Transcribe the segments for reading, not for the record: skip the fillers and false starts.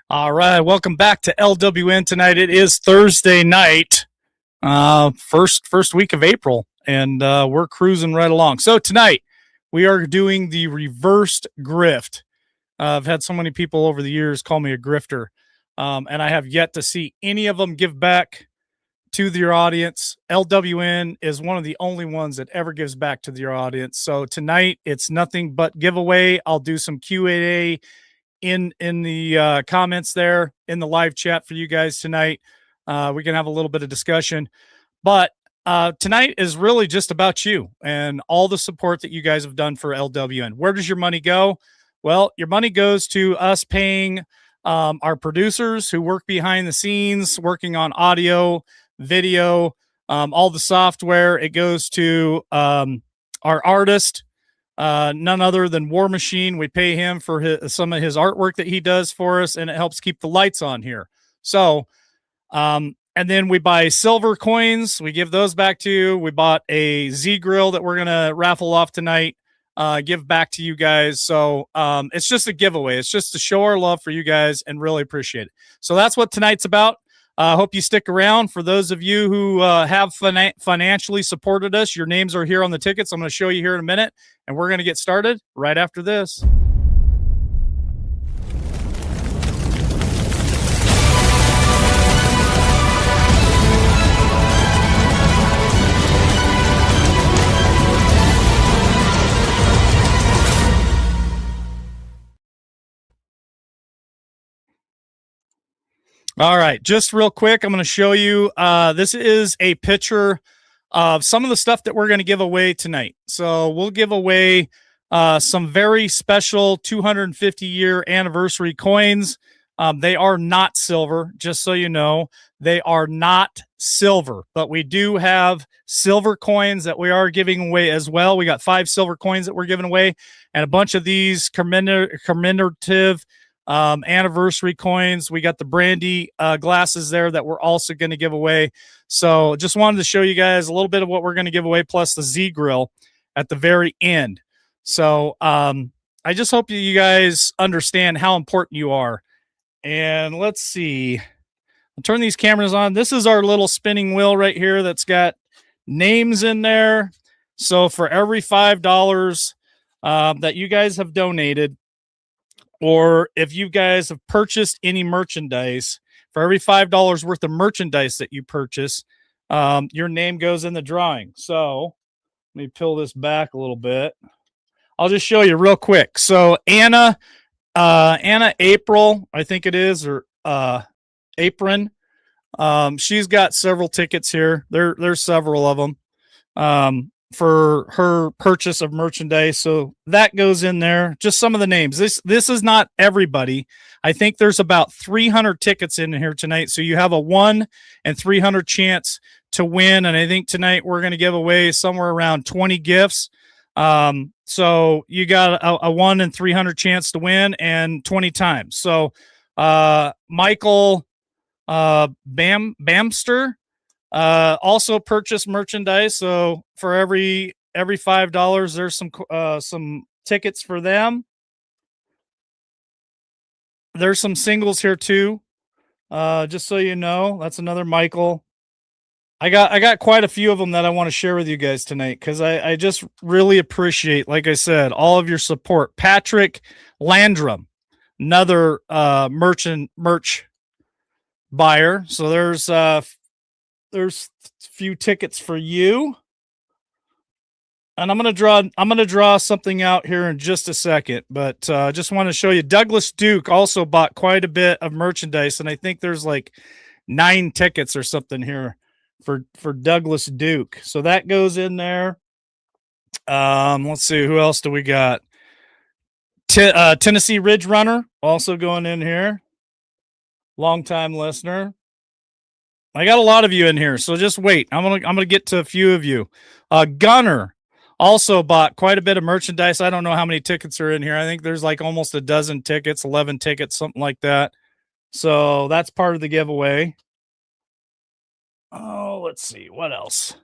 All right, welcome back to LWN tonight. It is Thursday night, first week of April, and we're cruising right along. So tonight we are doing the reversed grift. I've had so many people over the years call me a grifter, and I have yet to see any of them give back to their audience. LWN is one of the only ones that ever gives back to their audience. So tonight it's nothing but giveaway. I'll do some Q&A in the comments there in the live chat for you guys tonight. We can have a little bit of discussion, but tonight is really just about you and all the support that you guys have done for LWN. Where does your money go? Well, your money goes to us paying our producers who work behind the scenes, working on audio, video, all the software. It goes to our artist, none other than War Machine. We pay him for some of his artwork that he does for us, and it helps keep the lights on here. So, and then we buy silver coins. We give those back to you. We bought a Z grill that we're going to raffle off tonight, give back to you guys. So it's just a giveaway. It's just to show our love for you guys and really appreciate it. So that's what tonight's about. I hope you stick around. For those of you who have financially supported us, your names are here on the tickets. I'm going to show you here in a minute, and we're going to get started right after this. All right, just real quick, I'm going to show you. This is a picture of some of the stuff that we're going to give away tonight. So we'll give away some very special 250-year anniversary coins. They are not silver, just so you know. They are not silver, but we do have silver coins that we are giving away as well. We got 5 silver coins that we're giving away and a bunch of these commemorative anniversary coins. We got the brandy glasses there that we're also going to give away. So just wanted to show you guys a little bit of what we're going to give away, plus the Z grill at the very end. So I just hope you guys understand how important you are. And let's see, I'll turn these cameras on. This is our little spinning wheel right here that's got names in there. So for every $5 that you guys have donated, or if you guys have purchased any merchandise, for every $5 worth of merchandise that you purchase, your name goes in the drawing. So let me peel this back a little bit. I'll just show you real quick. So Anna April, I think it is, or Apron. She's got several tickets here. There's several of them. For her purchase of merchandise. So that goes in there. Just some of the names. This is not everybody. I think there's about 300 tickets in here tonight. So you have a 1 in 300 chance to win. And I think tonight we're going to give away somewhere around 20 gifts. So you got a 1 in 300 chance to win and 20 times. So Michael Bamster also purchase merchandise. So for every $5, there's some tickets for them. There's some singles here too. Just so you know, that's another Michael. I got quite a few of them that I want to share with you guys tonight, because I just really appreciate, like I said, all of your support. Patrick Landrum, another merch buyer. So there's a few tickets for you, and I'm gonna draw something out here in just a second, but I just want to show you. Douglas Duke also bought quite a bit of merchandise, and I think there's like 9 tickets or something here for Douglas Duke. So that goes in there. Let's see, who else do we got? Tennessee Ridge Runner also going in here. Long-time listener. I got a lot of you in here, so just wait. I'm gonna get to a few of you. Gunner also bought quite a bit of merchandise. I don't know how many tickets are in here. I think there's like almost a dozen tickets, 11 tickets, something like that. So that's part of the giveaway. Oh, let's see. What else?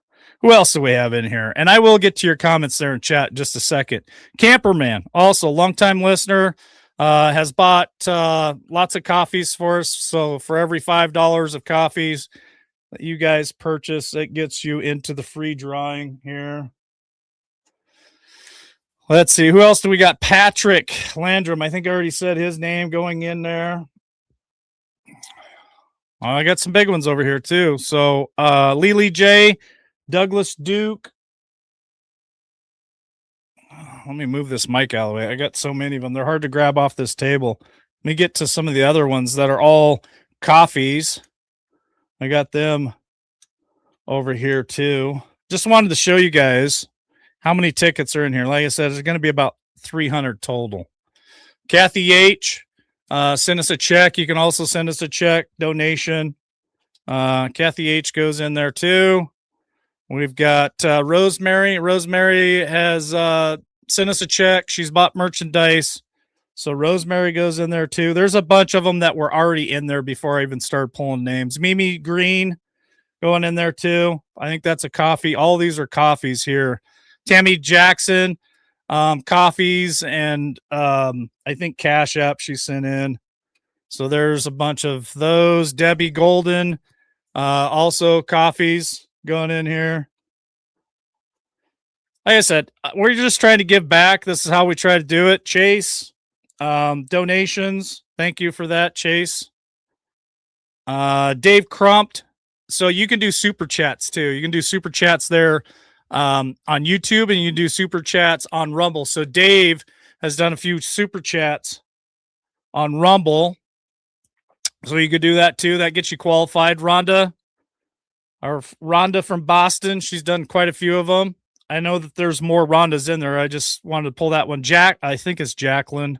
Who else do we have in here? And I will get to your comments there in chat in just a second. Camperman, also longtime listener. has bought lots of coffees for us. So for every $5 of coffees that you guys purchase, it gets you into the free drawing here. Let's see, who else do we got? Patrick Landrum. I think I already said his name going in there. I got some big ones over here too. So Lily J, Douglas Duke. Let me move this mic out of the way. I got so many of them. They're hard to grab off this table. Let me get to some of the other ones that are all coffees. I got them over here too. Just wanted to show you guys how many tickets are in here. Like I said, there's going to be about 300 total. Kathy H, send us a check. You can also send us a check donation. Kathy H goes in there too. We've got Rosemary. Rosemary has sent us a check. She's bought merchandise. So Rosemary goes in there too. There's a bunch of them that were already in there before I even started pulling names. Mimi Green going in there too. I think that's a coffee. All these are coffees here. Tammy Jackson, coffees, and I think Cash App she sent in. So there's a bunch of those. Debbie Golden, also coffees going in here. Like I said, we're just trying to give back. This is how we try to do it. Chase, donations. Thank you for that, Chase. Dave Crumpt. So you can do super chats too. You can do super chats there on YouTube, and you can do super chats on Rumble. So Dave has done a few super chats on Rumble. So you could do that too. That gets you qualified. Rhonda from Boston. She's done quite a few of them. I know that there's more Rhondas in there. I just wanted to pull that one. I think it's Jacqueline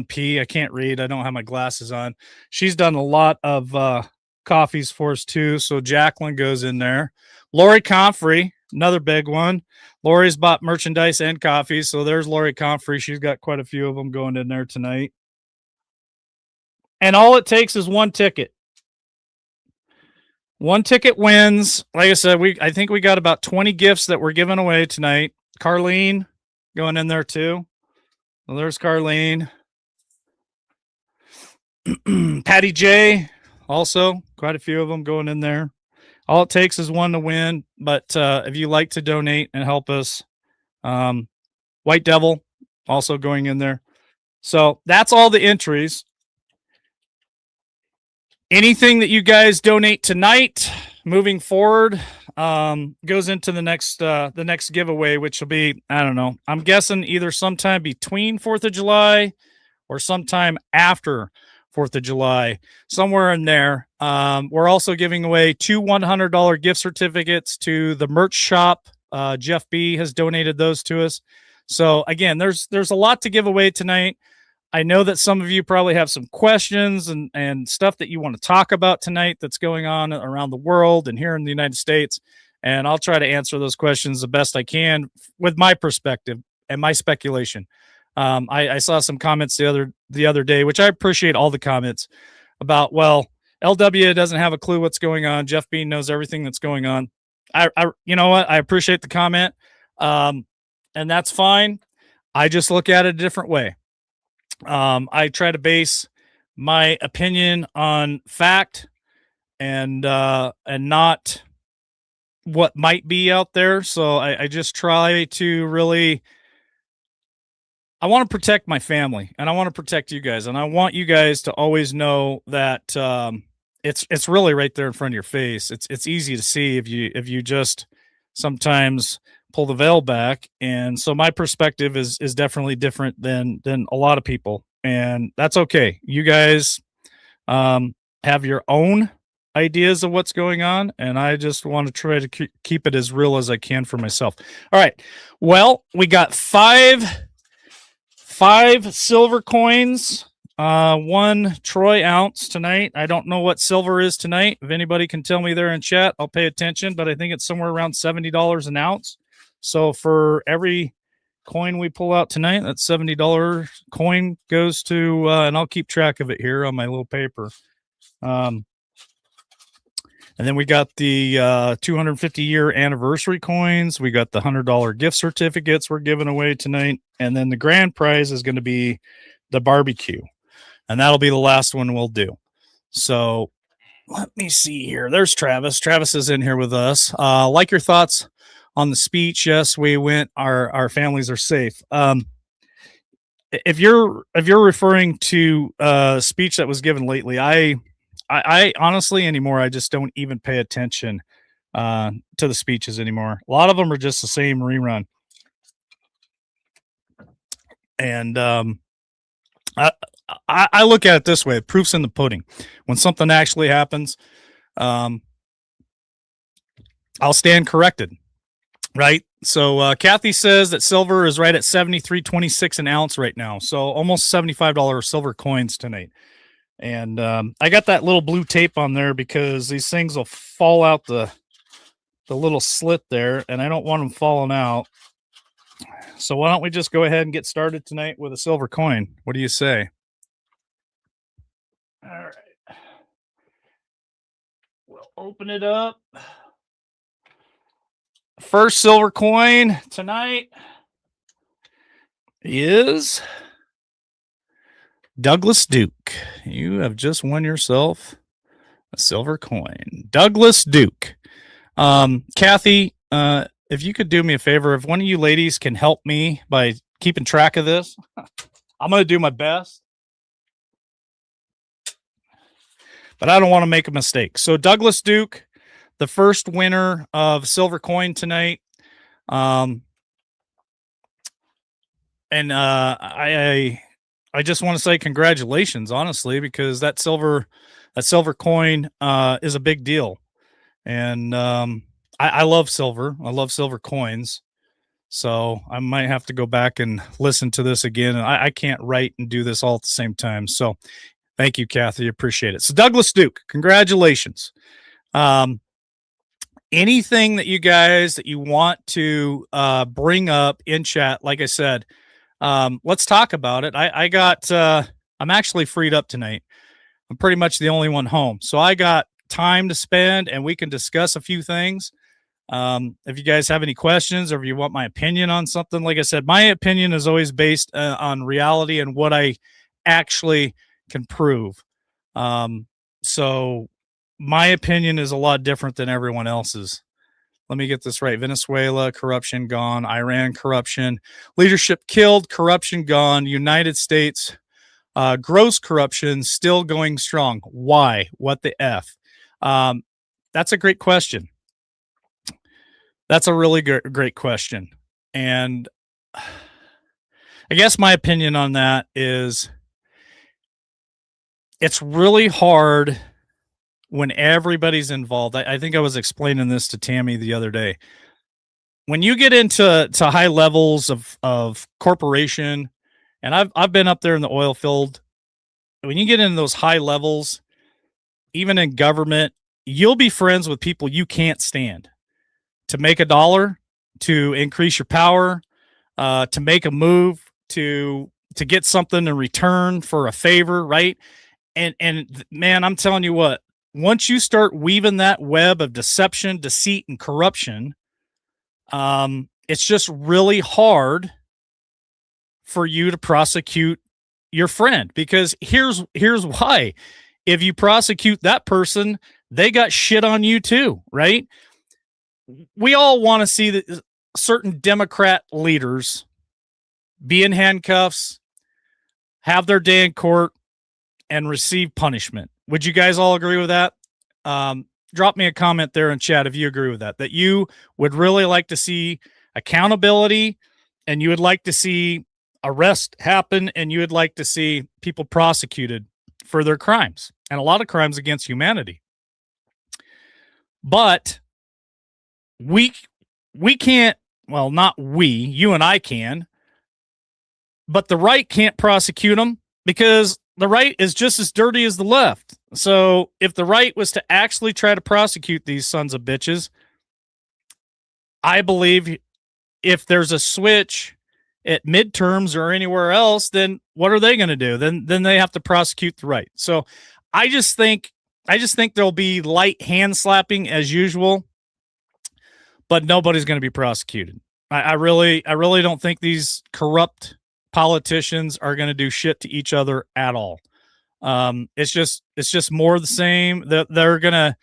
P. I can't read. I don't have my glasses on. She's done a lot of coffees for us too. So Jacqueline goes in there. Lori Comfrey, another big one. Lori's bought merchandise and coffees. So there's Lori Comfrey. She's got quite a few of them going in there tonight. And all it takes is one ticket. One ticket wins. Like I said, I think we got about 20 gifts that we're giving away tonight. Carlene going in there too. Well, there's Carlene. Patty J, also quite a few of them going in there. All it takes is one to win. But if you like to donate and help us, White Devil also going in there. So that's all the entries. Anything that you guys donate tonight, moving forward, goes into the next giveaway, which will be, I don't know, I'm guessing either sometime between 4th of July or sometime after 4th of July, somewhere in there. We're also giving away 2 $100 gift certificates to the merch shop. Jeff B has donated those to us. So again, there's a lot to give away tonight. I know that some of you probably have some questions and stuff that you want to talk about tonight that's going on around the world and here in the United States. And I'll try to answer those questions the best I can with my perspective and my speculation. I saw some comments the other day, which I appreciate all the comments about, well, LW doesn't have a clue what's going on. Jeff Bean knows everything that's going on. You know what? I appreciate the comment. And that's fine. I just look at it a different way. I try to base my opinion on fact and not what might be out there. So I just try to really, I want to protect my family and I want to protect you guys. And I want you guys to always know that, it's really right there in front of your face. It's easy to see if you just sometimes pull the veil back. And so my perspective is definitely different than a lot of people, and that's okay. You guys have your own ideas of what's going on, and I just want to try to keep it as real as I can for myself. All right. Well, we got five silver coins, 1 troy ounce tonight. I don't know what silver is tonight. If anybody can tell me there in chat, I'll pay attention, but I think it's somewhere around $70 an ounce. So for every coin we pull out tonight, that $70 coin goes to, and I'll keep track of it here on my little paper. And then we got the 250-year anniversary coins. We got the $100 gift certificates we're giving away tonight. And then the grand prize is going to be the barbecue, and that'll be the last one we'll do. So let me see here. There's Travis. Travis is in here with us. Like your thoughts on the speech. Yes, we went. Our families are safe. If you're referring to a speech that was given lately, I honestly anymore, I just don't even pay attention to the speeches anymore. A lot of them are just the same rerun. And I look at it this way: proof's in the pudding. When something actually happens, I'll stand corrected. Right. So Kathy says that silver is right at $73.26 an ounce right now. So almost $75 silver coins tonight. And I got that little blue tape on there because these things will fall out the little slit there, and I don't want them falling out. So why don't we just go ahead and get started tonight with a silver coin? What do you say? All right. We'll open it up. First silver coin tonight is Douglas Duke. You have just won yourself a silver coin. Douglas Duke. Kathy, if you could do me a favor, if one of you ladies can help me by keeping track of this, I'm going to do my best. But I don't want to make a mistake. So Douglas Duke, the first winner of silver coin tonight. And I just want to say congratulations, honestly, because that silver coin is a big deal. And I love silver. I love silver coins. So I might have to go back and listen to this again. And I can't write and do this all at the same time. So thank you, Kathy. Appreciate it. So Douglas Duke, congratulations. Anything that you guys that you want to bring up in chat, like I said, let's talk about it. I'm actually freed up tonight. I'm pretty much the only one home. So I got time to spend and we can discuss a few things. If you guys have any questions or if you want my opinion on something, like I said, my opinion is always based on reality and what I actually can prove. So my opinion is a lot different than everyone else's. Let me get this right. Venezuela, corruption gone. Iran, corruption. Leadership killed, corruption gone. United States, gross corruption still going strong. Why? What the F? That's a great question. That's a really great question. And I guess my opinion on that is it's really hard when everybody's involved. I think I was explaining this to Tammy the other day. When you get into high levels of corporation, and I've been up there in the oil field, when you get into those high levels, even in government, you'll be friends with people you can't stand. To make a dollar, to increase your power, to make a move, to get something in return for a favor, right? And man, I'm telling you what, once you start weaving that web of deception, deceit, and corruption, it's just really hard for you to prosecute your friend. Because here's why. If you prosecute that person, they got shit on you too, right? We all want to see that certain Democrat leaders be in handcuffs, have their day in court, and receive punishment. Would you guys all agree with that? Drop me a comment there in chat if you agree with that you would really like to see accountability and you would like to see arrest happen and you would like to see people prosecuted for their crimes and a lot of crimes against humanity. But we can't, well, not we, you and I can, but the right can't prosecute them because the right is just as dirty as the left. So if the right was to actually try to prosecute these sons of bitches, I believe if there's a switch at midterms or anywhere else, then what are they going to do? Then they have to prosecute the right. So I just think there'll be light hand slapping as usual, but nobody's going to be prosecuted. I really don't think these corrupt politicians are going to do shit to each other at all. It's just more of the same. They're gonna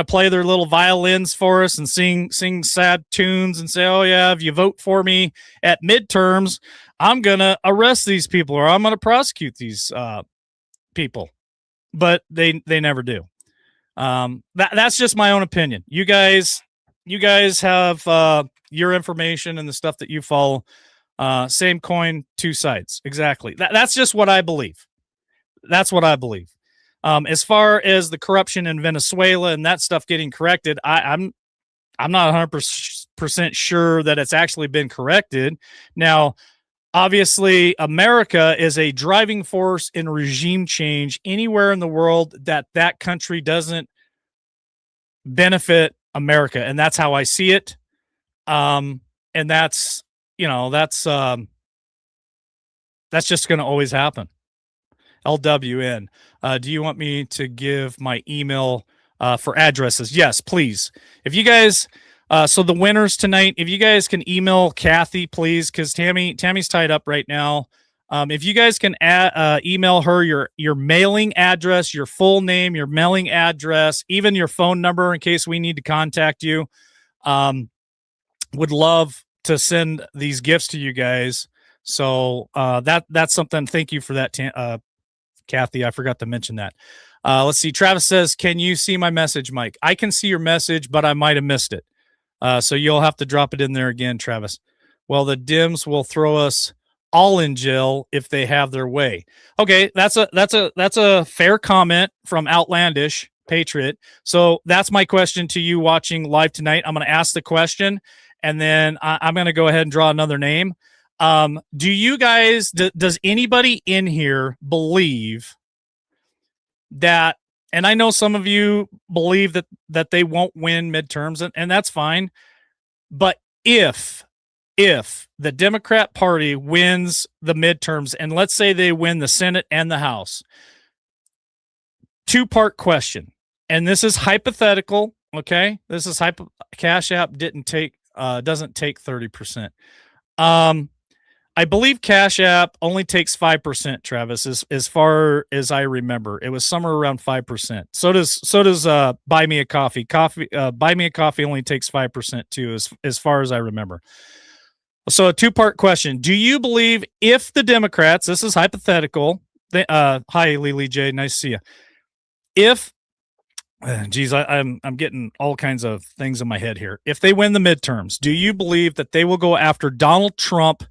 play their little violins for us and sing sad tunes and say, "Oh yeah, if you vote for me at midterms, I'm gonna arrest these people or I'm gonna prosecute these people." But they never do. That's just my own opinion. You guys have your information and the stuff that you follow. Same coin, two sides. Exactly. That's just what I believe. That's what I believe. As far as the corruption in Venezuela and that stuff getting corrected, I'm not 100% sure that it's actually been corrected. Now, obviously, America is a driving force in regime change anywhere in the world that country doesn't benefit America, and that's how I see it. And that's just going to always happen. LWN. Do you want me to give my email for addresses? Yes, please. If you guys, so the winners tonight, if you guys can email Kathy, please, because Tammy's tied up right now. If you guys can email her your mailing address, your full name, your mailing address, even your phone number in case we need to contact you. Would love to send these gifts to you guys. So that's something. Thank you for that, Kathy. I forgot to mention that. Let's see. Travis says, "Can you see my message, Mike?" I can see your message, but I might have missed it. So you'll have to drop it in there again, Travis. Well, the Dems will throw us all in jail if they have their way. Okay, that's a fair comment from Outlandish Patriot. So that's my question to you watching live tonight. I'm going to ask the question, and then I'm going to go ahead and draw another name. Do you guys, does anybody in here believe that, and I know some of you believe that they won't win midterms, and that's fine, but if the Democrat Party wins the midterms, and let's say they win the Senate and the House, two-part question, and this is hypothetical, okay? This is Cash App doesn't take 30%. I believe Cash App only takes 5%, Travis, as far as I remember. It was somewhere around 5%. So does Buy Me a Coffee. Buy Me a Coffee only takes 5% too, as far as I remember. So a two-part question. Do you believe if the Democrats, this is hypothetical. Hi, Lily J. Nice to see you. If I'm getting all kinds of things in my head here. If they win the midterms, do you believe that they will go after Donald Trump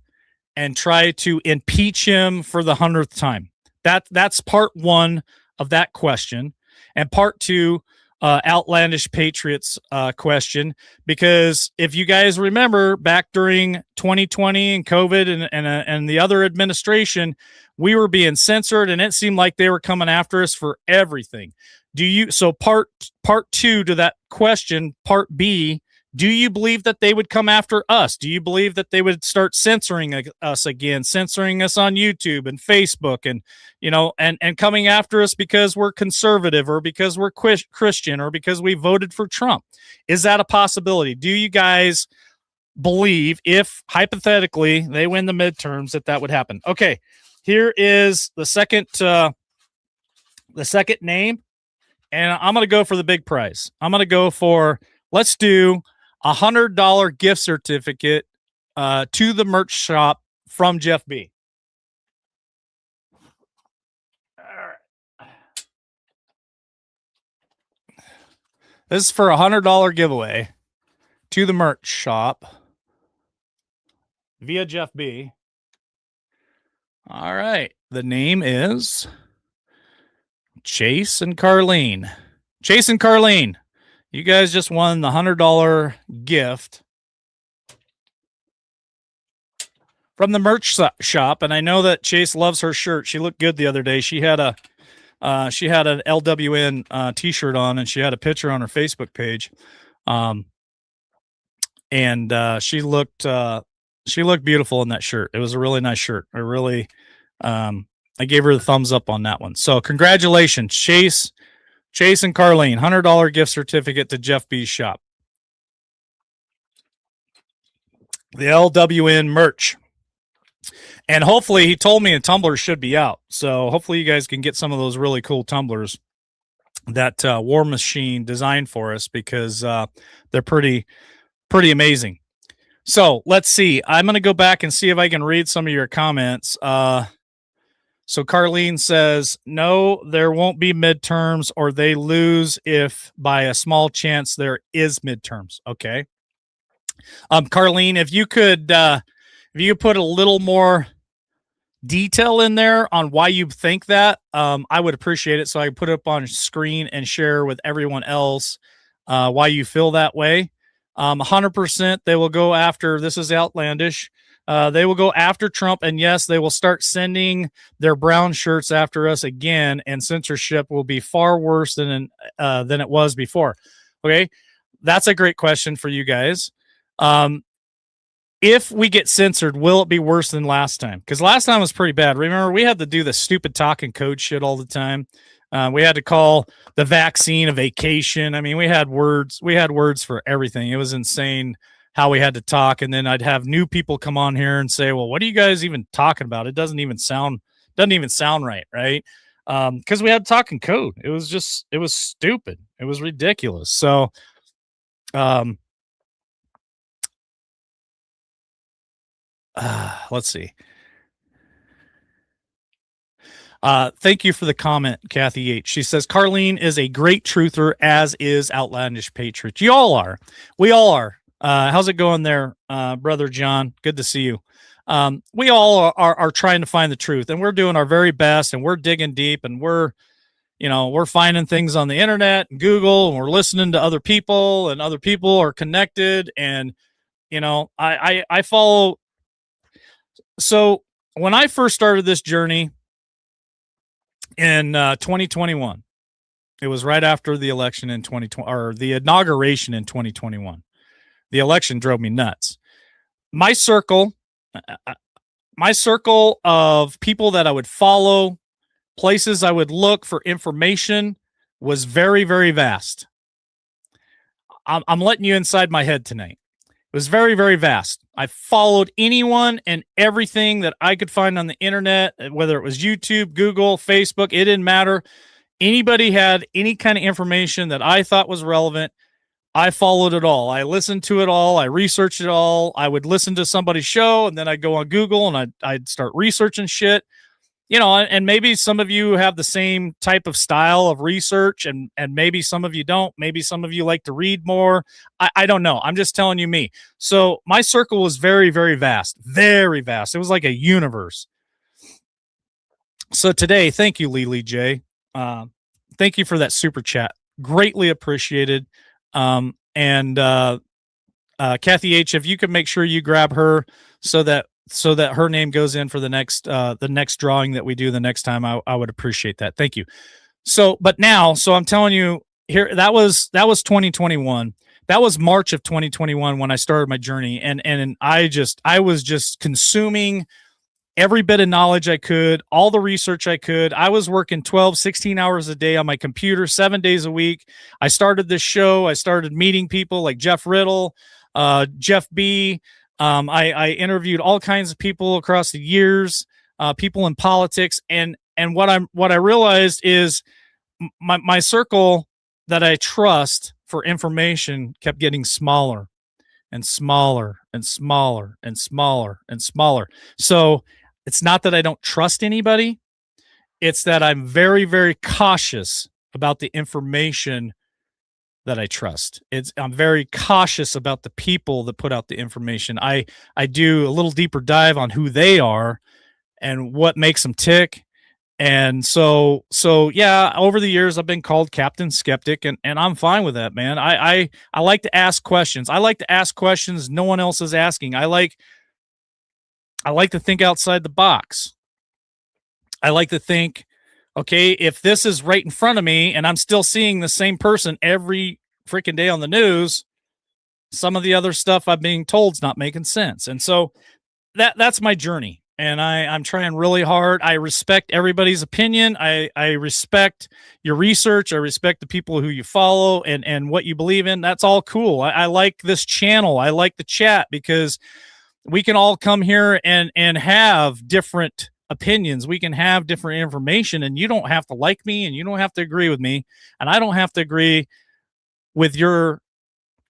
and try to impeach him for the 100th time? That's part one of that question. And part two, Outlandish Patriots question, because if you guys remember back during 2020 and COVID and the other administration, we were being censored and it seemed like they were coming after us for everything. So part two to that question, part B, do you believe that they would come after us? Do you believe that they would start censoring us again, censoring us on YouTube and Facebook and coming after us because we're conservative or because we're Christian or because we voted for Trump? Is that a possibility? Do you guys believe if hypothetically they win the midterms that would happen? Okay, here is the second name, and I'm going to go for the big prize. I'm going to go for, let's do $100 gift certificate to the merch shop from Jeff B. All right. This is for $100 giveaway to the merch shop via Jeff B. All right. The name is Chase and Carlene. Chase and Carlene, you guys just won the $100 gift from the merch shop, and I know that Chase loves her shirt. She looked good the other day. She had an LWN t-shirt on, and she had a picture on her Facebook page, and she looked beautiful in that shirt. It was a really nice shirt. I gave her the thumbs up on that one. So congratulations, Chase and Carlene, $100 gift certificate to Jeff B's shop. The LWN merch. And hopefully, he told me a tumbler should be out. So hopefully you guys can get some of those really cool tumblers that War Machine designed for us, because they're pretty amazing. So let's see. I'm going to go back and see if I can read some of your comments. So Carlene says, no, there won't be midterms, or they lose if by a small chance there is midterms. Okay. Carlene, if you could put a little more detail in there on why you think that, I would appreciate it, so I can put it up on screen and share with everyone else why you feel that way. 100% they will go after, this is outlandish, they will go after Trump, and yes, they will start sending their brown shirts after us again, and censorship will be far worse than it was before. Okay, that's a great question for you guys. If we get censored, will it be worse than last time? Because last time was pretty bad. Remember, we had to do the stupid talking code shit all the time. We had to call the vaccine a vacation. I mean, we had words for everything. It was insane how we had to talk. And then I'd have new people come on here and say, well, what are you guys even talking about? It doesn't even sound right. Right. Because we had talking code. It was stupid. It was ridiculous. So, let's see. Thank you for the comment, Kathy H. She says, Carlene is a great truther, as is Outlandish Patriot. You all are. We all are. How's it going there, Brother John? Good to see you. We all are trying to find the truth, and we're doing our very best, and we're digging deep, and we're finding things on the internet and Google, and we're listening to other people, and other people are connected. And, I follow. So when I first started this journey in 2021, it was right after the election in 2020, or the inauguration in 2021. The election drove me nuts. My circle of people that I would follow, places I would look for information, was very, very vast. I'm letting you inside my head tonight. It was very, very vast. I followed anyone and everything that I could find on the internet, whether it was YouTube, Google, Facebook, it didn't matter. Anybody had any kind of information that I thought was relevant, I followed it all. I listened to it all. I researched it all. I would listen to somebody's show, and then I'd go on Google and I'd start researching shit. And maybe some of you have the same type of style of research, and maybe some of you don't. Maybe some of you like to read more. I don't know. I'm just telling you me. So my circle was very, very vast. Very vast. It was like a universe. So today, thank you, Lily J. Thank you for that super chat. Greatly appreciated. And Kathy H., if you could make sure you grab her so that her name goes in for the next drawing that we do the next time, I would appreciate that. Thank you. So I'm telling you here, that was 2021. That was March of 2021 when I started my journey. And I was just consuming every bit of knowledge I could, all the research I could. I was working 12, 16 hours a day on my computer, 7 days a week. I started this show. I started meeting people like Jeff Riddle, Jeff B. I interviewed all kinds of people across the years, people in politics. And what I realized is my circle that I trust for information kept getting smaller and smaller and smaller and smaller and smaller. So it's not that I don't trust anybody. It's that I'm very, very cautious about the information that I trust. I'm very cautious about the people that put out the information. I do a little deeper dive on who they are and what makes them tick. And so yeah, over the years I've been called Captain Skeptic, and I'm fine with that, man. I like to ask questions. I like to ask questions no one else is asking. I like to think outside the box. I like to think, okay, if this is right in front of me and I'm still seeing the same person every freaking day on the news, some of the other stuff I'm being told is not making sense. And so that's my journey. And I'm trying really hard. I respect everybody's opinion. I respect your research. I respect the people who you follow and what you believe in. That's all cool. I like this channel. I like the chat because we can all come here and have different opinions. We can have different information, and you don't have to like me, and you don't have to agree with me, and I don't have to agree with your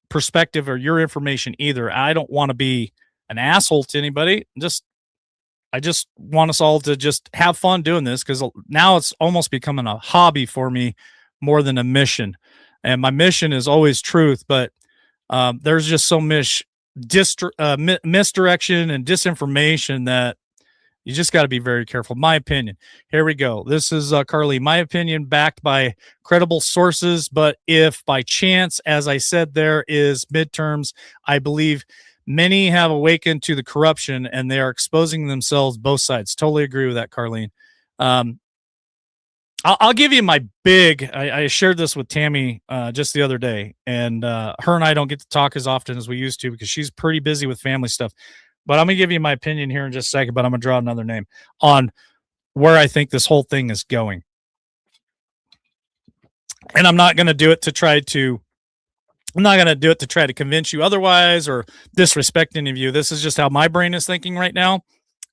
perspective or your information either. I don't want to be an asshole to anybody. I just want us all to just have fun doing this, because now it's almost becoming a hobby for me more than a mission. And my mission is always truth, but there's just so much misdirection and disinformation that you just got to be very careful. My opinion. Here we go. This is Carly. My opinion, backed by credible sources. But if by chance, as I said, there is midterms, I believe many have awakened to the corruption and they are exposing themselves, both sides. Totally agree with that, Carlene. I'll give you my big. I shared this with Tammy just the other day, and her and I don't get to talk as often as we used to because she's pretty busy with family stuff. But I'm going to give you my opinion here in just a second, but I'm going to draw another name on where I think this whole thing is going. And I'm not going to do it to try to convince you otherwise or disrespect any of you. This is just how my brain is thinking right now.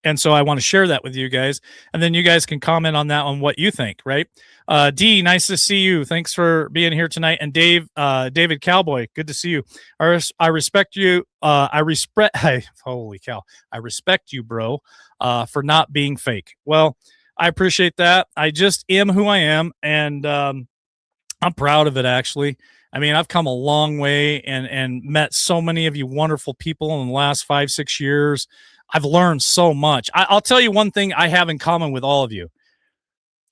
And so I want to share that with you guys. And then you guys can comment on that, on what you think, right? D, nice to see you. Thanks for being here tonight. And Dave, David Cowboy, good to see you. I respect you. Holy cow. I respect you, bro, for not being fake. Well, I appreciate that. I just am who I am. And I'm proud of it, actually. I mean, I've come a long way and met so many of you wonderful people in the last 5-6 years. I've learned so much. I'll tell you one thing I have in common with all of you.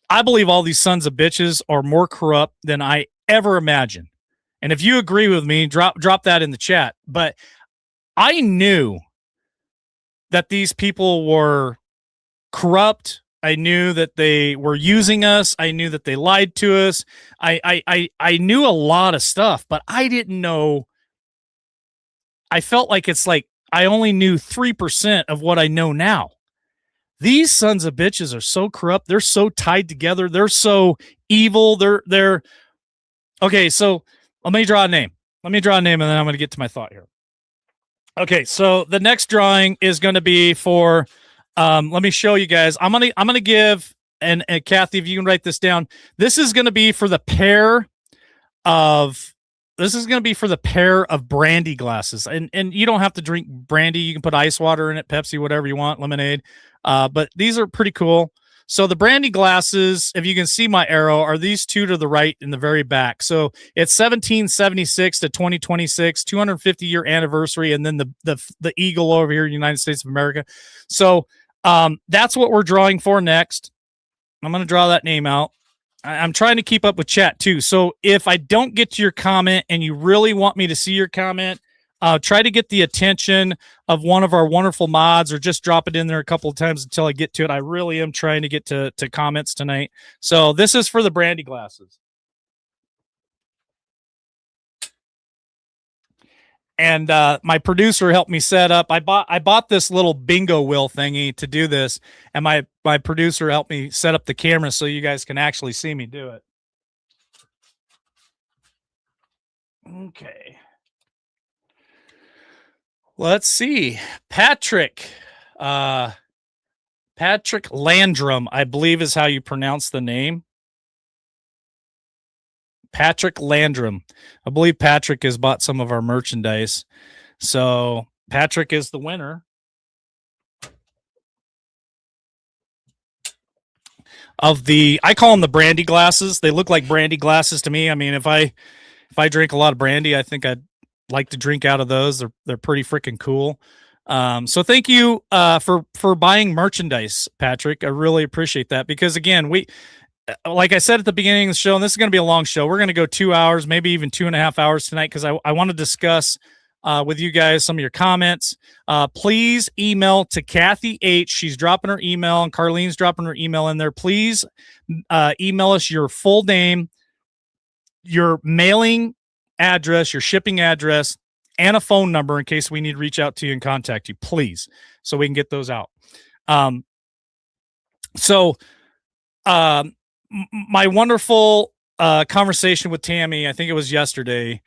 I believe all these sons of bitches are more corrupt than I ever imagined. And if you agree with me, drop that in the chat. But I knew that these people were corrupt. I knew that they were using us. I knew that they lied to us. I knew a lot of stuff, but I didn't know. I felt like it's like I only knew 3% of what I know now. These sons of bitches are so corrupt. They're so tied together. They're so evil. They're okay. So let me draw a name. And then I'm going to get to my thought here. Okay. So the next drawing is going to be for, let me show you guys. I'm going to give, and Kathy, if you can write this down, this is going to be for the pair of brandy glasses. And you don't have to drink brandy. You can put ice water in it, Pepsi, whatever you want, lemonade. But these are pretty cool. So the brandy glasses, if you can see my arrow, are these two to the right in the very back. So it's 1776 to 2026, 250-year anniversary, and then the eagle over here in the United States of America. So that's what we're drawing for next. I'm going to draw that name out. I'm trying to keep up with chat too. So if I don't get to your comment and you really want me to see your comment, try to get the attention of one of our wonderful mods, or just drop it in there a couple of times until I get to it. I really am trying to get to comments tonight. So this is for the brandy glasses. And my producer helped me set up. I bought this little bingo wheel thingy to do this, and my producer helped me set up the camera so you guys can actually see me do it. Okay. Let's see. Patrick Landrum, I believe is how you pronounce the name. Patrick Landrum. I believe Patrick has bought some of our merchandise. So Patrick is the winner of I call them the brandy glasses. They look like brandy glasses to me. I mean, if I drink a lot of brandy, I think I'd like to drink out of those. They're pretty freaking cool. So thank you for buying merchandise, Patrick. I really appreciate that, because again, like I said at the beginning of the show, and this is going to be a long show, we're going to go 2 hours, maybe even 2.5 hours tonight, because I want to discuss with you guys some of your comments. Please email to Kathy H. She's dropping her email, and Carlene's dropping her email in there. Please email us your full name, your mailing address, your shipping address, and a phone number in case we need to reach out to you and contact you, please, so we can get those out. My wonderful conversation with Tammy, I think it was yesterday.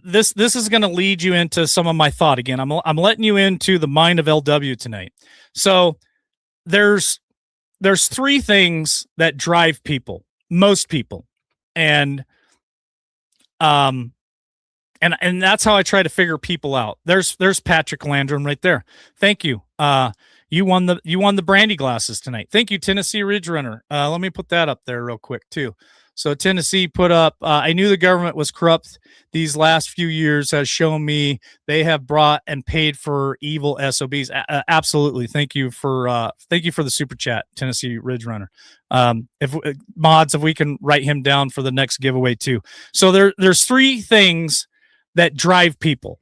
this is going to lead you into some of my thought again. I'm letting you into the mind of LW tonight. So there's three things that drive people, most people, and and that's how I try to figure people out. There's Patrick Landrum right there. Thank you. You won the brandy glasses tonight. Thank you, Tennessee Ridge Runner. Let me put that up there real quick too. So Tennessee put up, I knew the government was corrupt. These last few years has shown me they have brought and paid for evil SOBs. Absolutely. Thank you for the super chat, Tennessee Ridge Runner. If mods, if we can write him down for the next giveaway too. So there's three things that drive people,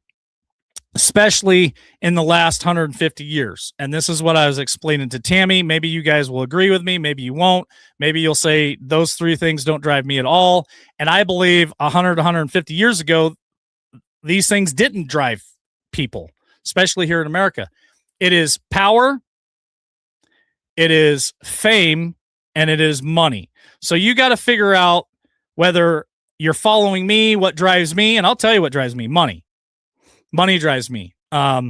especially in the last 150 years. And this is what I was explaining to Tammy. Maybe you guys will agree with me. Maybe you won't. Maybe you'll say those three things don't drive me at all. And I believe 150 years ago, these things didn't drive people, especially here in America. It is power, it is fame, and it is money. So you got to figure out whether you're following me, what drives me, and I'll tell you what drives me: money. Money drives me. I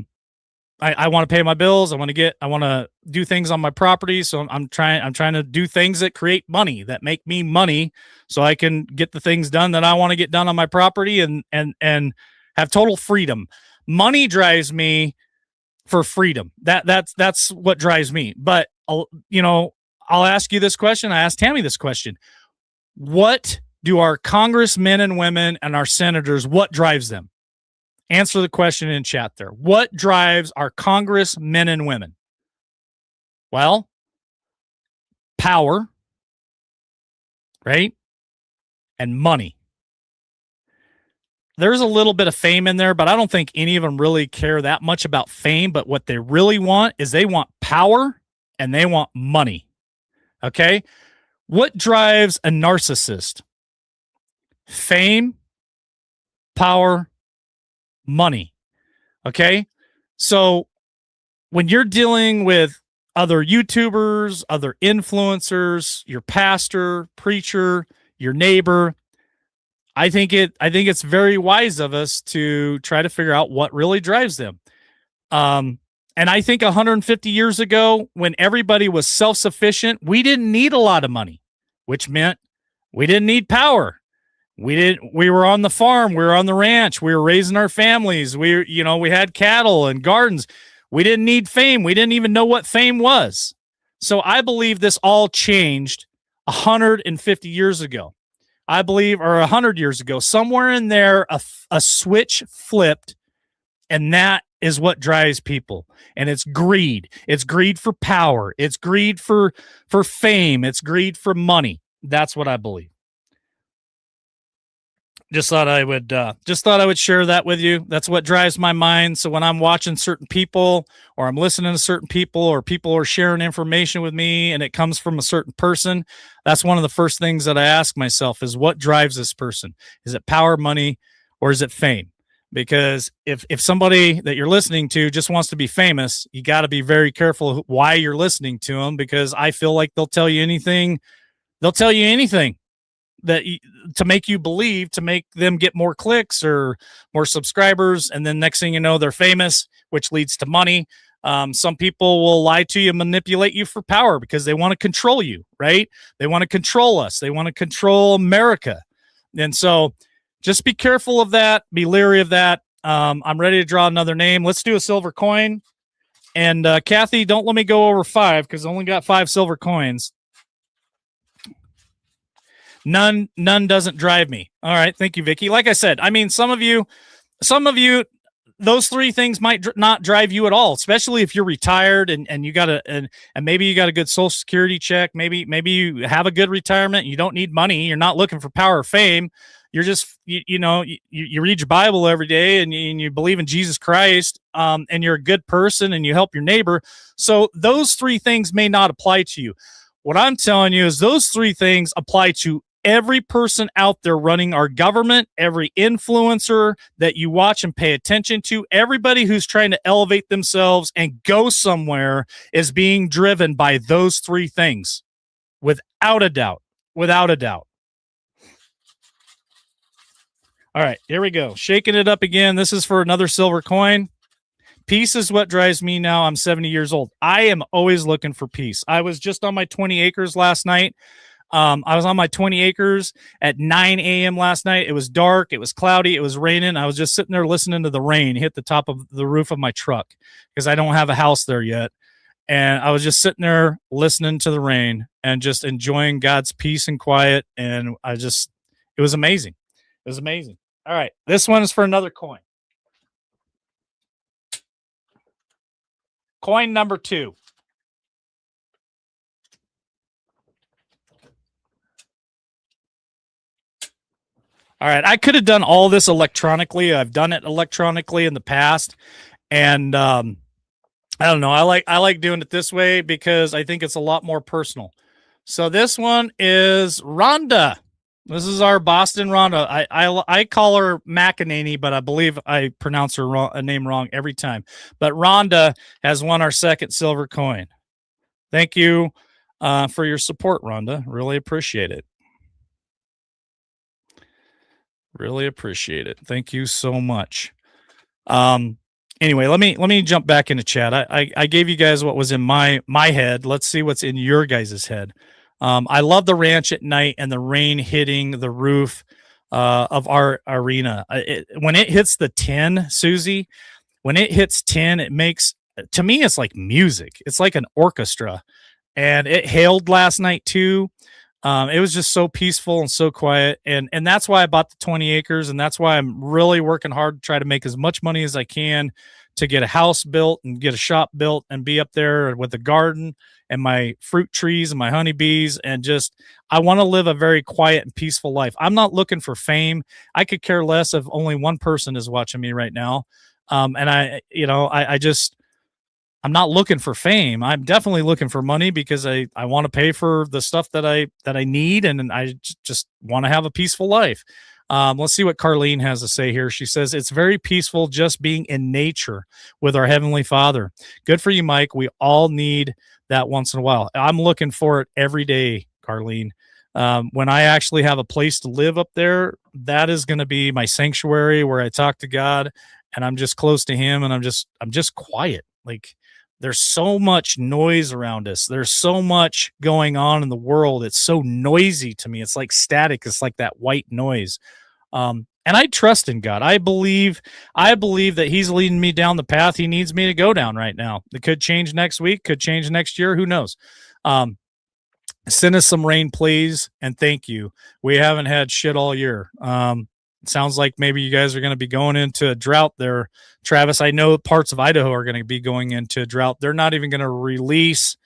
want to pay my bills. I want to do things on my property. So I'm trying to do things that create money, that make me money, so I can get the things done that I want to get done on my property and have total freedom. Money drives me for freedom. That's what drives me. But I'll ask you this question. I asked Tammy this question. What do our congressmen and women and our senators, what drives them? Answer the question in chat there. What drives our congressmen and women? Well, power, right? And money. There's a little bit of fame in there, but I don't think any of them really care that much about fame. But what they really want is they want power and they want money. Okay? What drives a narcissist? Fame, power, money. Okay? So when you're dealing with other YouTubers, other influencers, your pastor, preacher, your neighbor, I think it's very wise of us to try to figure out what really drives them. And I think 150 years ago, when everybody was self-sufficient, we didn't need a lot of money, which meant we didn't need power. We were on the farm. We were on the ranch. We were raising our families. We had cattle and gardens. We didn't need fame. We didn't even know what fame was. So I believe this all changed 150 years ago. I believe, or 100 years ago, somewhere in there, a switch flipped, and that is what drives people. And it's greed. It's greed for power. It's greed for fame. It's greed for money. That's what I believe. Just thought I would share that with you. That's what drives my mind. So when I'm watching certain people, or I'm listening to certain people, or people are sharing information with me and it comes from a certain person, that's one of the first things that I ask myself is, what drives this person? Is it power, money, or is it fame? Because if somebody that you're listening to just wants to be famous, you got to be very careful why you're listening to them, because I feel like they'll tell you anything. They'll tell you anything to make you believe, to make them get more clicks or more subscribers. And then next thing you know, they're famous, which leads to money. Some people will lie to you, manipulate you for power because they want to control you, right? They want to control us. They want to control America. And so just be careful of that. Be leery of that. I'm ready to draw another name. Let's do a silver coin. And Kathy, don't let me go over 5 because I only got 5 silver coins. None doesn't drive me. All right. Thank you, Vicky. Like I said, I mean, some of you, those 3 things might not drive you at all, especially if you're retired and you got and maybe you got a good Social Security check. Maybe you have a good retirement. You don't need money. You're not looking for power or fame. You're just, you read your Bible every day and you believe in Jesus Christ, and you're a good person and you help your neighbor. So those 3 things may not apply to you. What I'm telling you is those 3 things apply to every person out there running our government, every influencer that you watch and pay attention to, everybody who's trying to elevate themselves and go somewhere is being driven by those 3 things. Without a doubt. Without a doubt. All right, here we go. Shaking it up again. This is for another silver coin. Peace is what drives me now. I'm 70 years old. I am always looking for peace. I was just on my 20 acres last night. I was on my 20 acres at 9 a.m. last night. It was dark. It was cloudy. It was raining. I was just sitting there listening to the rain hit the top of the roof of my truck because I don't have a house there yet. And I was just sitting there listening to the rain and just enjoying God's peace and quiet. And it was amazing. It was amazing. All right. This one is for another coin. Coin number 2. All right. I could have done all this electronically. I've done it electronically in the past. And I don't know. I like doing it this way because I think it's a lot more personal. So this one is Rhonda. This is our Boston Rhonda. I call her McEnany, but I believe I pronounce her name wrong every time. But Rhonda has won our second silver coin. Thank you for your support, Rhonda. Really appreciate it. Really appreciate it. Thank you so much. Anyway, let me jump back into chat. I gave you guys what was in my head. Let's see what's in your guys' head. I love the ranch at night and the rain hitting the roof of our arena. When it hits the 10, Susie, when it hits 10, it makes, to me, it's like music. It's like an orchestra. And it hailed last night too. It was just so peaceful and so quiet. And that's why I bought the 20 acres. And that's why I'm really working hard to try to make as much money as I can to get a house built and get a shop built and be up there with a garden and my fruit trees and my honeybees. And just, I want to live a very quiet and peaceful life. I'm not looking for fame. I could care less if only one person is watching me right now. And I'm not looking for fame. I'm definitely looking for money because I want to pay for the stuff that I need. And I just want to have a peaceful life. Let's see what Carlene has to say here. She says, it's very peaceful just being in nature with our Heavenly Father. Good for you, Mike. We all need that once in a while. I'm looking for it every day, Carlene. When I actually have a place to live up there, that is going to be my sanctuary where I talk to God and I'm just close to Him and I'm just quiet. Like, there's so much noise around us. There's so much going on in the world. It's so noisy to me. It's like static. It's like that white noise. And I trust in God. I believe that He's leading me down the path He needs me to go down right now. It could change next week, could change next year. Who knows? Send us some rain, please. And thank you. We haven't had shit all year. It sounds like maybe you guys are going to be going into a drought there, Travis. I know parts of Idaho are going to be going into a drought. They're not even going to release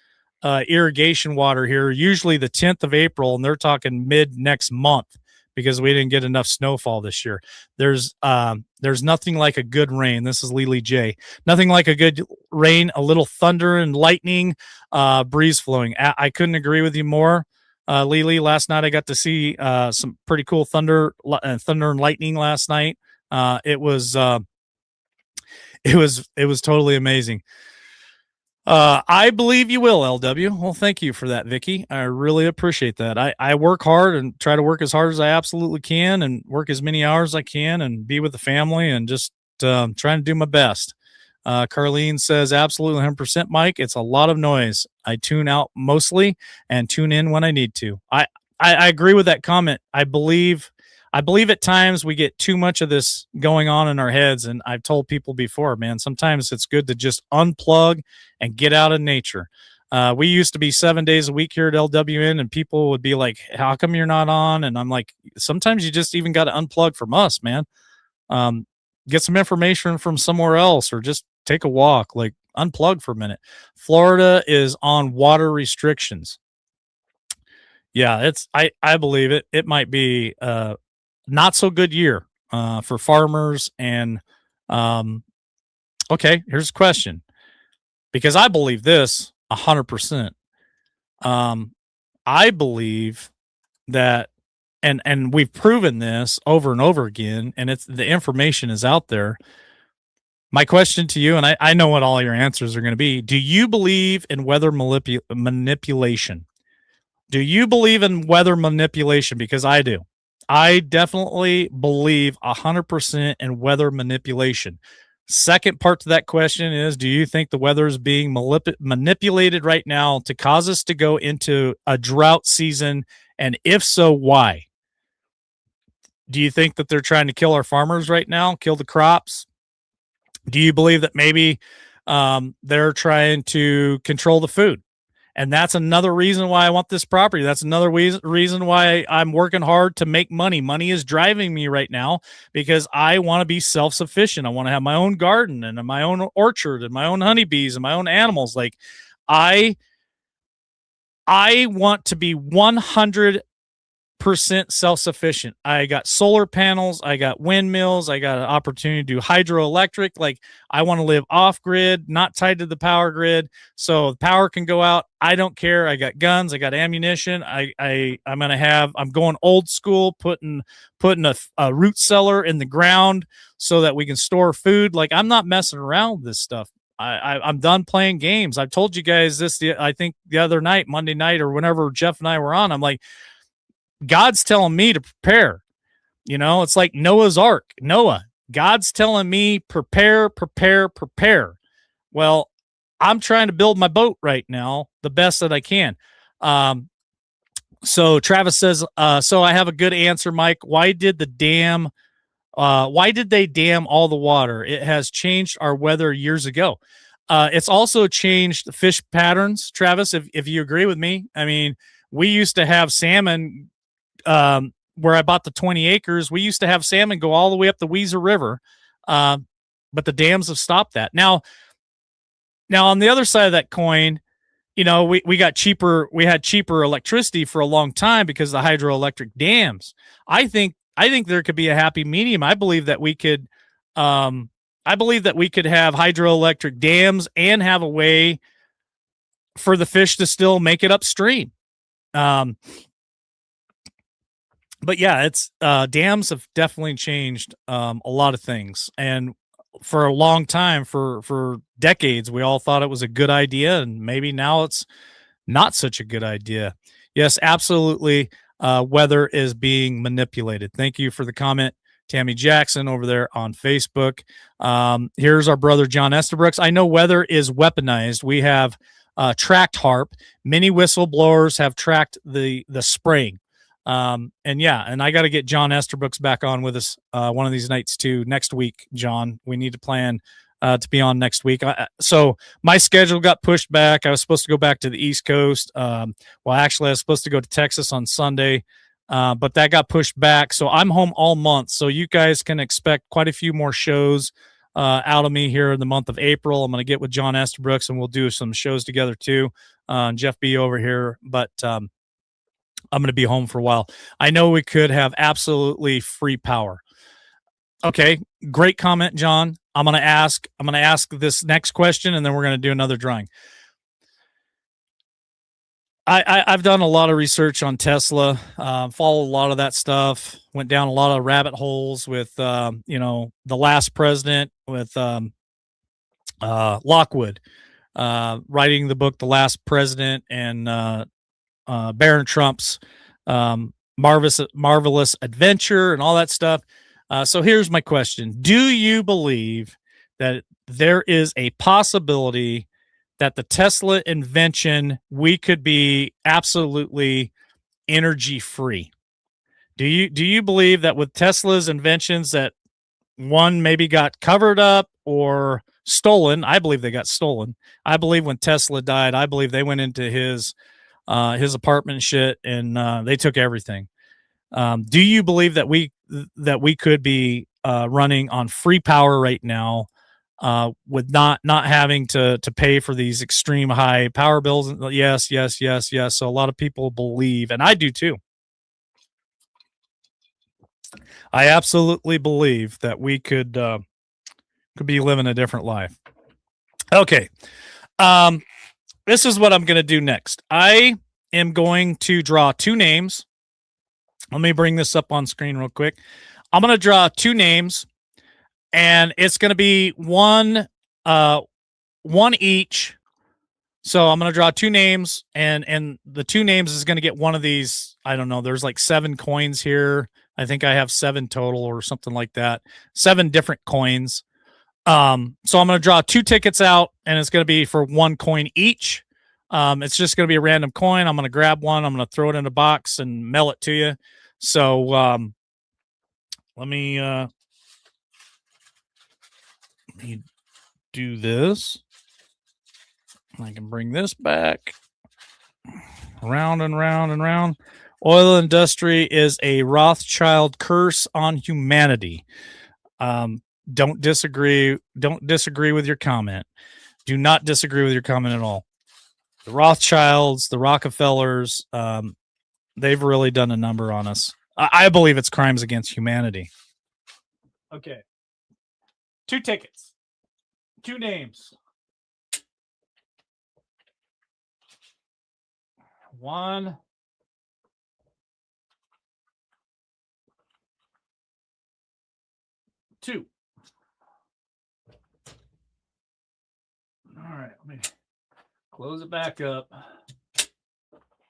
irrigation water here, usually the 10th of April, and they're talking mid next month because we didn't get enough snowfall this year. There's nothing like a good rain. This is Lily J. Nothing like a good rain, a little thunder and lightning, breeze flowing. I couldn't agree with you more. Lily, last night I got to see some pretty cool thunder and lightning last night. It was totally amazing. I believe you will, LW. Well, thank you for that, Vicky. I really appreciate that. I work hard and try to work as hard as I absolutely can and work as many hours as I can and be with the family and just trying to do my best. Carlene says, absolutely 100%, Mike. It's a lot of noise. I tune out mostly and tune in when I need to. I agree with that comment. I believe at times we get too much of this going on in our heads. And I've told people before, man, sometimes it's good to just unplug and get out of nature. We used to be 7 days a week here at LWN and people would be like, how come you're not on? And I'm like, sometimes you just even got to unplug from us, man. Get some information from somewhere else or just take a walk, like unplug for a minute. Florida is on water restrictions. Yeah, I believe it. It might be not so good year for farmers. And okay, here's a question, because I believe this 100%. I believe that, and we've proven this over and over again, and the information is out there. My question to you, and I know what all your answers are going to be. Do you believe in weather manipulation? Do you believe in weather manipulation? Because I do. I definitely believe 100% in weather manipulation. Second part to that question is, do you think the weather is being manipulated right now to cause us to go into a drought season? And if so, why? Do you think that they're trying to kill our farmers right now, kill the crops? Do you believe that maybe they're trying to control the food? And that's another reason why I want this property. That's another reason why I'm working hard to make money. Money is driving me right now because I want to be self-sufficient. I want to have my own garden and my own orchard and my own honeybees and my own animals. Like I want to be 100% self-sufficient. I got solar panels, I got windmills, I got an opportunity to do hydroelectric. Like I want to live off grid, not tied to the power grid. So the power can go out. I don't care. I got guns, I got ammunition. I'm going old school, putting a root cellar in the ground so that we can store food. Like I'm not messing around with this stuff. I'm done playing games. I've told you guys this, I think the other night, Monday night, or whenever Jeff and I were on, I'm like, God's telling me to prepare. You know, it's like Noah's Ark. Noah, God's telling me prepare. Well, I'm trying to build my boat right now the best that I can. So Travis says, so I have a good answer, Mike. Why did they dam all the water? It has changed our weather years ago. It's also changed the fish patterns, Travis, if you agree with me. I mean, we used to have salmon where I bought the 20 acres, we used to have salmon go all the way up the Weezer River. But the dams have stopped that. Now on the other side of that coin, you know, we had cheaper electricity for a long time because of the hydroelectric dams. I think there could be a happy medium. I believe that we could have hydroelectric dams and have a way for the fish to still make it upstream. But yeah, it's dams have definitely changed a lot of things. And for a long time, for decades, we all thought it was a good idea, and maybe now it's not such a good idea. Yes, absolutely. Weather is being manipulated. Thank you for the comment, Tammy Jackson over there on Facebook. Here's our brother John Estabrooks. I know weather is weaponized. We have tracked HARP. Many whistleblowers have tracked the spraying. And I got to get John Estabrooks back on with us one of these nights too. Next week, John, we need to plan to be on next week. So my schedule got pushed back. I was supposed to go back to the East Coast. Actually, I was supposed to go to Texas on Sunday, but that got pushed back. So I'm home all month. So you guys can expect quite a few more shows out of me here in the month of April. I'm going to get with John Estabrooks and we'll do some shows together too. Jeff B over here, but I'm going to be home for a while. I know we could have absolutely free power. Okay, great comment, John. I'm going to ask this next question, and then we're going to do another drawing. I've done a lot of research on Tesla, followed a lot of that stuff, went down a lot of rabbit holes with, the last president, with Lockwood, writing the book, The Last President, and Barron Trump's marvelous adventure and all that stuff. So here's my question. Do you believe that there is a possibility that the Tesla invention, we could be absolutely energy free? Do you believe that with Tesla's inventions that one maybe got covered up or stolen? I believe they got stolen. I believe when Tesla died, I believe they went into his apartment shit and they took everything. Do you believe that we could be running on free power right now, with not having to pay for these extreme high power bills? Yes. So a lot of people believe, and I do too. I absolutely believe that we could be living a different life. Okay. This is what I'm going to do next. I am going to draw two names. Let me bring this up on screen real quick. I'm going to draw two names, and it's going to be one each. So I'm going to draw two names, and the two names is going to get one of these. I don't know. There's like 7 coins here. I think I have 7 total or something like that. 7 different coins. So I'm going to draw 2 tickets out, and it's going to be for 1 coin each. It's just going to be a random coin. I'm going to grab one. I'm going to throw it in a box and mail it to you. So let me do this. I can bring this back. Round and round and round. Oil industry is a Rothschild curse on humanity. Don't disagree. Don't disagree with your comment. Do not disagree with your comment at all. The Rothschilds, the Rockefellers, they've really done a number on us. I believe it's crimes against humanity. Okay. 2 tickets. 2 names. 1. 2. All right, let me close it back up.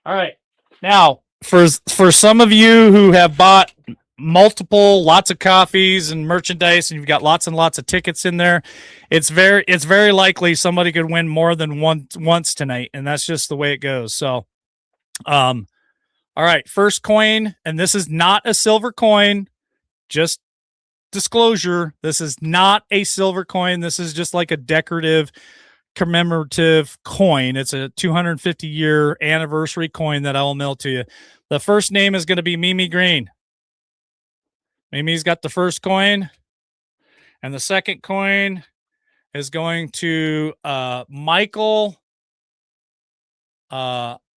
All right. Now, for some of you who have bought lots of coffees and merchandise, and you've got lots and lots of tickets in there, it's very likely somebody could win more than once tonight, and that's just the way it goes. So, all right, first coin, and this is not a silver coin. Just disclosure, this is not a silver coin. This is just like a decorative commemorative coin. It's a 250-year anniversary coin that I will mail to you. The first name is going to be Mimi Green. Mimi's got the first coin, and the second coin is going to Michael Bamester.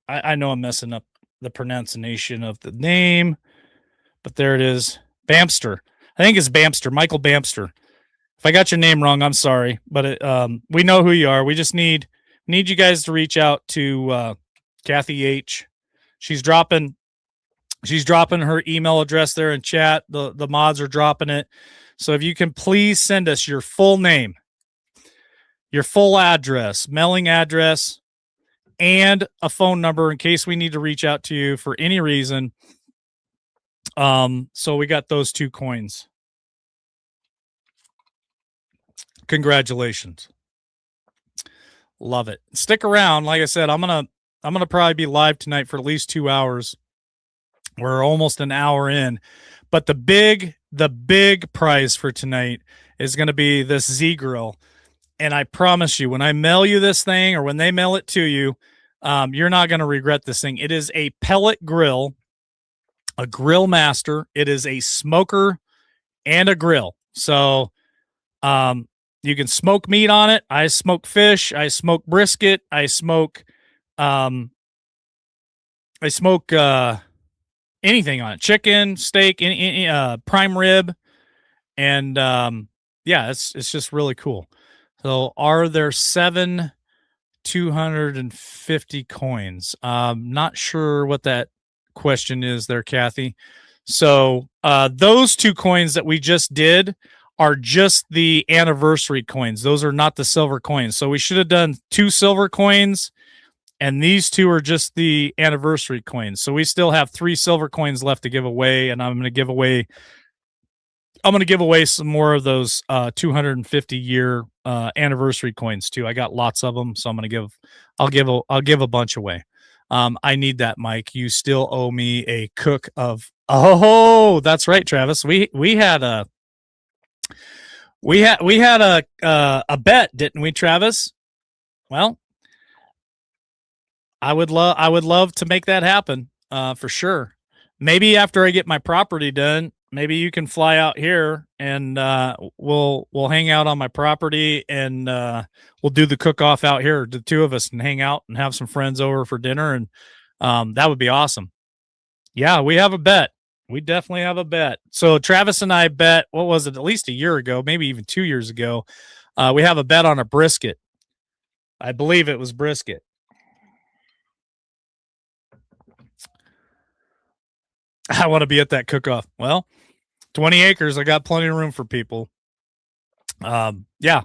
I know I'm messing up the pronunciation of the name, but there it is. Bamster. I think it's Bamster. Michael Bamster. If I got your name wrong, I'm sorry, but we know who you are. We just need you guys to reach out to Kathy H. She's dropping her email address there in chat. The mods are dropping it. So if you can please send us your full name, your full address, mailing address, and a phone number in case we need to reach out to you for any reason. So we got those 2 coins. Congratulations. Love it. Stick around. Like I said, I'm gonna probably be live tonight for at least 2 hours. We're almost an hour in, but the big prize for tonight is going to be this Z Grill. And I promise you, when I mail you this thing, or when they mail it to you, you're not going to regret this thing. It is a pellet grill, a grill master. It is a smoker and a grill. So, you can smoke meat on it. I smoke fish. I smoke brisket. I smoke anything on it. Chicken, steak, any prime rib. And yeah, it's just really cool. So are there 7 250 coins? Not sure what that question is there, Kathy. So those 2 coins that we just did are just the anniversary coins. Those are not the silver coins. So we should have done 2 silver coins, and these 2 are just the anniversary coins. So we still have 3 silver coins left to give away, and I'm going to give away some more of those 250-year anniversary coins too. I got lots of them, so I'll give a bunch away. I need that, Mike. You still owe me a cook of. Oh, that's right, Travis. We had a bet, didn't we, Travis? Well, I would love to make that happen for sure. Maybe after I get my property done, maybe you can fly out here and we'll hang out on my property, and we'll do the cook-off out here, the 2 of us, and hang out and have some friends over for dinner, and that would be awesome. Yeah, we have a bet. We definitely have a bet. So Travis and I bet, what was it, at least a year ago, maybe even 2 years ago, we have a bet on a brisket. I believe it was brisket. I want to be at that cook-off. Well, 20 acres. I got plenty of room for people. Yeah.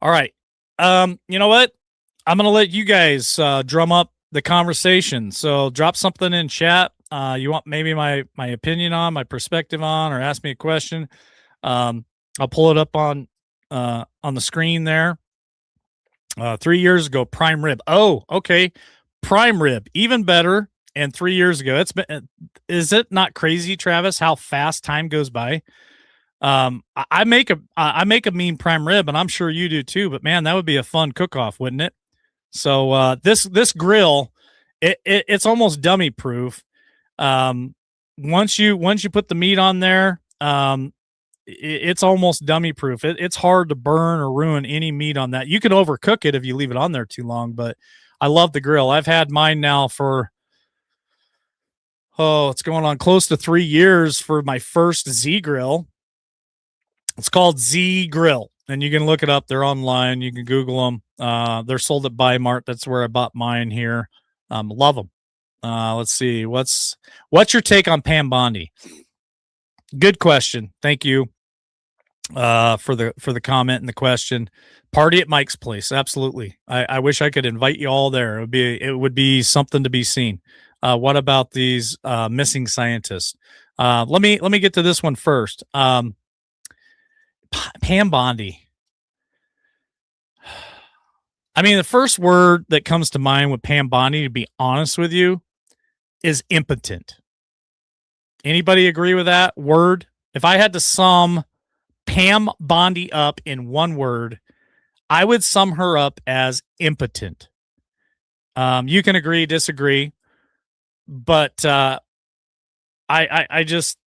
All right. You know what? I'm going to let you guys drum up the conversation. So drop something in chat. You want maybe my opinion on, my perspective on, or ask me a question. I'll pull it up on the screen there. 3 years ago, prime rib. Oh, okay. Prime rib, even better. And 3 years ago, is it not crazy, Travis, how fast time goes by? I make a mean prime rib, and I'm sure you do too, but man, that would be a fun cook-off, wouldn't it? So this grill, it's almost dummy proof. Once you put the meat on there, it's almost dummy proof. It's hard to burn or ruin any meat on that. You can overcook it if you leave it on there too long, but I love the grill. I've had mine now for, it's going on close to 3 years for my first Z grill. It's called Z Grill, and you can look it up. They're online. You can Google them. They're sold at Buy Mart. That's where I bought mine here. Love them. Let's see. What's your take on Pam Bondi? Good question. Thank you for the comment and the question. Party at Mike's place. Absolutely. I wish I could invite you all there. It would be something to be seen. What about these missing scientists? Let me get to this one first. Pam Bondi. I mean, the first word that comes to mind with Pam Bondi, to be honest with you, is impotent. Anybody agree with that word? If I had to sum Pam Bondi up in one word, I would sum her up as impotent. You can agree, disagree, but I just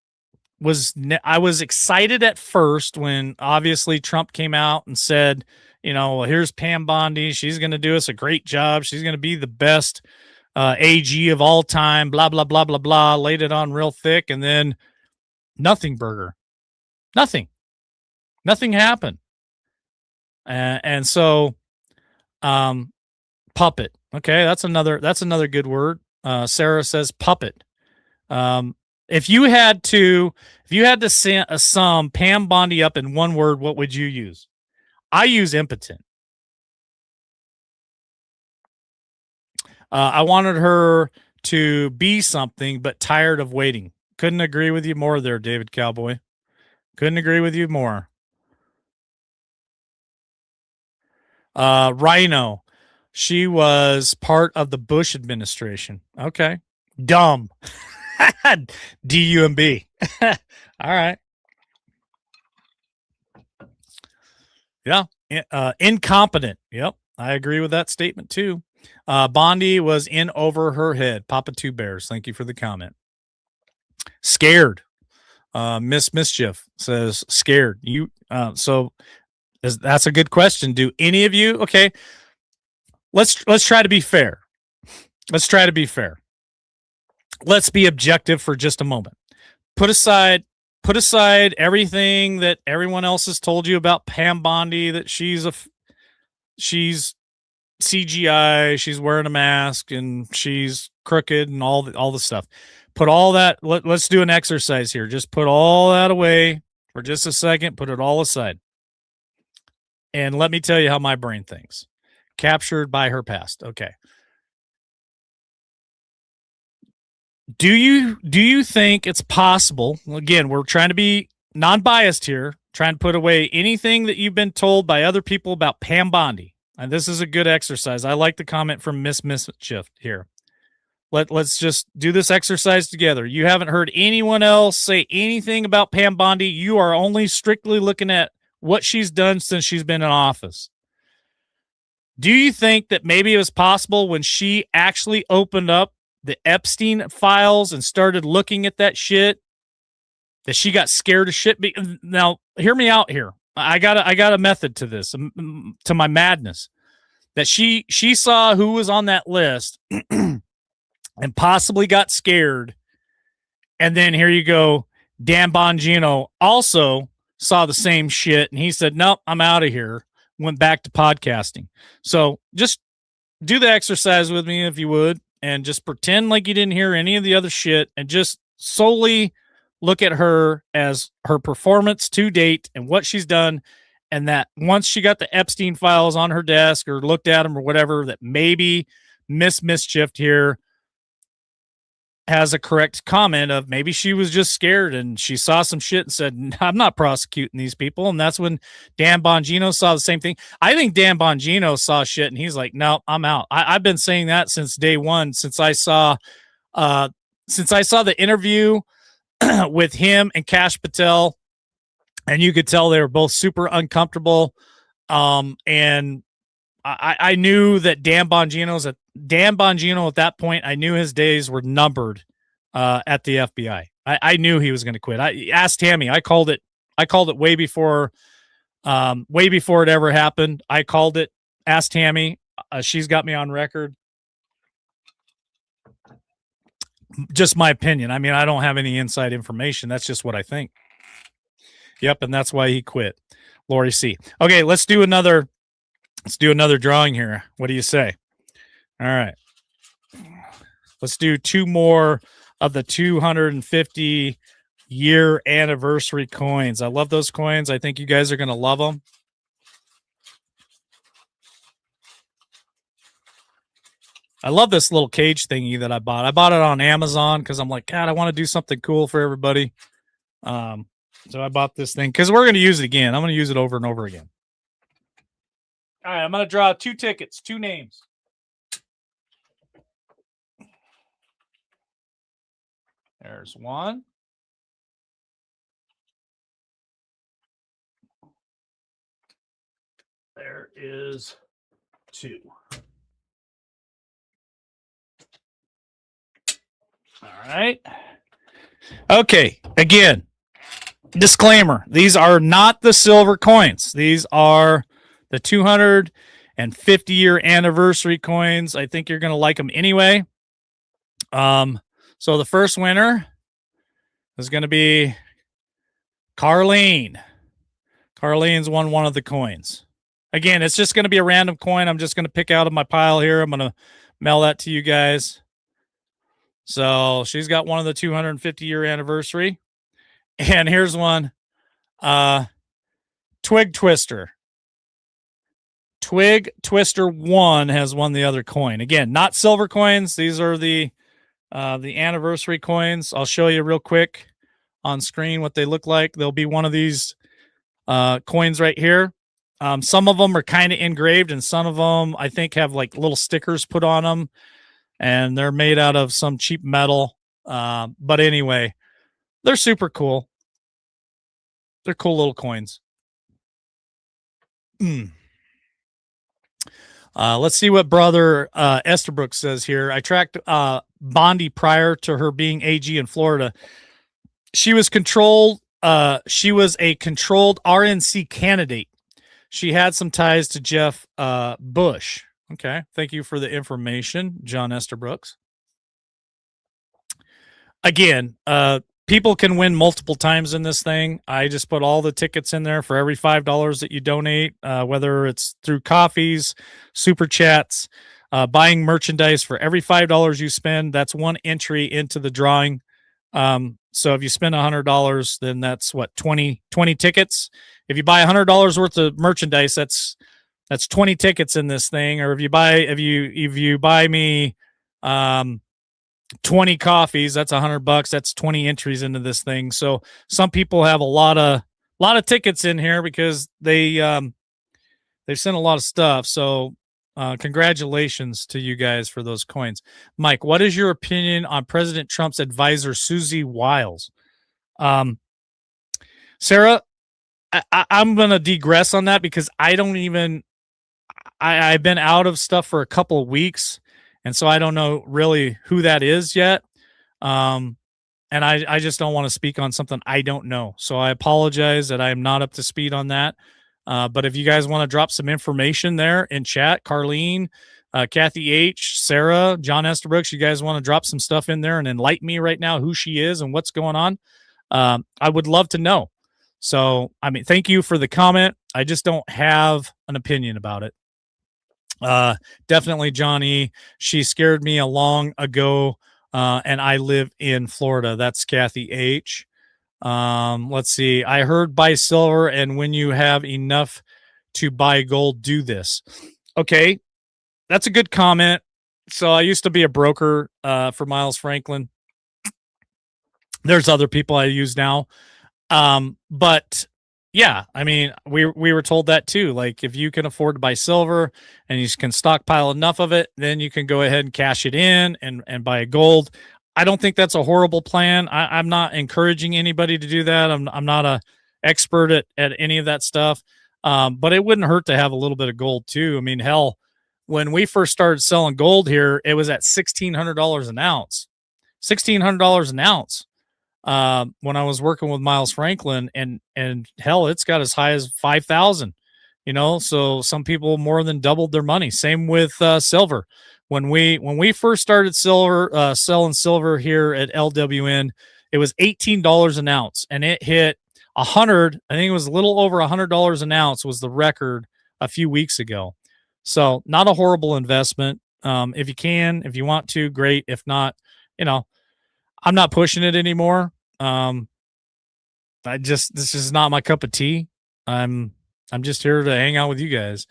I was excited at first when obviously Trump came out and said, well, here's Pam Bondi. She's going to do us a great job. She's going to be the best AG of all time, blah, blah, blah, blah, blah. Laid it on real thick. And then nothing burger. Nothing happened. And so puppet. Okay. That's another good word. Sarah says puppet. If you had to sum Pam Bondi up in one word, what would you use? I use impotent. I wanted her to be something, but tired of waiting. Couldn't agree with you more there, David Cowboy. Couldn't agree with you more. Rhino. She was part of the Bush administration. Okay. Dumb. D-U-M-B. All right. Yeah. Incompetent. Yep. I agree with that statement too. Bondi was in over her head. Papa Two Bears. Thank you for the comment. Scared. Miss Mischief says scared. So that's a good question. Do any of you? Okay. Let's try to be fair. Let's be objective for just a moment. Put aside everything that everyone else has told you about Pam Bondi, that she's CGI, she's wearing a mask, and she's crooked, and all the stuff. Put all that. Let's do an exercise here. Just put all that away for just a second. Put it all aside, and let me tell you how my brain thinks. Captured by her past. Okay. Do you think it's possible? Again, we're trying to be non-biased here, trying to put away anything that you've been told by other people about Pam Bondi. And this is a good exercise. I like the comment from Miss Mischief here. Let's just do this exercise together. You haven't heard anyone else say anything about Pam Bondi. You are only strictly looking at what she's done since she's been in office. Do you think that maybe it was possible when she actually opened up the Epstein files and started looking at that shit, that she got scared of shit? Now, hear me out here. I got a method to this, to my madness. That she saw who was on that list and possibly got scared. And then here you go, Dan Bongino also saw the same shit, and he said, nope, I'm out of here. Went back to podcasting. So just do the exercise with me if you would, and just pretend like you didn't hear any of the other shit, and just solely look at her as her performance to date and what she's done. And that once she got the Epstein files on her desk or looked at them or whatever, that maybe Mischief here has a correct comment of maybe she was just scared and she saw some shit and said, I'm not prosecuting these people. And that's when Dan Bongino saw the same thing. I think Dan Bongino saw shit and he's like, no, I'm out. I've been saying that since day one, since I saw the interview with him and Kash Patel, and you could tell they were both super uncomfortable. And I knew that Dan Bongino at that point, I knew his days were numbered at the FBI. I knew he was going to quit. I asked Tammy. I called it way before it ever happened. I called it. Asked Tammy. She's got me on record. Just my opinion. I mean, I don't have any inside information. That's just what I think. Yep, and that's why he quit. Lori C. Okay, let's do another drawing here. What do you say? All right. Let's do two more of the 250 year anniversary coins. I love those coins. I think you guys are going to love them. I love this little cage thingy that I bought. I bought it on Amazon because I'm like, God, I want to do something cool for everybody. So I bought this thing because we're going to use it again. I'm going to use it over and over again. All right, I'm going to draw 2 tickets, 2 names. There's 1. There is 2. All right. Okay, again, disclaimer. These are not the silver coins. These are the 250-year anniversary coins. I think you're going to like them anyway. So the first winner is going to be Carlene. Carlene's won one of the coins. Again, it's just going to be a random coin. I'm just going to pick out of my pile here. I'm going to mail that to you guys. So she's got one of the 250-year anniversary. And here's one. Twig Twister. Twig Twister 1 has won the other coin. Again, not silver coins. These are the anniversary coins. I'll show you real quick on screen what they look like. There'll be one of these coins right here. Some of them are kind of engraved, and some of them I think have like little stickers put on them, and they're made out of some cheap metal. But anyway, they're super cool. They're cool little coins. Let's see what brother Esterbrook says here. I tracked Bondi prior to her being AG in Florida. She was controlled. She was a controlled RNC candidate. She had some ties to Jeff Bush. Okay. Thank you for the information, John Esterbrook. Again, people can win multiple times in this thing. I just put all the tickets in there for every $5 that you donate, whether it's through coffees, super chats, buying merchandise. For every $5 you spend, that's one entry into the drawing. So if you spend $100, then that's what, 20 tickets. If you buy $100 worth of merchandise, that's 20 tickets in this thing. Or if you buy me 20 coffees, that's $100. That's 20 entries into this thing. So some people have a lot of tickets in here because they've sent a lot of stuff. So congratulations to you guys for those coins. Mike, what is your opinion on President Trump's advisor, Susie Wiles? Sarah, I'm going to digress on that because I've been out of stuff for a couple of weeks. And so I don't know really who that is yet. And I just don't want to speak on something I don't know. So I apologize that I'm not up to speed on that. But if you guys want to drop some information there in chat, Carlene, Kathy H, Sarah, John Esterbrook, you guys want to drop some stuff in there and enlighten me right now who she is and what's going on. I would love to know. So, I mean, thank you for the comment. I just don't have an opinion about it. Definitely Johnny. She scared me a long ago. And I live in Florida. That's Kathy H. Let's see. I heard buy silver, and when you have enough to buy gold, do this. Okay. That's a good comment. So I used to be a broker for Miles Franklin. There's other people I use now. But yeah, I mean, we were told that too. Like, if you can afford to buy silver and you can stockpile enough of it, then you can go ahead and cash it in and buy gold. I don't think that's a horrible plan. I'm not encouraging anybody to do that. I'm not a expert at any of that stuff. But it wouldn't hurt to have a little bit of gold too. I mean, hell, when we first started selling gold here, it was at $1,600 an ounce. $1,600 an ounce when I was working with Miles Franklin, and hell, it's got as high as 5,000. You know, so some people more than doubled their money. Same with silver. When we first started selling silver here at LWN, it was $18 an ounce, and it hit 100. I think it was a little over $100 an ounce was the record a few weeks ago. So not a horrible investment. If you can, if you want to, great. If not, you know, I'm not pushing it anymore. This is not my cup of tea. I'm just here to hang out with you guys.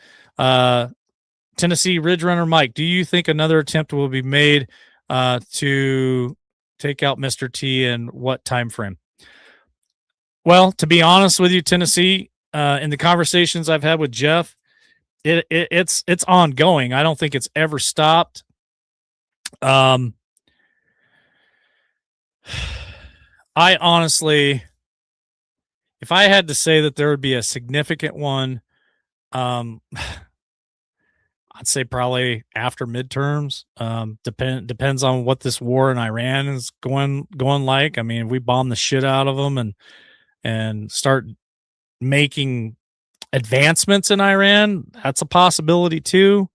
Tennessee Ridge Runner Mike, do you think another attempt will be made to take out Mr. T, and what time frame? Well, to be honest with you, Tennessee, in the conversations I've had with Jeff, it's ongoing. I don't think it's ever stopped. I honestly, if I had to say that there would be a significant one, I'd say probably after midterms. Depends on what this war in Iran is going like. I mean, if we bomb the shit out of them and start making advancements in Iran, that's a possibility too.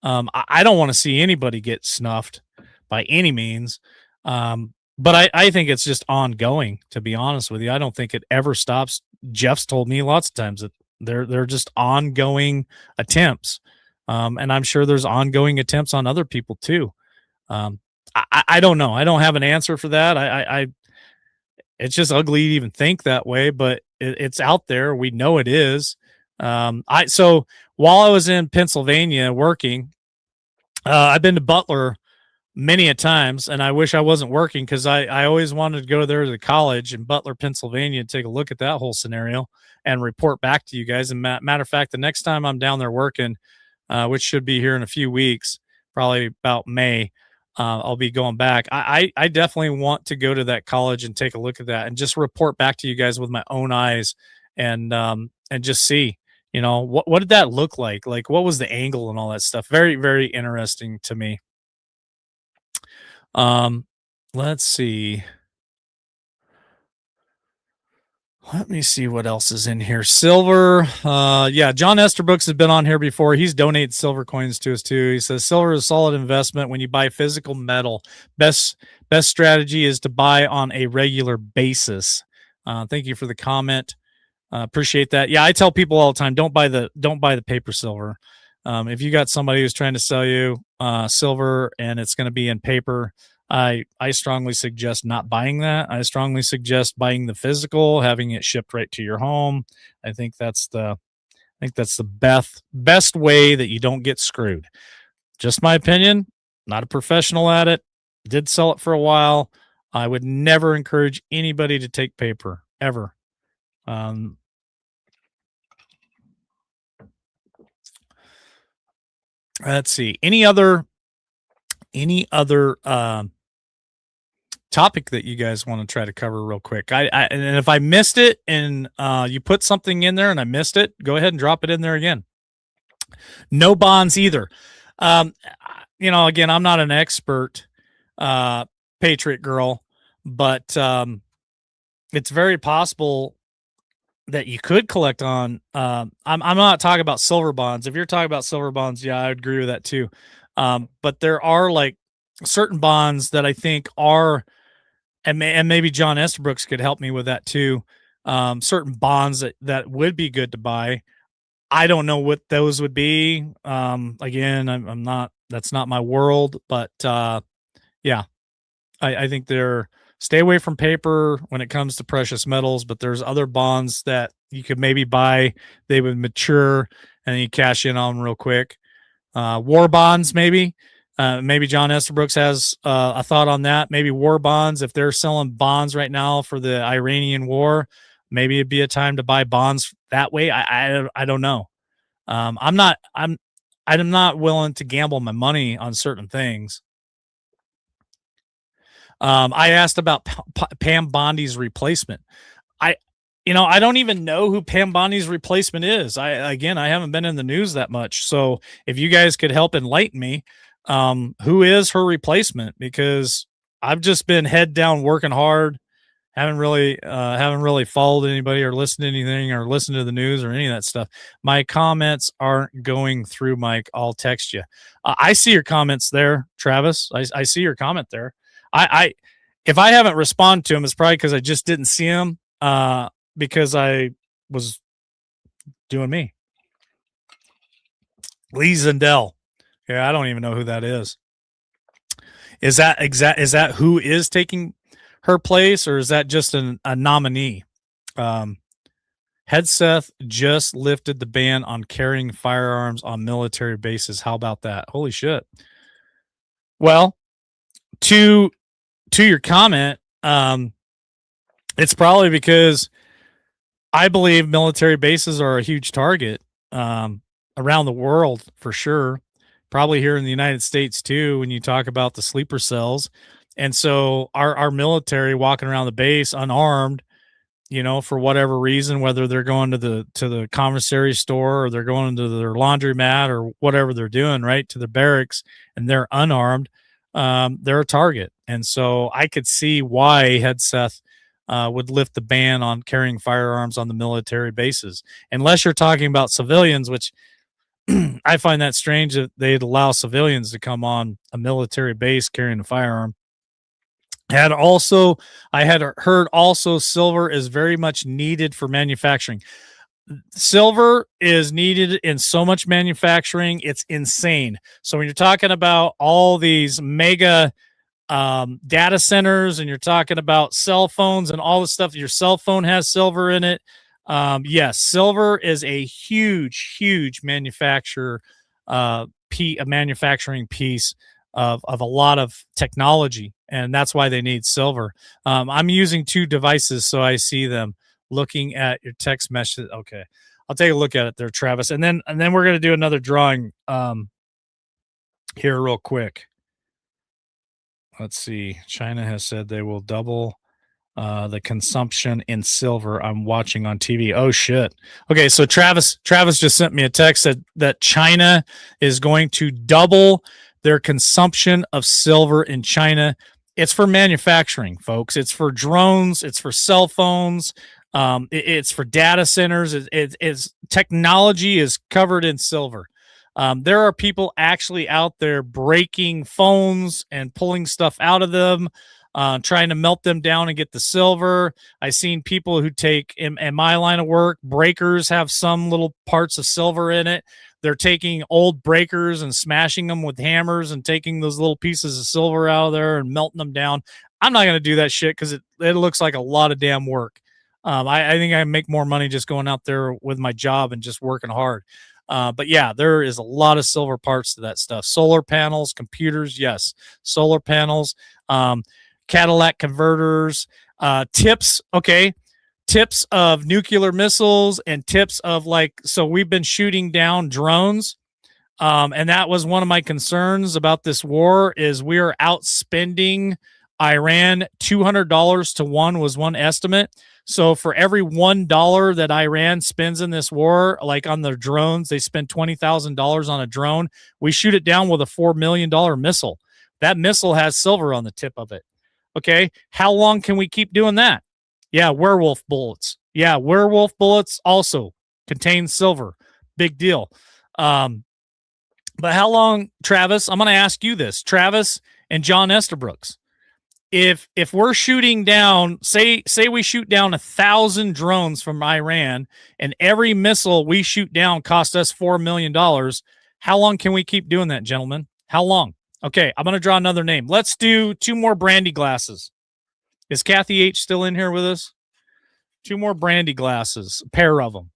I don't want to see anybody get snuffed by any means. But I think it's just ongoing, to be honest with you. I don't think it ever stops. Jeff's told me lots of times that they're just ongoing attempts. And I'm sure there's ongoing attempts on other people too. I don't know. I don't have an answer for that. It's just ugly to even think that way, but it's out there. We know it is. So while I was in Pennsylvania working, I've been to Butler many a times, and I wish I wasn't working, because I always wanted to go there to the college in Butler, Pennsylvania, and take a look at that whole scenario and report back to you guys. And matter of fact, the next time I'm down there working, which should be here in a few weeks, probably about May, I'll be going back. I definitely want to go to that college and take a look at that and just report back to you guys with my own eyes, and just see, you know, what did that look like? Like, what was the angle and all that stuff? Very, very interesting to me. Let's see. Let me see what else is in here. Silver. Yeah, John Esterbrooks has been on here before. He's donated silver coins to us too. He says silver is a solid investment when you buy physical metal. Best strategy is to buy on a regular basis. Thank you for the comment. Appreciate that. Yeah, I tell people all the time, don't buy the paper silver. If you got somebody who's trying to sell you silver and it's going to be in paper, I strongly suggest not buying that. I strongly suggest buying the physical, having it shipped right to your home. I think that's the best way that you don't get screwed. Just my opinion. Not a professional at it. Did sell it for a while. I would never encourage anybody to take paper ever. Let's see. Any other topic that you guys want to try to cover real quick? And if I missed it and you put something in there and I missed it, go ahead and drop it in there again. No bonds either. You know, again, I'm not an expert Patriot girl, but it's very possible that you could collect on. I'm not talking about silver bonds. If you're talking about silver bonds, yeah, I would agree with that too. But there are like certain bonds that I think are, and maybe John Esterbrooks could help me with that too. Certain bonds that would be good to buy. I don't know what those would be. Again, I'm not, that's not my world, but yeah, I think stay away from paper when it comes to precious metals, but there's other bonds that you could maybe buy. They would mature and then you cash in on them real quick. War bonds, maybe. Maybe John Estabrooks has a thought on that. Maybe war bonds. If they're selling bonds right now for the Iranian war, maybe it'd be a time to buy bonds that way. I don't know. I'm not willing to gamble my money on certain things. I asked about Pam Bondi's replacement. I don't even know who Pam Bondi's replacement is. I haven't been in the news that much. So if you guys could help enlighten me, who is her replacement? Because I've just been head down working hard. Haven't really followed anybody or listened to anything or listened to the news or any of that stuff. My comments aren't going through, Mike. I'll text you. I see your comments there, Travis. I see your comment there. If I haven't responded to him, it's probably because I just didn't see him. Because I was doing me. Lee Zendel. Yeah, I don't even know who that is. Is that who is taking her place, or is that just a nominee? Hedseth just lifted the ban on carrying firearms on military bases. How about that? Holy shit. Well, to your comment, it's probably because I believe military bases are a huge target around the world for sure. Probably here in the United States too, when you talk about the sleeper cells. And so our military walking around the base unarmed, for whatever reason, whether they're going to the commissary store or they're going to their laundromat or whatever they're doing, right, to the barracks, and they're unarmed, they're a target. And so I could see why Hedseth would lift the ban on carrying firearms on the military bases, unless you're talking about civilians, which I find that strange that they'd allow civilians to come on a military base carrying a firearm. I had heard also silver is very much needed for manufacturing. Silver is needed in so much manufacturing. It's insane. So when you're talking about all these mega data centers and you're talking about cell phones and all the stuff, your cell phone has silver in it. Yes, silver is a huge manufacturing piece of a lot of technology, and that's why they need silver. I'm using two devices, so I see them looking at your text message. Okay, I'll take a look at it there, Travis, and then we're gonna do another drawing here real quick. Let's see. China has said they will double the consumption in silver. I'm watching on TV. Oh shit. Okay, so Travis just sent me a text that China is going to double their consumption of silver in China. It's for manufacturing, folks. It's for drones. It's for cell phones. It's for data centers. It's technology is covered in silver. There are people actually out there breaking phones and pulling stuff out of them, trying to melt them down and get the silver. I've seen people who take, in my line of work, breakers have some little parts of silver in it. They're taking old breakers and smashing them with hammers and taking those little pieces of silver out of there and melting them down. I'm not going to do that shit because it looks like a lot of damn work. I think I make more money just going out there with my job and just working hard. But yeah, there is a lot of silver parts to that stuff. Solar panels, computers, yes. Solar panels, Cadillac converters, tips. Okay. Tips of nuclear missiles and tips of so we've been shooting down drones. And that was one of my concerns about this war is we are outspending Iran. $200 to 1 was one estimate. So for every $1 that Iran spends in this war, like on their drones, they spend $20,000 on a drone. We shoot it down with a $4 million missile. That missile has silver on the tip of it. Okay. How long can we keep doing that? Yeah. Werewolf bullets. Yeah. Werewolf bullets also contain silver. Big deal. But how long, Travis, I'm going to ask you this, Travis and John Estabrooks. If we're shooting down, say we shoot down 1,000 drones from Iran and every missile we shoot down cost us $4 million, how long can we keep doing that, gentlemen? How long? Okay, I'm going to draw another name. Let's do 2 more brandy glasses. Is Kathy H still in here with us? 2 more brandy glasses, a pair of them.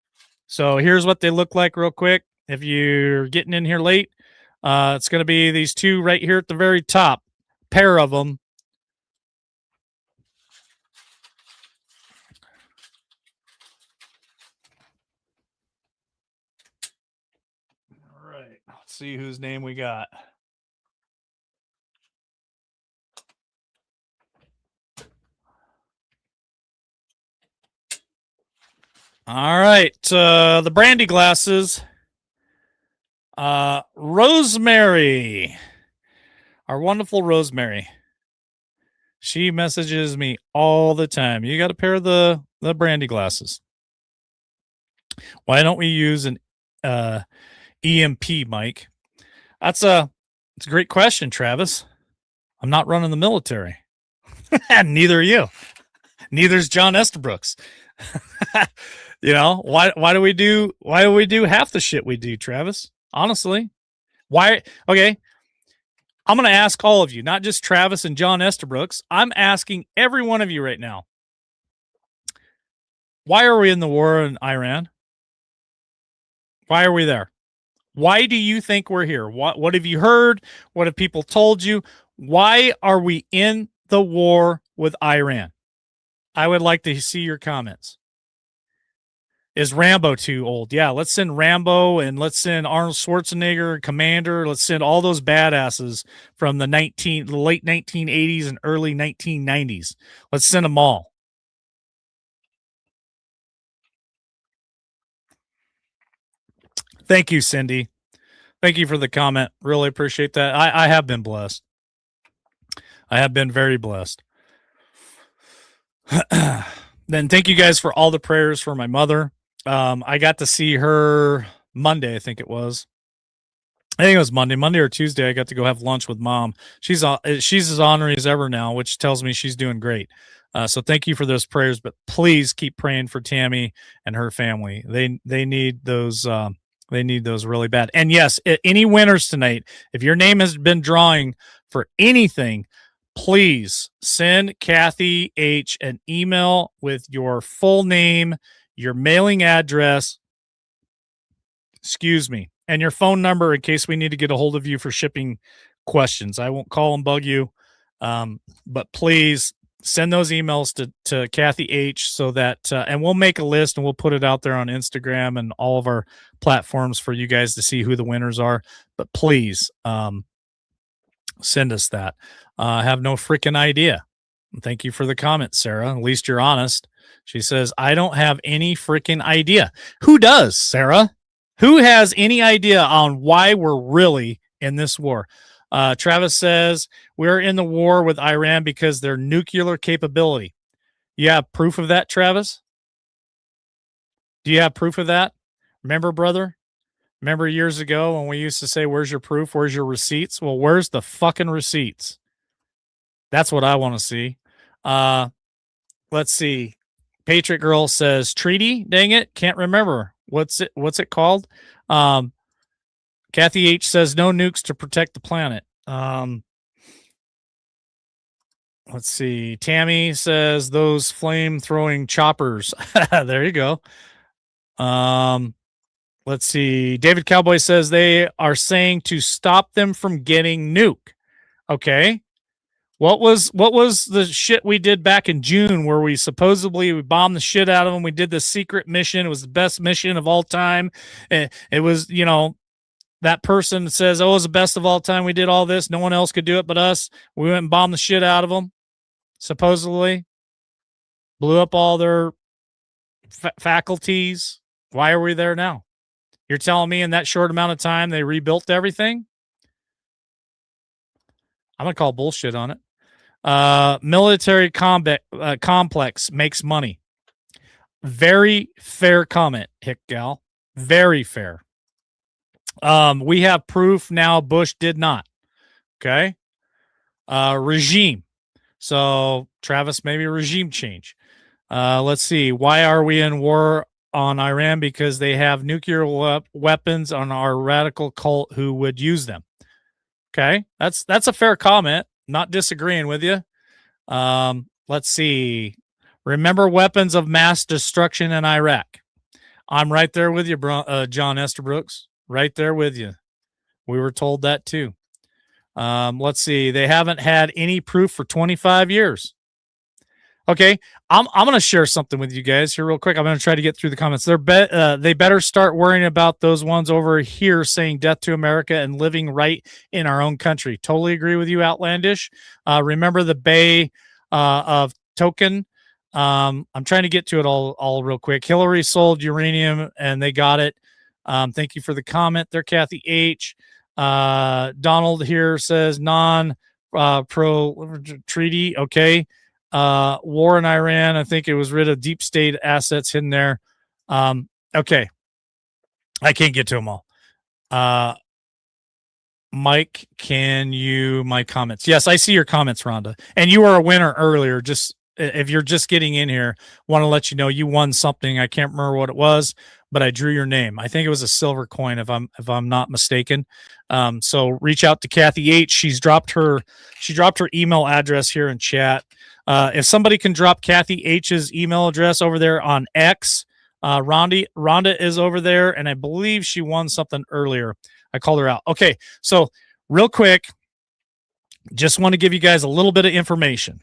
So here's what they look like real quick. If you're getting in here late, It's going to be these two right here at the very top, pair of them. All right, let's see whose name we got. All right, the brandy glasses. Rosemary, our wonderful Rosemary. She messages me all the time. You got a pair of the brandy glasses. Why don't we use an EMP mic? It's a great question, Travis. I'm not running the military. Neither are you. Neither's John Estabrooks. You know, why do we do half the shit we do, Travis? Honestly. Why? Okay. I'm going to ask all of you, not just Travis and John Estabrooks. I'm asking every one of you right now. Why are we in the war in Iran? Why are we there? Why do you think we're here? What have you heard? What have people told you? Why are we in the war with Iran? I would like to see your comments. Is Rambo too old? Yeah, let's send Rambo and let's send Arnold Schwarzenegger, Commander. Let's send all those badasses from the late 1980s and early 1990s. Let's send them all. Thank you, Cindy. Thank you for the comment. Really appreciate that. I have been blessed. I have been very blessed. Then thank you guys for all the prayers for my mother. I got to see her Monday, I think it was. I think it was Monday or Tuesday. I got to go have lunch with Mom. She's as ornery as ever now, which tells me she's doing great. So thank you for those prayers, but please keep praying for Tammy and her family. They need those. They need those really bad. And yes, any winners tonight, if your name has been drawing for anything, please send Kathy H an email with your full name, your mailing address, and your phone number in case we need to get a hold of you for shipping questions. I won't call and bug you, but please send those emails to Kathy H so that, and we'll make a list and we'll put it out there on Instagram and all of our platforms for you guys to see who the winners are. But please send us that. I have no freaking idea. Thank you for the comment, Sarah. At least you're honest. She says, I don't have any freaking idea. Who does, Sarah? Who has any idea on why we're really in this war? Travis says, we're in the war with Iran because their nuclear capability. You have proof of that, Travis? Do you have proof of that? Remember, brother? Remember years ago when we used to say, where's your proof? Where's your receipts? Well, where's the fucking receipts? That's what I want to see. Let's see. Patriot Girl says treaty. Dang it. Can't remember. What's it called? Kathy H says no nukes to protect the planet. Let's see. Tammy says those flame throwing choppers. There you go. Let's see. David Cowboy says they are saying to stop them from getting nuke. Okay. What was the shit we did back in June where we supposedly bombed the shit out of them? We did the secret mission. It was the best mission of all time. It was, you know, that person says, oh, it was the best of all time. We did all this. No one else could do it but us. We went and bombed the shit out of them. Supposedly blew up all their faculties. Why are we there now? You're telling me in that short amount of time they rebuilt everything? I'm going to call bullshit on it. Military complex makes money. Very fair comment, Hick Gal. Very fair. We have proof now Bush did not. Okay. Regime. So Travis, maybe regime change. Let's see. Why are we in war on Iran? Because they have nuclear weapons on our radical cult who would use them. Okay. That's a fair comment. Not disagreeing with you. Let's see. Remember weapons of mass destruction in Iraq. I'm right there with you, John Estabrooks. Right there with you. We were told that too. Let's see. They haven't had any proof for 25 years. Okay, I'm going to share something with you guys here real quick. I'm going to try to get through the comments. They better start worrying about those ones over here saying death to America and living right in our own country. Totally agree with you, Outlandish. Remember the Bay of Token. I'm trying to get to it all real quick. Hillary sold uranium and they got it. Thank you for the comment there, Kathy H. Donald here says non-pro treaty. Okay. War in Iran. I think it was rid of deep state assets in there. Okay. I can't get to them all. Mike, my comments? Yes, I see your comments, Rhonda. And you were a winner earlier. Just if you're just getting in here, want to let you know you won something. I can't remember what it was, but I drew your name. I think it was a silver coin, if I'm not mistaken. So reach out to Kathy H. She dropped her email address here in chat. If somebody can drop Kathy H's email address over there on X, Rhonda is over there, and I believe she won something earlier. I called her out. Okay, so real quick, just want to give you guys a little bit of information.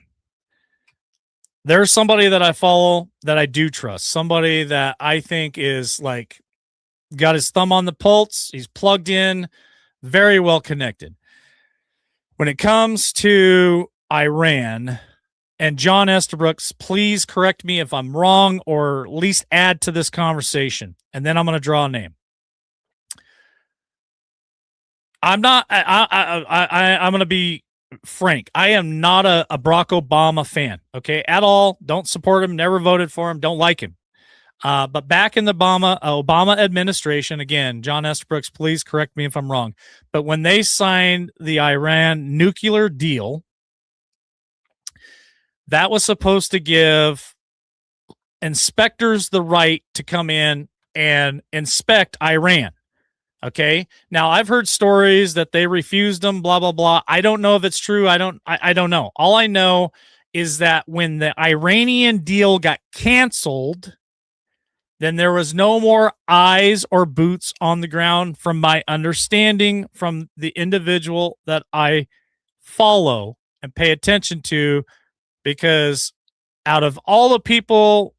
There's somebody that I follow that I do trust, somebody that I think is like got his thumb on the pulse. He's plugged in, very well connected. When it comes to Iran, and John Estabrooks, please correct me if I'm wrong or at least add to this conversation. And then I'm going to draw a name. I'm not, I'm going to be frank. I am not a Barack Obama fan. Okay. At all. Don't support him. Never voted for him. Don't like him. But back in the Obama administration, again, John Estabrooks, please correct me if I'm wrong. But when they signed the Iran nuclear deal, that was supposed to give inspectors the right to come in and inspect Iran. Okay. Now I've heard stories that they refused them, blah, blah, blah. I don't know if it's true. I don't know. All I know is that when the Iranian deal got canceled, then there was no more eyes or boots on the ground from my understanding from the individual that I follow and pay attention to. Because out of all the people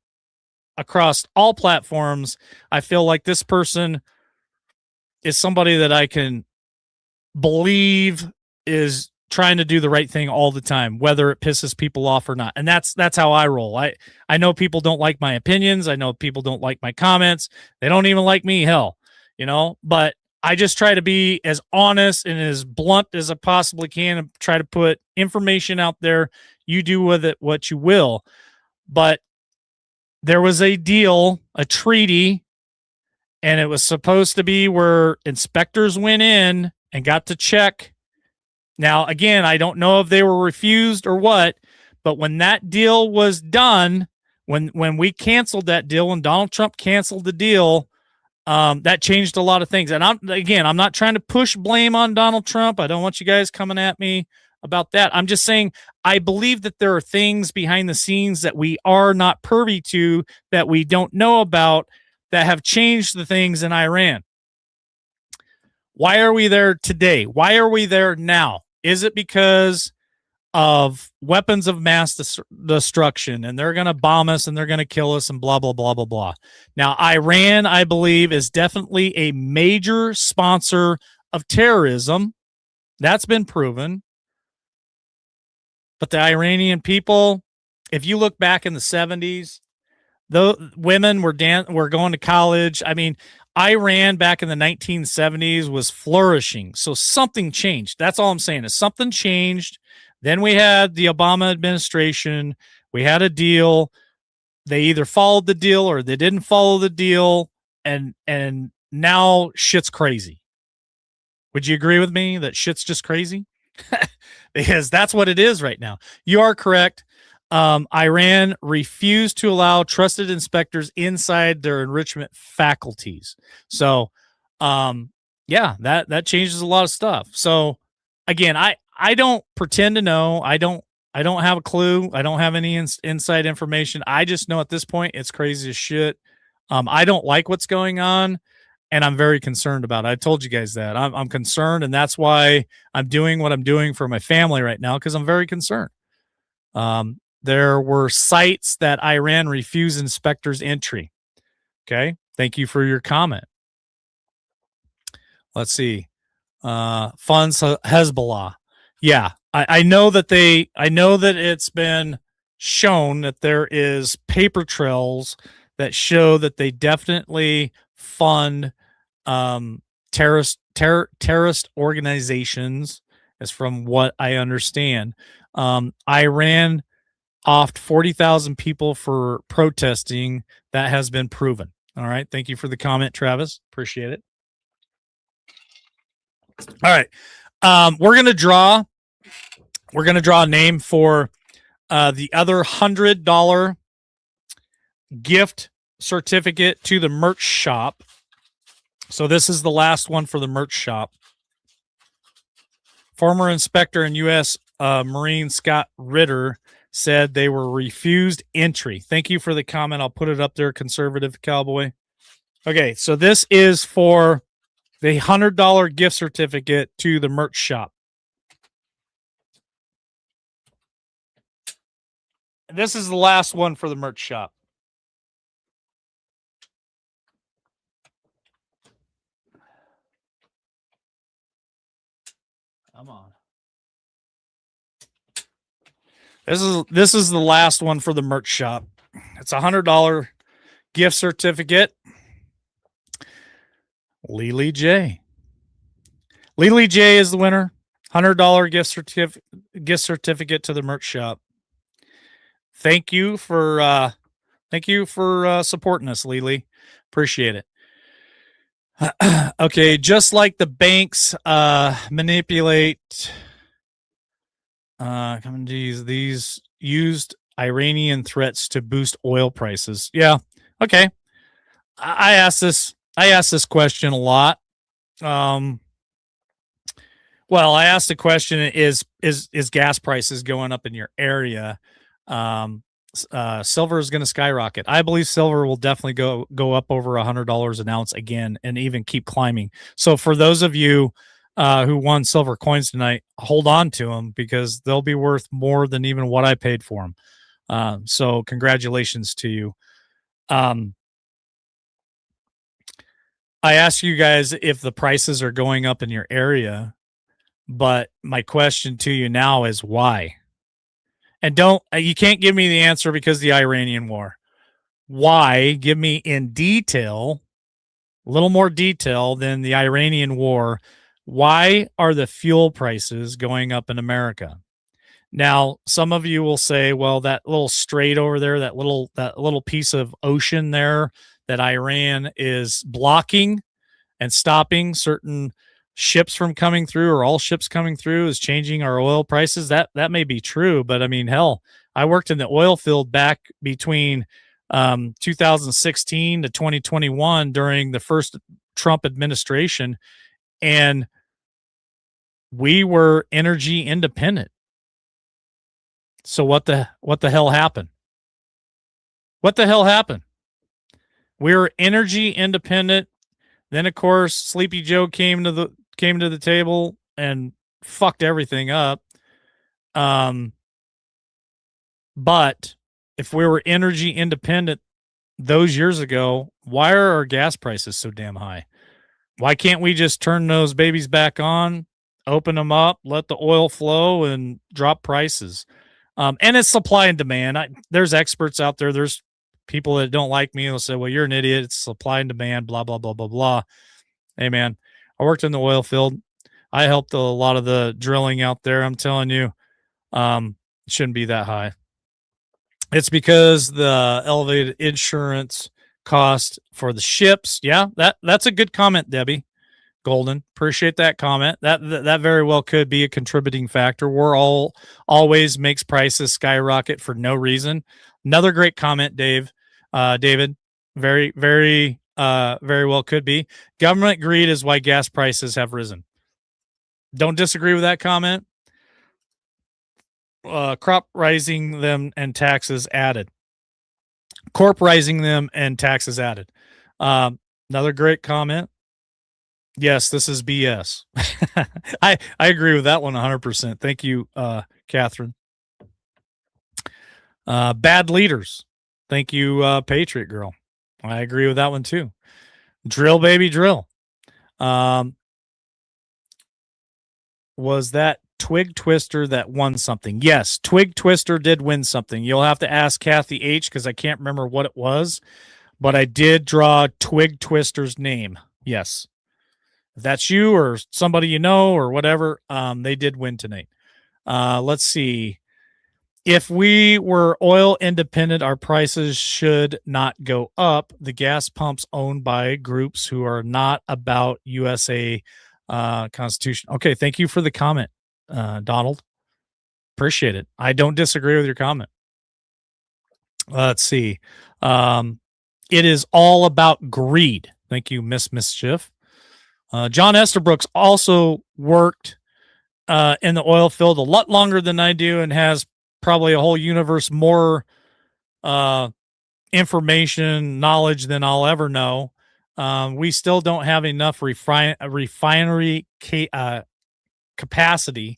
across all platforms, I feel like this person is somebody that I can believe is trying to do the right thing all the time, whether it pisses people off or not. And that's how I roll. I know people don't like my opinions. I know people don't like my comments. They don't even like me, hell, but I just try to be as honest and as blunt as I possibly can and try to put information out there. You do with it what you will. But there was a deal, a treaty, and it was supposed to be where inspectors went in and got to check. Now, again, I don't know if they were refused or what, but when that deal was done, when we canceled that deal, when Donald Trump canceled the deal, that changed a lot of things. And I'm not trying to push blame on Donald Trump. I don't want you guys coming at me about that. I'm just saying I believe that there are things behind the scenes that we are not privy to, that we don't know about, that have changed the things in Iran. Why are we there today? Why are we there now? Is it because of weapons of mass destruction and they're going to bomb us and they're going to kill us and blah, blah, blah, blah, blah. Now, Iran, I believe, is definitely a major sponsor of terrorism. That's been proven. But the Iranian people, if you look back in the 70s, the women were going to college. I mean, Iran back in the 1970s was flourishing. So something changed. That's all I'm saying is something changed. Then we had the Obama administration. We had a deal. They either followed the deal or they didn't follow the deal. And now shit's crazy. Would you agree with me that shit's just crazy? Because that's what it is right now. You are correct. Iran refused to allow trusted inspectors inside their enrichment faculties. So, yeah, that changes a lot of stuff. So again, I don't pretend to know. I don't have a clue. I don't have any inside information. I just know at this point, it's crazy as shit. I don't like what's going on. and I'm very concerned about it. I told you guys that. I'm concerned, and that's why I'm doing what I'm doing for my family right now, because I'm very concerned. There were sites that Iran refused inspectors entry. Okay. Thank you for your comment. Let's see. Funds Hezbollah. Yeah. I know that it's been shown that there is paper trails that show that they definitely fund terrorist organizations, as from what I understand. Iran offed 40,000 people for protesting. That has been proven. All right. Thank you for the comment, Travis. Appreciate it. All right. We're gonna draw a name for the other $100 gift certificate to the merch shop. So this is the last one for the merch shop. Former inspector and U.S. Marine Scott Ritter said they were refused entry. Thank you for the comment. I'll put it up there, Conservative Cowboy. Okay, so this is for the $100 gift certificate to the merch shop. This is the last one for the merch shop. Come on. This is the last one for the merch shop. It's a $100 gift certificate. Lily J. Lily J is the winner. $100 gift certificate to the merch shop. Thank you for supporting us, Lily. Appreciate it. Okay, just like the banks manipulate these used Iranian threats to boost oil prices. Yeah. Okay. I ask this question a lot. Well, I asked the question, is gas prices going up in your area? Silver is going to skyrocket. I believe silver will definitely go up over $100 an ounce again, and even keep climbing. So for those of you who won silver coins tonight, hold on to them, because they'll be worth more than even what I paid for them. So congratulations to you. I asked you guys if the prices are going up in your area, but my question to you now is why? And you can't give me the answer because the Iranian war. Why? Give me in detail, a little more detail than the Iranian war. Why are the fuel prices going up in America? Now, some of you will say, well, that little strait over there, that little piece of ocean there that Iran is blocking and stopping certain ships from coming through, or all ships coming through, is changing our oil prices. That may be true, but I mean, hell, I worked in the oil field back between 2016 to 2021 during the first Trump administration, and we were energy independent. So what the hell happened? What the hell happened? We were energy independent. Then, of course, Sleepy Joe came to the table and fucked everything up. But if we were energy independent those years ago, why are our gas prices so damn high? Why can't we just turn those babies back on, open them up, let the oil flow, and drop prices? And it's supply and demand. There's experts out there. There's people that don't like me. They'll say, well, you're an idiot. It's supply and demand, blah, blah, blah, blah, blah. Hey, man, I worked in the oil field. I helped a lot of the drilling out there. I'm telling you, it shouldn't be that high. It's because the elevated insurance cost for the ships. Yeah, that's a good comment, Debbie Golden. Appreciate that comment. That very well could be a contributing factor. Always makes prices skyrocket for no reason. Another great comment, David. Very, very, very well could be. Government greed is why gas prices have risen. Don't disagree with that comment. Crop rising them and taxes added. Corp rising them and taxes added. Another great comment. Yes, this is BS. I agree with that one 100%. Thank you, Catherine. Bad leaders. Thank you, Patriot Girl. I agree with that one too. Drill, baby, drill. Was that Twig Twister that won something? Yes, Twig Twister did win something. You'll have to ask Kathy H because I can't remember what it was, but I did draw Twig Twister's name. Yes. If that's you or somebody you know or whatever, they did win tonight. Let's see. If we were oil independent, our prices should not go up. The gas pumps owned by groups who are not about USA Constitution. Okay, thank you for the comment, Donald. Appreciate it. I don't disagree with your comment. Let's see. It is all about greed. Thank you, Miss Mischief. John Estabrooks also worked in the oil field a lot longer than I do and has probably a whole universe more information, knowledge than I'll ever know. We still don't have enough refinery capacity.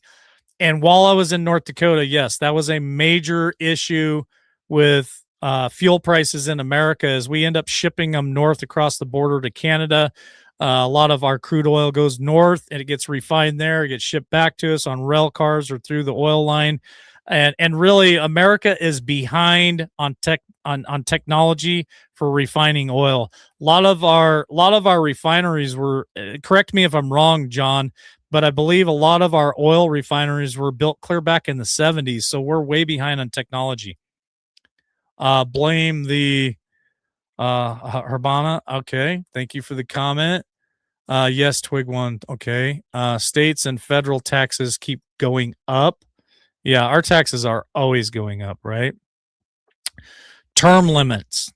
And while I was in North Dakota, yes, that was a major issue with fuel prices in America as we end up shipping them north across the border to Canada. A lot of our crude oil goes north and it gets refined there. It gets shipped back to us on rail cars or through the oil line. And really, America is behind on technology for refining oil. A lot of our refineries were. Correct me if I'm wrong, John, but I believe a lot of our oil refineries were built clear back in the 70s. So we're way behind on technology. Blame the Herbana. Okay, thank you for the comment. Yes, Twig one. Okay. States and federal taxes keep going up. Yeah, our taxes are always going up, right? Term limits.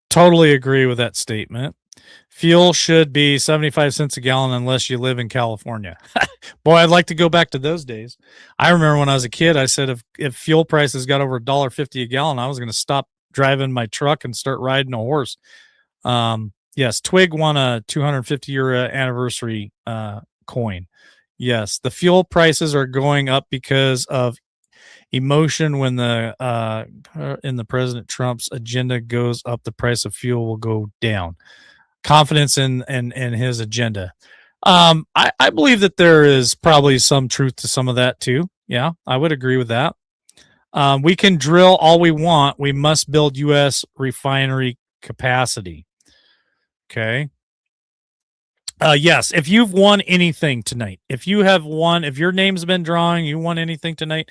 Totally agree with that statement. Fuel should be 75 cents a gallon unless you live in California. Boy, I'd like to go back to those days. I remember when I was a kid, I said if fuel prices got over $1.50 a gallon, I was going to stop driving my truck and start riding a horse. Yes, Twig won a 250-year anniversary coin. Yes, the fuel prices are going up because of emotion. When the in the President Trump's agenda goes up, the price of fuel will go down. Confidence in his agenda. I believe that there is probably some truth to some of that too. Yeah, I would agree with that. We can drill all we want. We must build U.S. refinery capacity. Okay. Yes, if you've won anything tonight, if you have won, if your name's been drawing, you won anything tonight,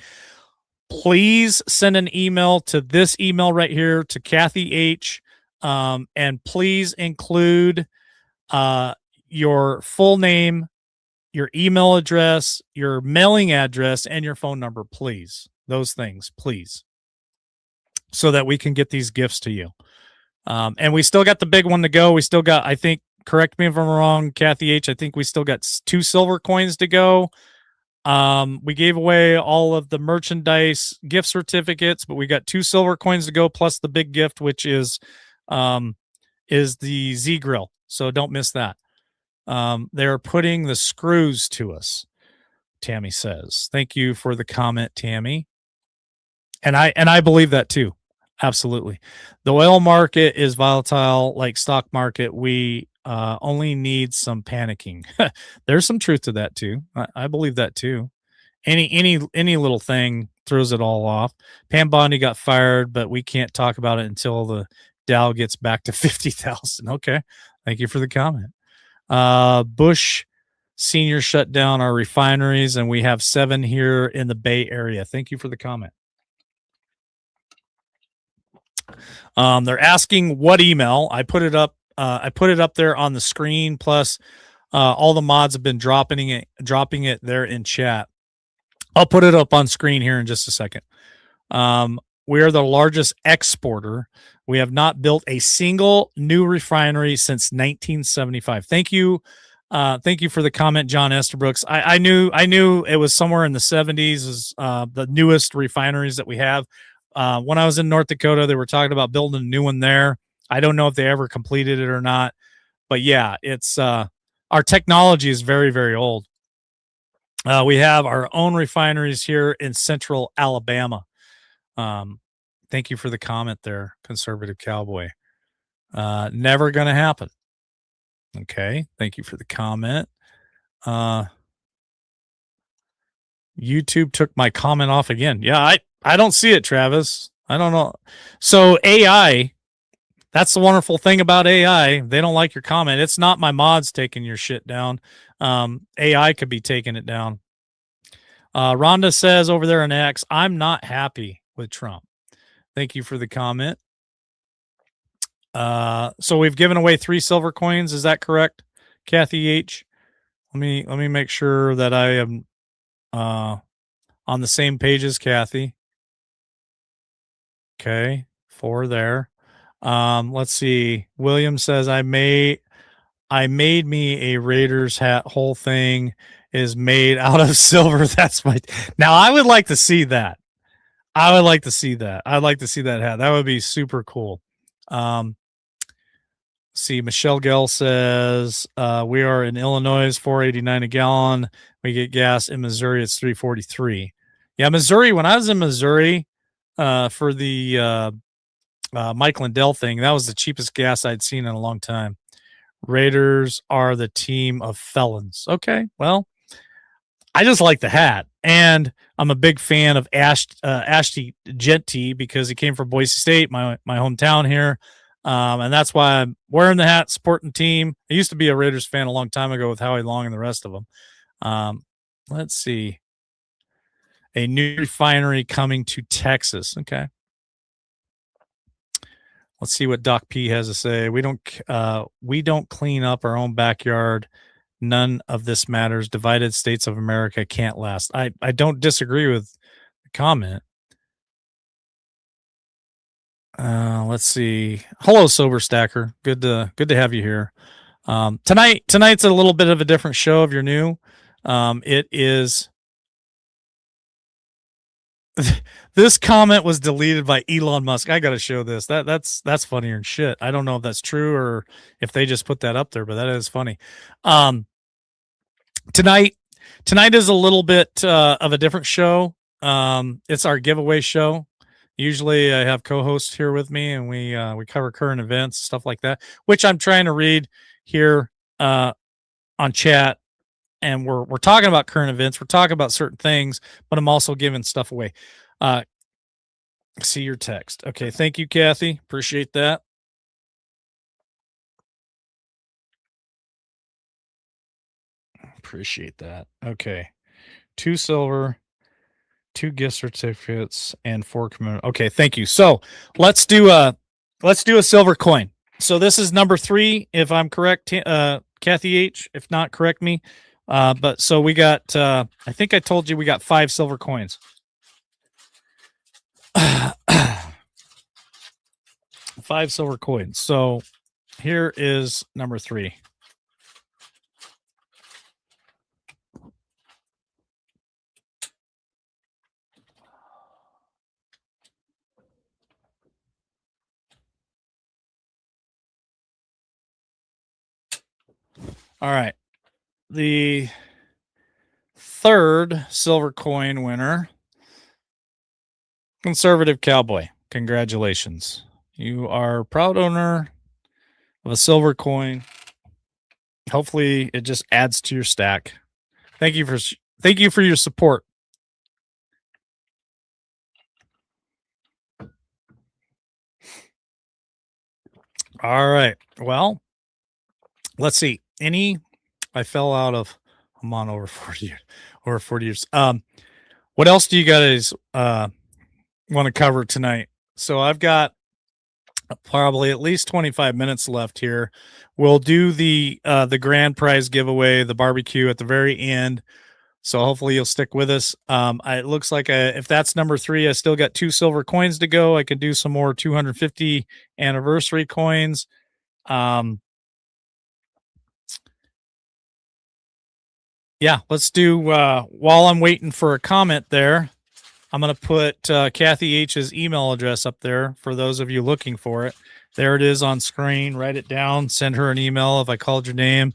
please send an email to this email right here to Kathy H. And please include your full name, your email address, your mailing address, and your phone number, please. Those things, please, so that we can get these gifts to you. And we still got the big one to go. We still got, I think, correct me if I'm wrong, Kathy H. I think we still got 2 silver coins to go. We gave away all of the merchandise gift certificates, but we got 2 silver coins to go, plus the big gift, which is the Z Grill. So don't miss that. They're putting the screws to us, Tammy says. Thank you for the comment, Tammy. And I believe that too. Absolutely. The oil market is volatile like stock market. We only need some panicking. There's some truth to that too. I believe that too. Any little thing throws it all off. Pam Bondi got fired, but we can't talk about it until the Dow gets back to 50,000. Okay. Thank you for the comment. Bush Senior shut down our refineries, and we have 7 here in the Bay Area. Thank you for the comment. They're asking what email. I put it up. I put it up there on the screen. Plus, all the mods have been dropping it there in chat. I'll put it up on screen here in just a second. We are the largest exporter. We have not built a single new refinery since 1975. Thank you. Thank you for the comment, John Estabrooks. I knew it was somewhere in the 70s is the newest refineries that we have. When I was in North Dakota, they were talking about building a new one there. I don't know if they ever completed it or not, but yeah, it's all our technology is very, very old. We have our own refineries here in central Alabama. Thank you for the comment there, Conservative Cowboy. Never going to happen. Okay. Thank you for the comment. YouTube took my comment off again. Yeah, I don't see it, Travis. I don't know. So AI, that's the wonderful thing about AI. They don't like your comment. It's not my mods taking your shit down. AI could be taking it down. Rhonda says over there in X, I'm not happy with Trump. Thank you for the comment. So we've given away 3 silver coins. Is that correct, Kathy H? Let me make sure that I am on the same page as Kathy. Okay, 4 there. Let's see. William says I made me a Raiders hat. Whole thing is made out of silver. That's my. Now I would like to see that. I would like to see that. I'd like to see that hat. That would be super cool. See, Michelle Gell says we are in Illinois, $4.89 a gallon. We get gas in Missouri, it's $3.43. Yeah, Missouri. When I was in Missouri for the Mike Lindell thing, that was the cheapest gas I'd seen in a long time. Raiders are the team of felons. Okay, well, I just like the hat, and I'm a big fan of Ashty Genty because he came from Boise State, my hometown here. And that's why I'm wearing the hat, supporting the team. I used to be a Raiders fan a long time ago with Howie Long and the rest of them. Let's see. A new refinery coming to Texas. Okay. Let's see what Doc P has to say. We don't clean up our own backyard. None of this matters. Divided states of America can't last. I don't disagree with the comment. Let's see. Hello, Sober Stacker. Good to have you here. Tonight's a little bit of a different show if you're new. It is. This comment was deleted by Elon Musk. I got to show this. That's funnier than shit. I don't know if that's true or if they just put that up there, but that is funny. Tonight is a little bit of a different show. It's our giveaway show. Usually I have co-hosts here with me and we cover current events, stuff like that, which I'm trying to read here on chat. And we're talking about current events. We're talking about certain things, but I'm also giving stuff away. See your text. Okay. Thank you, Kathy. Appreciate that. Appreciate that. Okay. 2 silver, 2 gift certificates, and 4 community. Okay, thank you. So let's do a silver coin. So this is number 3, if I'm correct, Kathy H. If not, correct me. But so we got. I think I told you we got 5 silver coins. 5 silver coins. So here is number 3. All right. The 3rd silver coin winner, Conservative Cowboy. Congratulations. You are a proud owner of a silver coin. Hopefully it just adds to your stack. Thank you for your support. All right. Well, let's see. I fell out of. I'm on over 40 years. What else do you guys want to cover tonight? So I've got probably at least 25 minutes left here. We'll do the grand prize giveaway, the barbecue at the very end. So hopefully you'll stick with us. It looks like if that's number 3, I still got 2 silver coins to go. I can do some more 250 anniversary coins. Yeah, let's do, while I'm waiting for a comment there, I'm going to put Kathy H's email address up there for those of you looking for it. There it is on screen. Write it down. Send her an email if I called your name.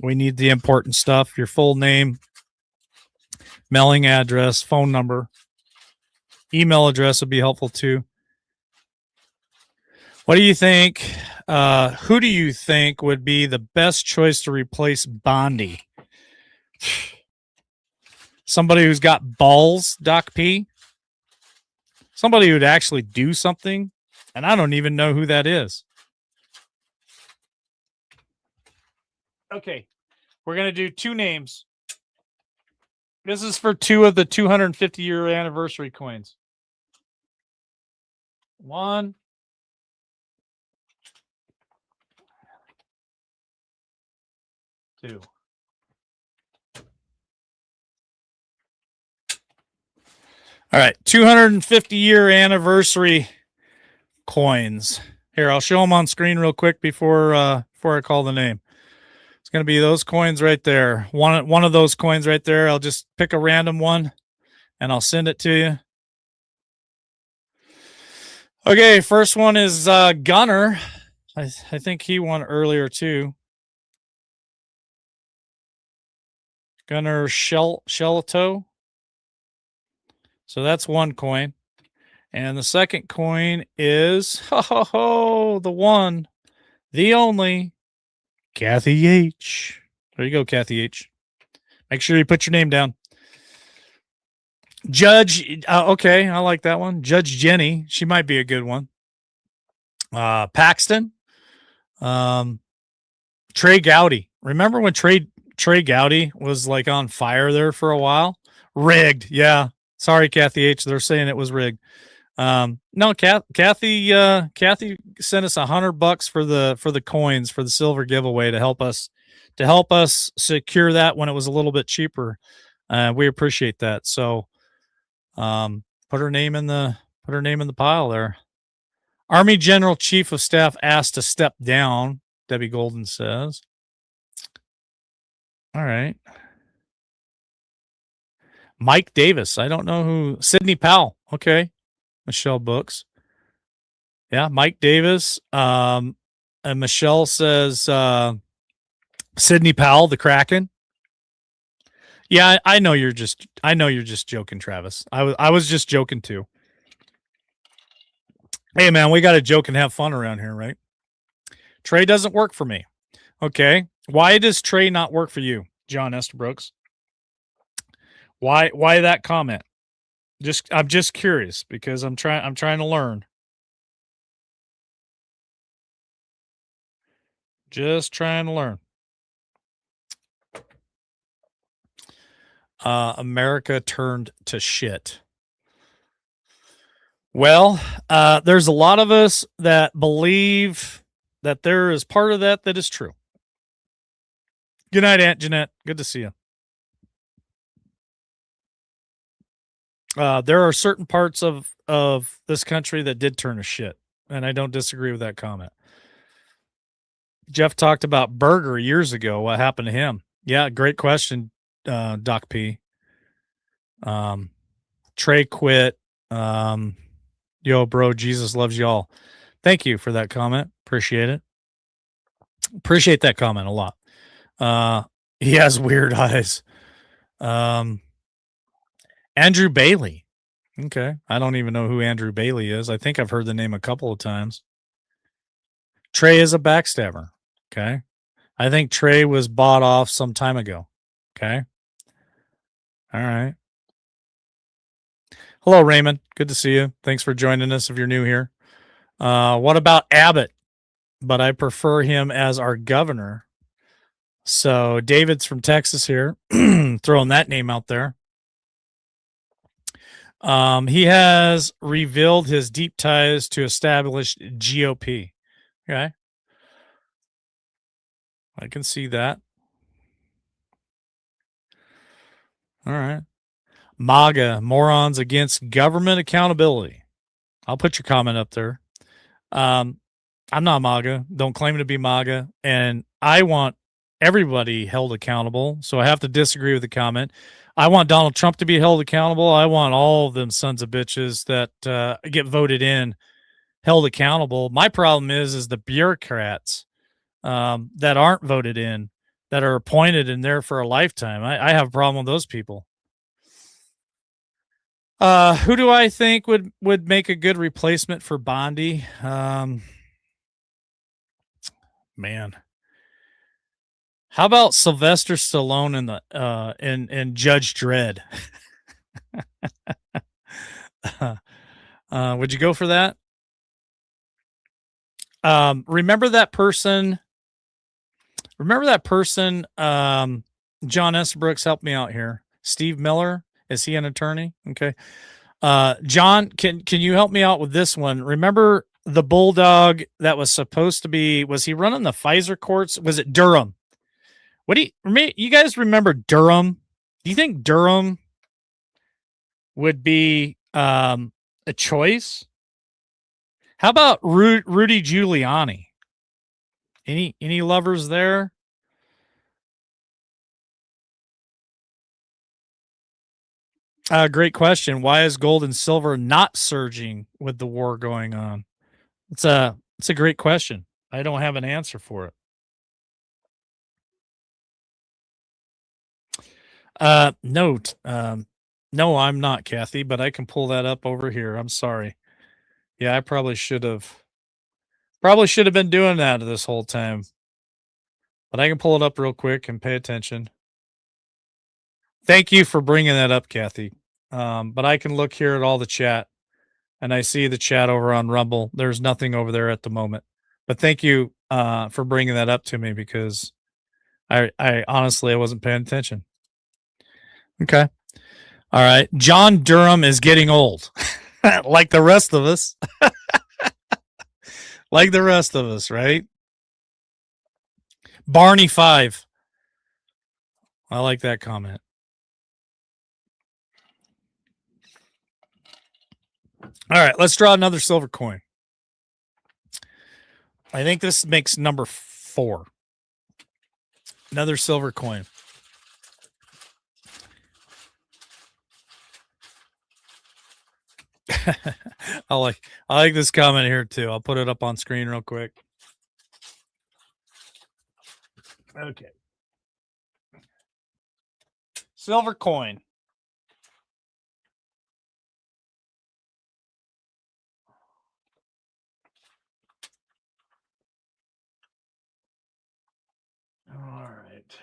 We need the important stuff: your full name, mailing address, phone number, email address would be helpful too. What do you think? Who do you think would be the best choice to replace Bondi? Somebody who's got balls, Doc P. Somebody who'd actually do something, and I don't even know who that is. Okay, we're going to do two names. This is for two of the 250-year anniversary coins. One. Two. All right, 250-year anniversary coins. Here, I'll show them on screen real quick before I call the name. It's going to be those coins right there. One of those coins right there. I'll just pick a random one, and I'll send it to you. Okay, first one is Gunner. I think he won earlier too. Gunner Shellito. So that's one coin. And the second coin is the one, the only, Kathy H. There you go, Kathy H. Make sure you put your name down. Judge, okay, I like that one. Judge Jenny, she might be a good one. Paxton, Trey Gowdy. Remember when Trey Gowdy was like on fire there for a while? Rigged, yeah. Sorry, Kathy H. They're saying it was rigged. No, Kathy sent us $100 for the coins for the silver giveaway to help us secure that when it was a little bit cheaper. We appreciate that. So, put her name in the pile there. Army General Chief of Staff asked to step down. Debbie Golden says. All right. Mike Davis. I don't know who. Sidney Powell. Okay. Michelle Books. Yeah, Mike Davis. And Michelle says Sidney Powell, the Kraken. Yeah, I know you're just joking, Travis. I was just joking too. Hey man, we got to joke and have fun around here, right? Trey doesn't work for me. Okay. Why does Trey not work for you, John Estabrooks? Why that comment? I'm just curious because I'm trying to learn. Just trying to learn. America turned to shit. Well, there's a lot of us that believe that there is part of that is true. Good night, Aunt Jeanette. Good to see you. There are certain parts of this country that did turn to shit, and I don't disagree with that comment. Jeff talked about Berger years ago. What happened to him? Yeah, great question, Doc P. Trey quit. Yo, bro, Jesus loves y'all. Thank you for that comment. Appreciate it. Appreciate that comment a lot. He has weird eyes. Andrew Bailey. Okay. I don't even know who Andrew Bailey is. I think I've heard the name a couple of times. Trey is a backstabber. Okay. I think Trey was bought off some time ago. Okay. All right. Hello, Raymond. Good to see you. Thanks for joining us if you're new here. What about Abbott? But I prefer him as our governor. So David's from Texas here, throwing that name out there. He has revealed his deep ties to established GOP. Okay. I can see that. All right. MAGA, morons against government accountability. I'll put your comment up there. I'm not MAGA. Don't claim to be MAGA. And I want everybody held accountable. So I have to disagree with the comment. I want Donald Trump to be held accountable. I want all of them sons of bitches that get voted in held accountable. My problem is the bureaucrats that aren't voted in, that are appointed and there for a lifetime. I have a problem with those people. Who do I think would make a good replacement for Bondi? Man, how about Sylvester Stallone in the in Judge Dredd? Would you go for that? Remember that person? Remember that person? John Estabrooks, help me out here. Steve Miller, is he an attorney? Okay. John, can you help me out with this one? Remember the bulldog that was supposed to be? Was he running the Pfizer courts? Was it Durham? What do you guys remember Durham? Do you think Durham would be a choice? How about Rudy Giuliani? Any lovers there? Great question. Why is gold and silver not surging with the war going on? It's a great question. I don't have an answer for it. No, I'm not, Kathy, but I can pull that up over here. I'm sorry. Yeah, I probably should have been doing that this whole time. But I can pull it up real quick and pay attention. Thank you for bringing that up, Kathy. But I can look here at all the chat, and I see the chat over on Rumble. There's nothing over there at the moment. But thank you for bringing that up to me, because I honestly I wasn't paying attention. Okay. All right. John Durham is getting old, like the rest of us. Like the rest of us, right? Barney 5. I like that comment. All right, let's draw another silver coin. I think this makes number 4. Another silver coin. I like this comment here too. I'll put it up on screen real quick. Okay. Silver coin. All right.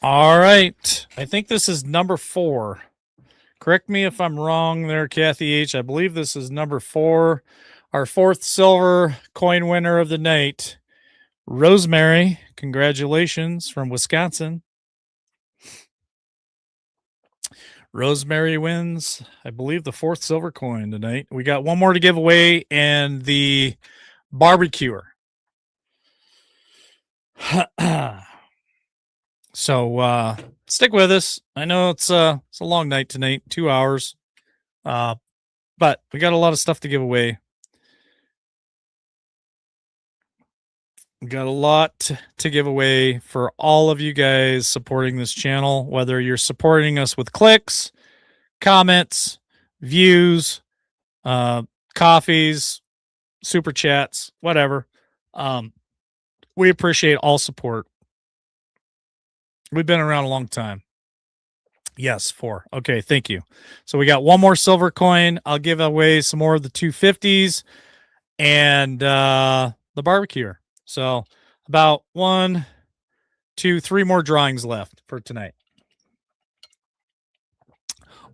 All right. I think this is number 4. Correct me if I'm wrong there, Kathy H. I believe this is number 4. Our 4th silver coin winner of the night, Rosemary. Congratulations, from Wisconsin. Rosemary wins, I believe, the 4th silver coin tonight. We got one more to give away, and the barbecuer. So stick with us. I know it's a long night tonight, 2 hours, but we got a lot of stuff to give away. We got a lot to give away for all of you guys supporting this channel, whether you're supporting us with clicks, comments, views, coffees, super chats, whatever. We appreciate all support. We've been around a long time. Yes, 4. Okay, thank you. So we got one more silver coin. I'll give away some more of the 250s and the barbecuer. So about 1, 2, 3 more drawings left for tonight.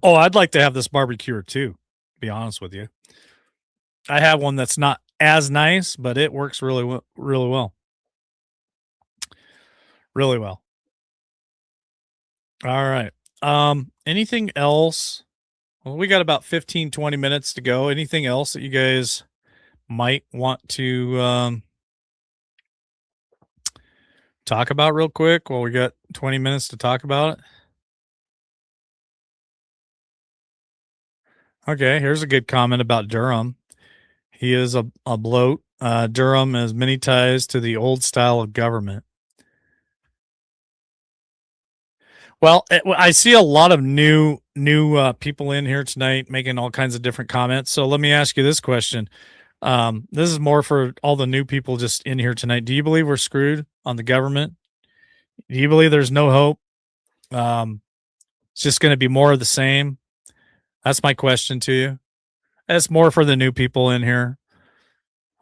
Oh, I'd like to have this barbecuer too, to be honest with you. I have one that's not as nice, but it works really well. Really well. All right. Anything else? Well, we got about 15, 20 minutes to go. Anything else that you guys might want to talk about real quick? Well, we got 20 minutes to talk about it. Okay, here's a good comment about Durham. He is a bloat. Durham has many ties to the old style of government. Well, I see a lot of new people in here tonight making all kinds of different comments. So let me ask you this question. This is more for all the new people just in here tonight. Do you believe we're screwed on the government? Do you believe there's no hope? It's just going to be more of the same. That's my question to you. It's more for the new people in here.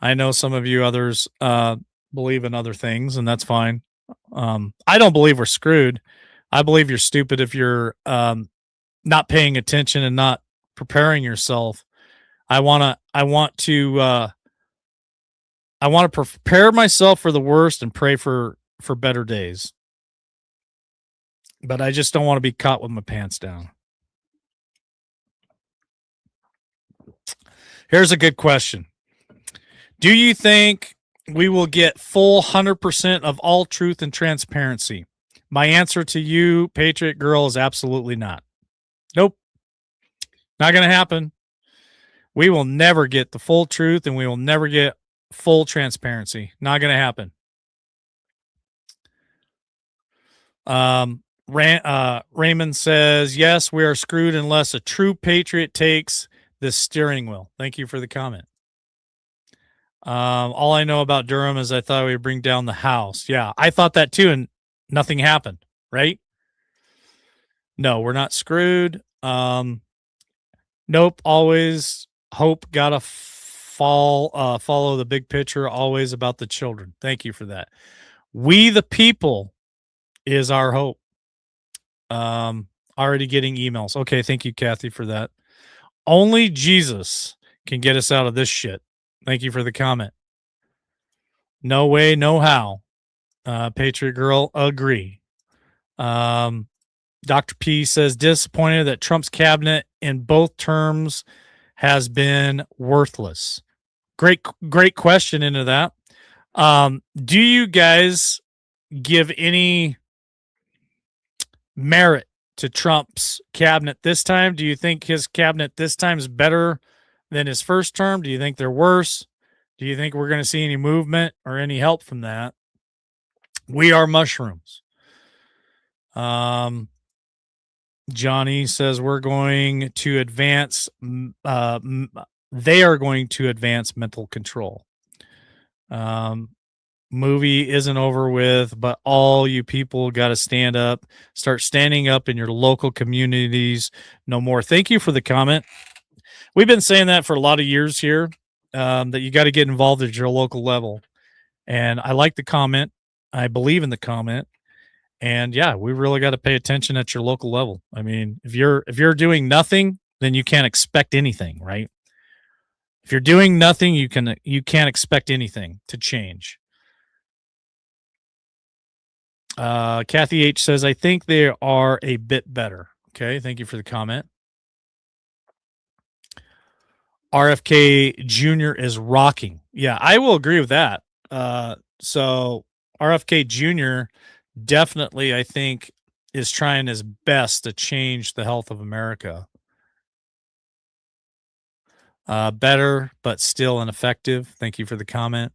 I know some of you others believe in other things, and that's fine. I don't believe we're screwed. I believe you're stupid if you're not paying attention and not preparing yourself. I want to prepare myself for the worst and pray for better days. But I just don't want to be caught with my pants down. Here's a good question. Do you think we will get full 100% of all truth and transparency? My answer to you, Patriot Girl, is absolutely not. Nope. Not going to happen. We will never get the full truth and we will never get full transparency. Not going to happen. Raymond says, yes, we are screwed unless a true patriot takes the steering wheel. Thank you for the comment. All I know about Durham is I thought we would bring down the house. Yeah, I thought that too, and nothing happened, right? No, we're not screwed. Nope, always hope, gotta follow the big picture, always about the children. Thank you for that. We the people is our hope. Already getting emails. Okay, thank you, Kathy, for that. Only Jesus can get us out of this shit. Thank you for the comment. No way, no how. Patriot Girl, agree. Dr. P says, disappointed that Trump's cabinet in both terms has been worthless. Great question into that. Do you guys give any merit to Trump's cabinet this time? Do you think his cabinet this time is better than his first term? Do you think they're worse? Do you think we're going to see any movement or any help from that? We are mushrooms. Johnny says we're going to advance. They are going to advance mental control. Movie isn't over with, but all you people got to stand up. Start standing up in your local communities. No more. Thank you for the comment. We've been saying that for a lot of years here, that you got to get involved at your local level. And I like the comment. I believe in the comment. And yeah, we really got to pay attention at your local level. I mean, if you're doing nothing, then you can't expect anything, right? If you're doing nothing, you can't expect anything to change. Kathy H says, I think they are a bit better. Okay, thank you for the comment. RFK Jr. is rocking. Yeah, I will agree with that. So RFK Jr. definitely, I think, is trying his best to change the health of America. Better, but still ineffective. Thank you for the comment.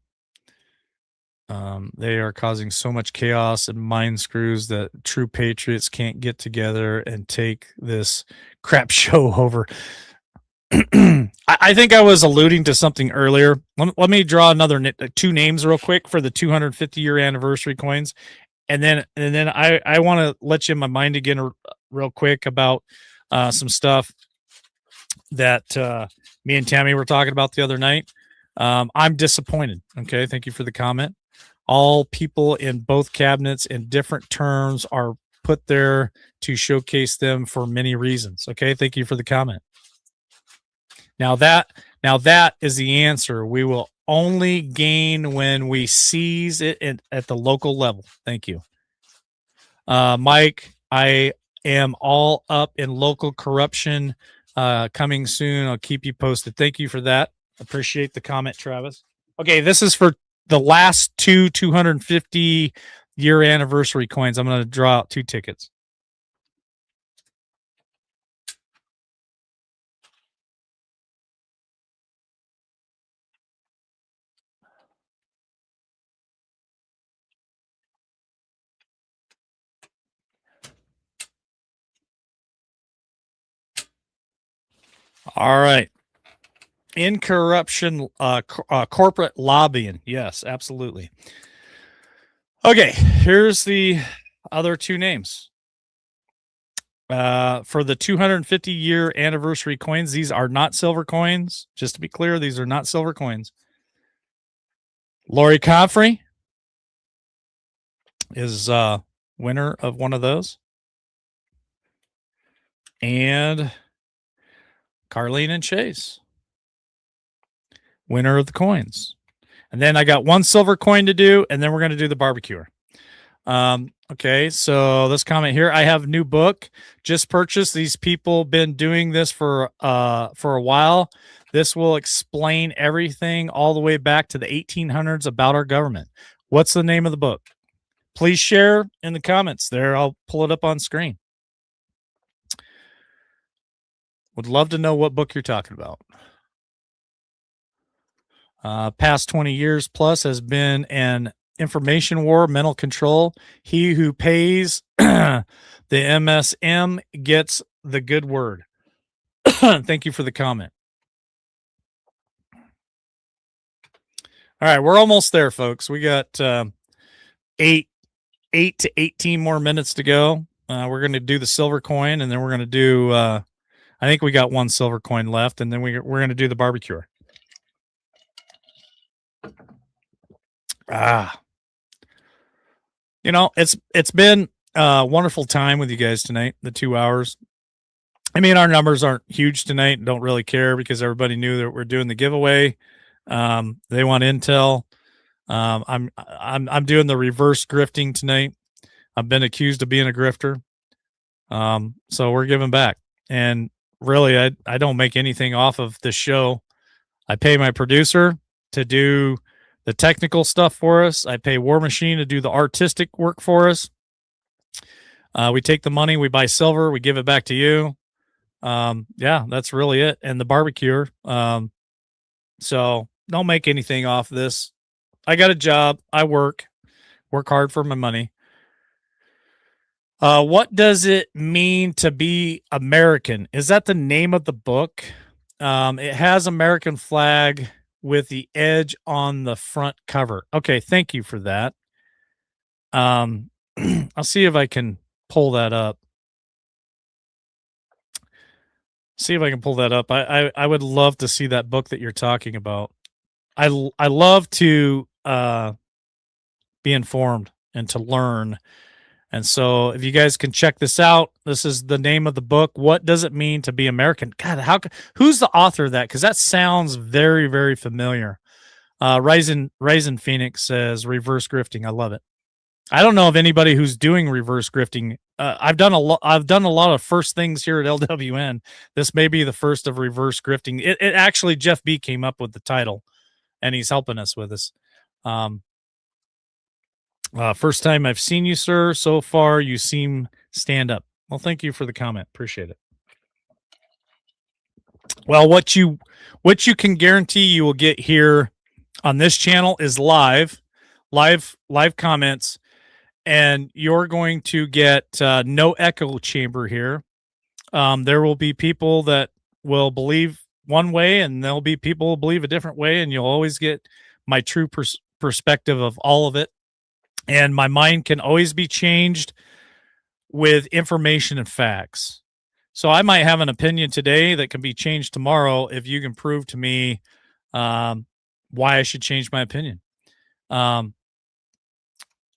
They are causing so much chaos and mind screws that true patriots can't get together and take this crap show over. I think I was alluding to something earlier. Let me draw another two names real quick for the 250-year anniversary coins. And then I want to let you in my mind again real quick about some stuff that me and Tammy were talking about the other night. I'm disappointed. Okay, thank you for the comment. All people in both cabinets in different terms are put there to showcase them for many reasons. Okay, thank you for the comment. Now that is the answer. We will only gain when we seize it at the local level. Thank you. Mike, I am all up in local corruption coming soon. I'll keep you posted. Thank you for that. Appreciate the comment, Travis. Okay, this is for the last 250-year anniversary coins. I'm going to draw out 2 tickets. All right. Corporate lobbying. Yes, absolutely. Okay, here's the other two names. For the 250-year anniversary coins, these are not silver coins. Just to be clear, these are not silver coins. Lori Coffrey is winner of one of those. And Carlene and Chase, winner of the coins. And then I got one silver coin to do, and then we're going to do the barbecuer. Okay, so this comment here, I have a new book just purchased. These people been doing this for a while. This will explain everything all the way back to the 1800s about our government. What's the name of the book? Please share in the comments there. I'll pull it up on screen. Would love to know what book you're talking about. Past 20 years plus has been an information war, mental control. He who pays the MSM gets the good word. Thank you for the comment. All right, we're almost there, folks. We got 8 to 18 more minutes to go. We're going to do the silver coin, and then we're going to do, I think we got one silver coin left, and then we're going to do the barbecuer. You know, it's been a wonderful time with you guys tonight, the 2 hours. I mean, our numbers aren't huge tonight and don't really care because everybody knew that we're doing the giveaway. They want intel. I'm doing the reverse grifting tonight. I've been accused of being a grifter. So we're giving back. And really, I don't make anything off of this show. I pay my producer to do the technical stuff for us. I pay War Machine to do the artistic work for us. We take the money, we buy silver, we give it back to you. Yeah, that's really it. And the barbecuer. So don't make anything off this. I got a job. I work hard for my money. What does it mean to be American? Is that the name of the book? It has American flag with the edge on the front cover. Okay, thank you for that. I'll see if I can pull that up. I would love to see that book that you're talking about. I love to be informed and to learn. And so if you guys can check this out, this is the name of the book. What does it mean to be American? God, who's the author of that? Because that sounds very, very familiar. Ryzen Phoenix says reverse grifting. I love it. I don't know of anybody who's doing reverse grifting. I've done a lot of first things here at LWN. This may be the first of reverse grifting. It actually, Jeff B came up with the title, and he's helping us with this. First time I've seen you, sir. So far, you seem stand up. Well, thank you for the comment. Appreciate it. Well, what you can guarantee you will get here on this channel is live comments, and you're going to get no echo chamber here. There will be people that will believe one way, and there'll be people who believe a different way, and you'll always get my true perspective of all of it. And my mind can always be changed with information and facts. So I might have an opinion today that can be changed tomorrow if you can prove to me why I should change my opinion. I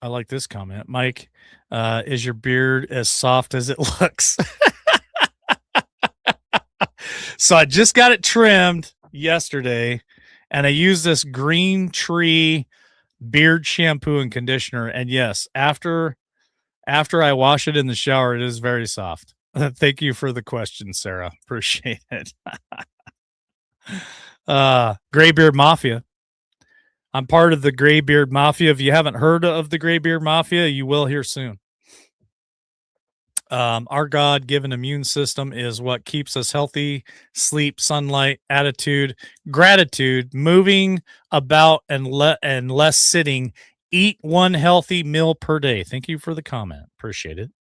like this comment. Mike, is your beard as soft as it looks? So I just got it trimmed yesterday, and I used this green tree beard shampoo and conditioner. And yes, after I wash it in the shower, it is very soft. Thank you for the question, Sarah. Appreciate it. Graybeard Mafia. I'm part of the Graybeard Mafia. If you haven't heard of the Graybeard Mafia, you will hear soon. Our God-given immune system is what keeps us healthy. Sleep, sunlight, attitude, gratitude, moving about, and less sitting. Eat one healthy meal per day. Thank you for the comment. Appreciate it.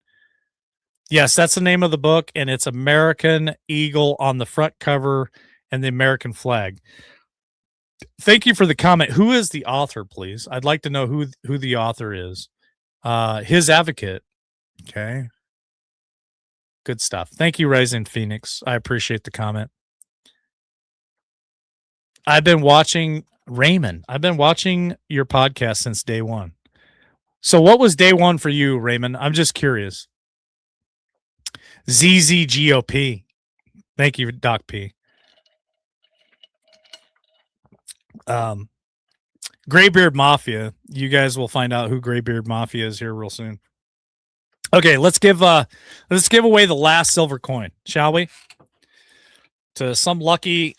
Yes, that's the name of the book, and it's American Eagle on the front cover and the American flag. Thank you for the comment. Who is the author, please? I'd like to know who the author is. His advocate. Okay. Good stuff. Thank you, Rising Phoenix. I appreciate the comment. I've been watching Raymond. I've been watching your podcast since day one. So what was day one for you, Raymond? I'm just curious. ZZGOP. Thank you, Doc P. Graybeard Mafia. You guys will find out who Graybeard Mafia is here real soon. Okay, let's give away the last silver coin, shall we? To some lucky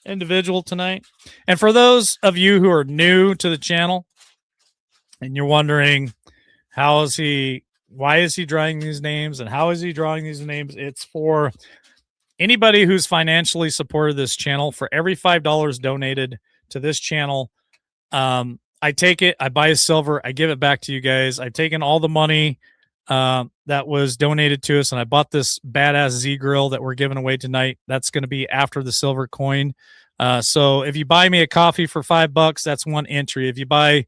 individual tonight. And for those of you who are new to the channel and you're wondering why is he drawing these names and how is he drawing these names? It's for anybody who's financially supported this channel. For every $5 donated to this channel, I take it, I buy a silver, I give it back to you guys. I've taken all the money that was donated to us, and I bought this badass Z grill that we're giving away tonight. That's going to be after the silver coin. So if you buy me a coffee for $5, that's one entry. If you buy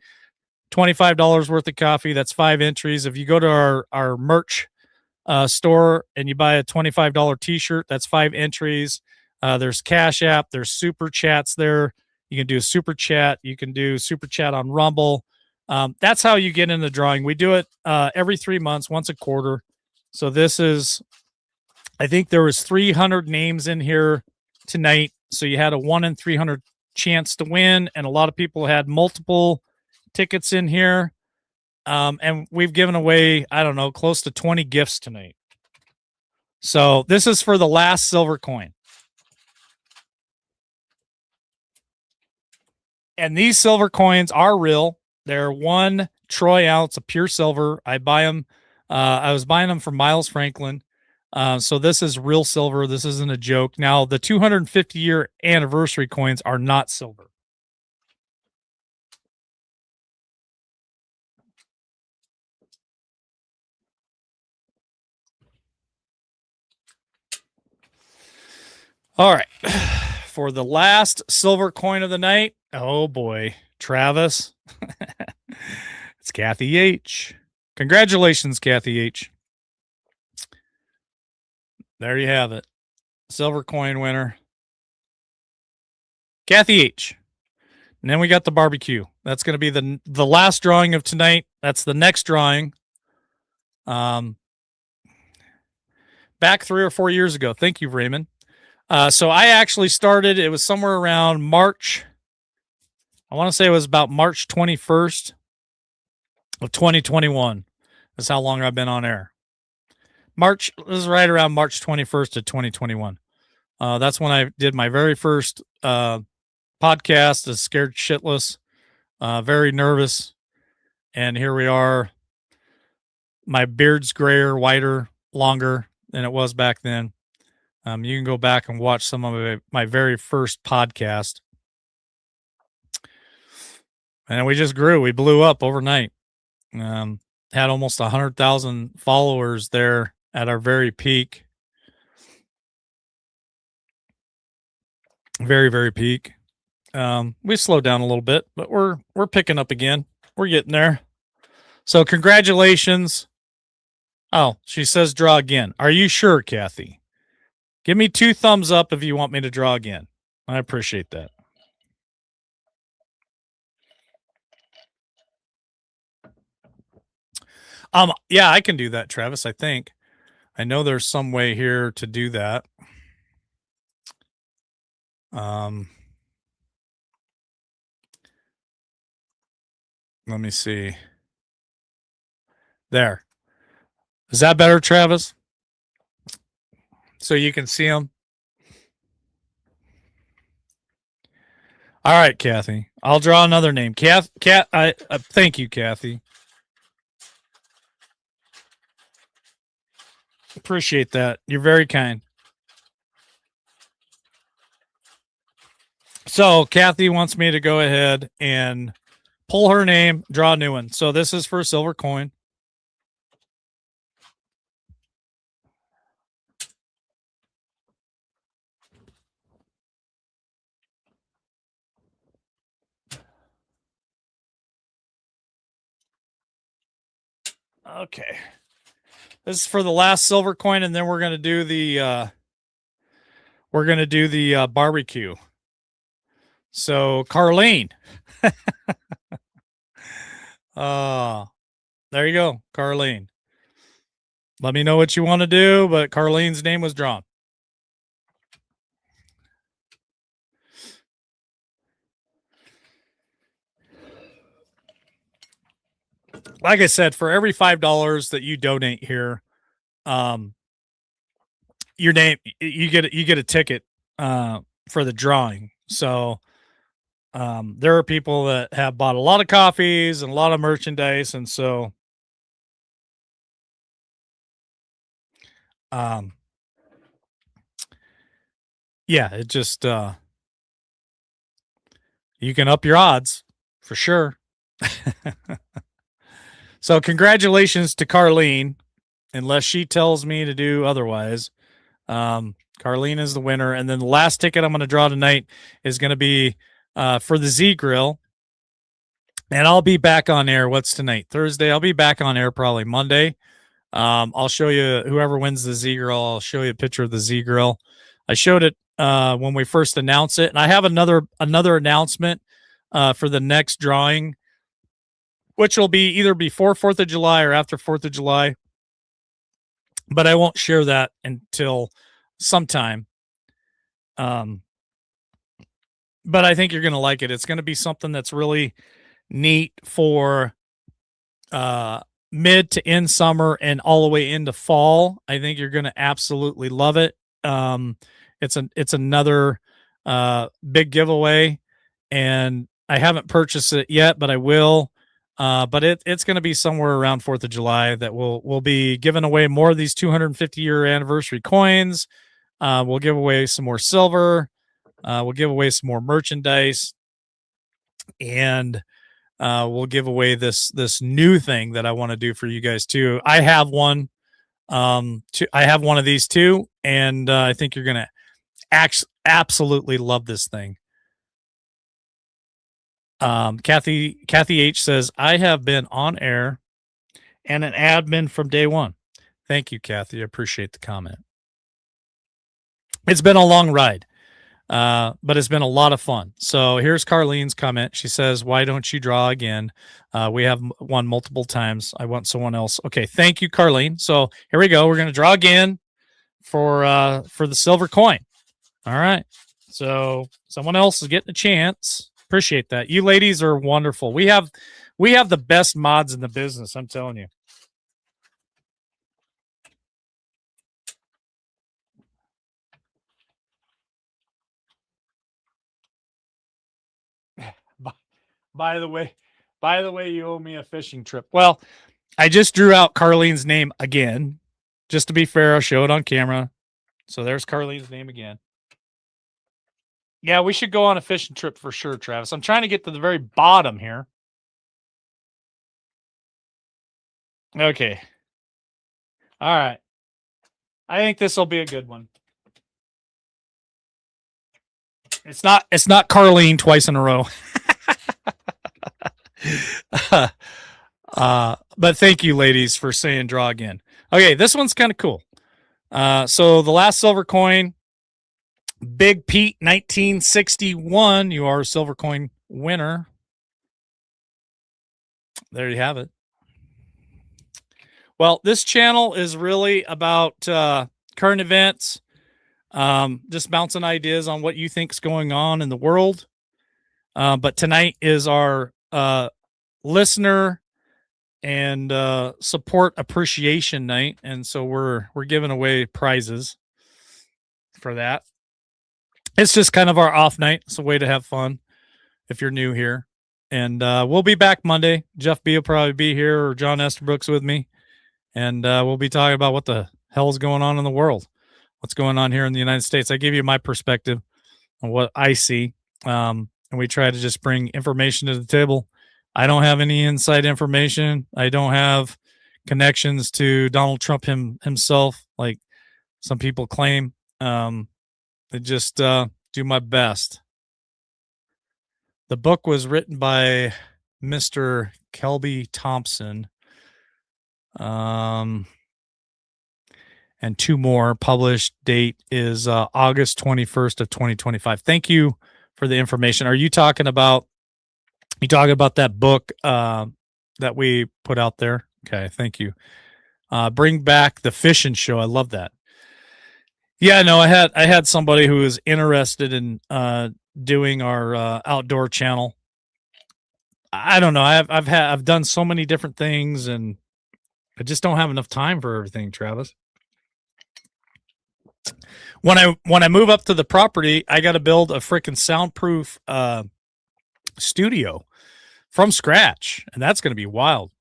$25 worth of coffee, that's 5 entries. If you go to our merch store and you buy a $25 t-shirt, that's 5 entries. There's Cash App, there's super chats there. You can do a super chat. You can do super chat on Rumble. That's how you get in the drawing. We do it every 3 months, once a quarter. So this is, I think there was 300 names in here tonight. So you had a 1 in 300 chance to win. And a lot of people had multiple tickets in here. And we've given away, I don't know, close to 20 gifts tonight. So this is for the last silver coin. And these silver coins are real. They're 1 troy ounce of pure silver. I buy them. I was buying them from Miles Franklin. So this is real silver. This isn't a joke. Now, the 250-year anniversary coins are not silver. All right. For the last silver coin of the night, oh boy, Travis. It's Kathy H. Congratulations, Kathy H. There you have it. Silver coin winner. Kathy H. And then we got the barbecue. That's going to be the last drawing of tonight. That's the next drawing. Back 3 or 4 years ago. Thank you, Raymond. So I actually started, it was somewhere around March. I want to say it was about March 21st of 2021. That's how long I've been on air. This is right around March 21st of 2021. That's when I did my very first podcast. I was scared shitless, very nervous. And here we are. My beard's grayer, whiter, longer than it was back then. You can go back and watch some of my very first podcast. And we just grew. We blew up overnight. Had almost 100,000 followers there at our very peak. Very, very peak. We slowed down a little bit, but we're picking up again. We're getting there. So congratulations. Oh, she says draw again. Are you sure, Kathy? Give me 2 thumbs up if you want me to draw again. I appreciate that. Yeah, I can do that, Travis, I think. I know there's some way here to do that. Let me see. There. Is that better, Travis? So you can see them. All right, Kathy. I'll draw another name. Thank you, Kathy. Appreciate that. You're very kind. So Kathy wants me to go ahead and pull her name, draw a new one. So this is for a silver coin. Okay. This is for the last silver coin, and then we're gonna do the barbecue. So Carlene. There you go, Carlene. Let me know what you want to do, but Carlene's name was drawn. Like I said, for every $5 that you donate here, your name you get a ticket for the drawing. So there are people that have bought a lot of coffees and a lot of merchandise, and so yeah, it just you can up your odds for sure. So congratulations to Carlene, unless she tells me to do otherwise. Carlene is the winner, and then the last ticket I'm going to draw tonight is going to be for the Z Grill, and I'll be back on air. What's tonight? Thursday. I'll be back on air probably Monday. I'll show you whoever wins the Z Grill. I'll show you a picture of the Z Grill. I showed it when we first announced it, and I have another announcement for the next drawing, which will be either before 4th of July or after 4th of July. But I won't share that until sometime. But I think you're going to like it. It's going to be something that's really neat for mid to end summer and all the way into fall. I think you're going to absolutely love it. It's another big giveaway, and I haven't purchased it yet, but I will. But it's going to be somewhere around 4th of July that we'll be giving away more of these 250-year anniversary coins. We'll give away some more silver. We'll give away some more merchandise, and we'll give away this new thing that I want to do for you guys too. I have one. I have one of these too, and I think you're going to absolutely love this thing. Kathy H says, I have been on air and an admin from day one. Thank you, Kathy. I appreciate the comment. It's been a long ride, but it's been a lot of fun. So here's Carlene's comment. She says, why don't you draw again? We have won multiple times. I want someone else. Okay. Thank you, Carlene. So here we go. We're going to draw again for the silver coin. All right. So someone else is getting a chance. Appreciate that. You ladies are wonderful. We have the best mods in the business, I'm telling you. By the way, you owe me a fishing trip. Well, I just drew out Carlene's name again. Just to be fair, I'll show it on camera. So there's Carlene's name again. Yeah, we should go on a fishing trip for sure, Travis. I'm trying to get to the very bottom here. Okay. All right. I think this will be a good one. It's not Carlene twice in a row. But thank you, ladies, for saying draw again. Okay, this one's kind of cool. So the last silver coin, Big Pete 1961. You are a silver coin winner. There you have it. Well, this channel is really about current events, just bouncing ideas on what you think's going on in the world. But tonight is our listener and support appreciation night, and so we're giving away prizes for that. It's just kind of our off night. It's a way to have fun if you're new here. And we'll be back Monday. Jeff B will probably be here, or John Esterbrooks with me. And we'll be talking about what the hell's going on in the world, what's going on here in the United States. I give you my perspective on what I see. And we try to just bring information to the table. I don't have any inside information. I don't have connections to Donald Trump himself, like some people claim. I just do my best. The book was written by Mr. Kelby Thompson. And 2 more. Published date is August 21st of 2025. Thank you for the information. Are you talking about that book that we put out there? Okay, thank you. Bring back the fishing show. I love that. Yeah, no, I had somebody who was interested in doing our outdoor channel. I don't know. I've done so many different things, and I just don't have enough time for everything, Travis. When I move up to the property, I got to build a freaking soundproof studio from scratch, and that's going to be wild.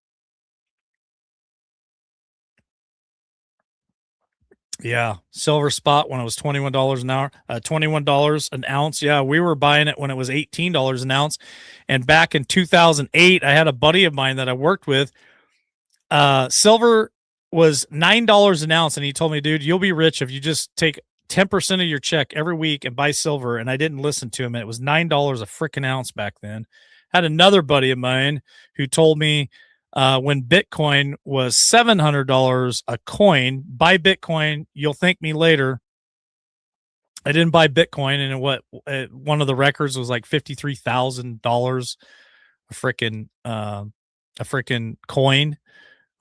Yeah, silver spot when it was $21 an hour, $21 an ounce. Yeah, we were buying it when it was $18 an ounce, and back in 2008, I had a buddy of mine that I worked with. Silver was $9 an ounce, and he told me, "Dude, you'll be rich if you just take 10% of your check every week and buy silver." And I didn't listen to him. And it was $9 a freaking ounce back then. Had another buddy of mine who told me when Bitcoin was $700 a coin, buy Bitcoin. You'll thank me later. I didn't buy Bitcoin, and one of the records was like $53,000 a freaking coin.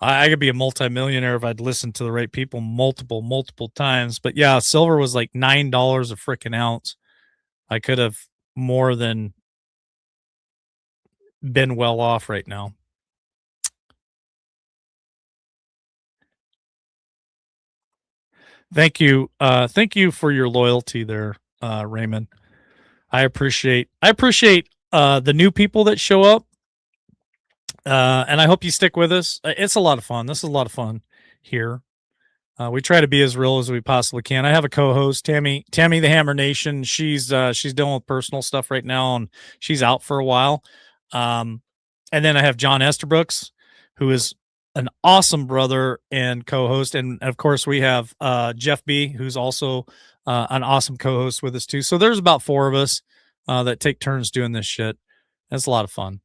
I could be a multimillionaire if I'd listened to the right people multiple times. But yeah, silver was like $9 a freaking ounce. I could have more than been well off right now. Thank you. Thank you for your loyalty there, Raymond. I appreciate the new people that show up. And I hope you stick with us. It's a lot of fun. This is a lot of fun here. We try to be as real as we possibly can. I have a co-host, Tammy the Hammer Nation. She's dealing with personal stuff right now, and she's out for a while. And then I have John Esterbrooks, who is an awesome brother and co-host, and of course we have Jeff B, who's also an awesome co-host with us too. So there's about 4 of us that take turns doing this shit. It's a lot of fun.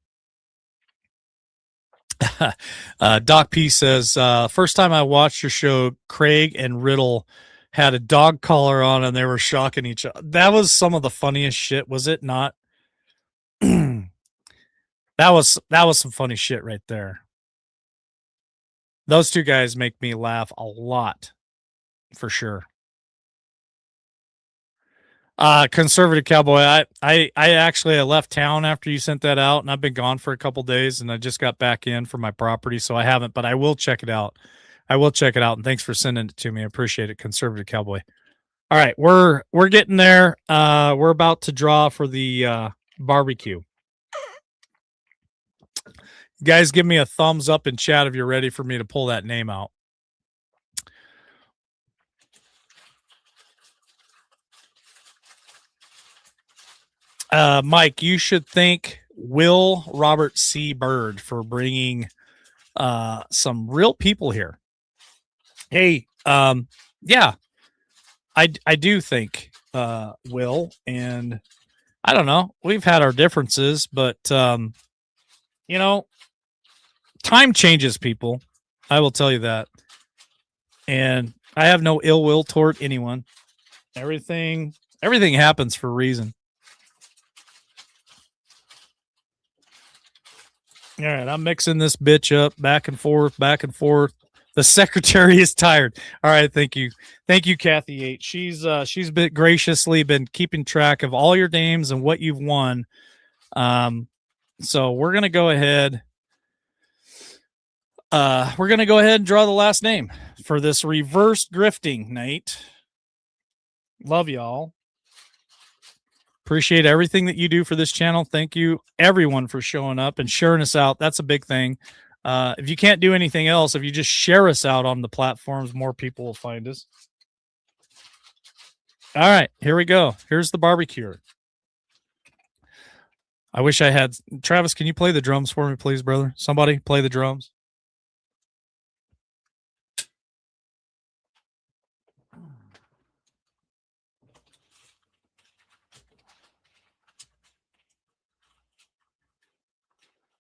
Doc P says, first time I watched your show, Craig and Riddle had a dog collar on and they were shocking each other. That was some of the funniest shit, was it not? that was some funny shit right there. Those 2 guys make me laugh a lot, for sure. Conservative Cowboy, I actually left town after you sent that out, and I've been gone for a couple days, and I just got back in for my property, so I haven't, but I will check it out. And thanks for sending it to me. I appreciate it, Conservative Cowboy. All right, we're getting there. We're about to draw for the barbecue. You guys, give me a thumbs up in chat if you're ready for me to pull that name out. Mike, you should thank Will Robert C. Bird for bringing some real people here. Hey, yeah, I do think Will, and I don't know, we've had our differences, but you know, time changes people. I will tell you that, and I have no ill will toward anyone. Everything happens for a reason. All right, I'm mixing this bitch up back and forth. The secretary is tired. All right, thank you, Kathy H. She's been graciously been keeping track of all your names and what you've won. So we're gonna go ahead. And draw the last name for this reverse grifting night. Love y'all. Appreciate everything that you do for this channel. Thank you, everyone, for showing up and sharing us out. That's a big thing. If you can't do anything else, if you just share us out on the platforms, more people will find us. All right, here we go. Here's the barbecue. I wish I had Travis. Can you play the drums for me, please, brother? Somebody play the drums.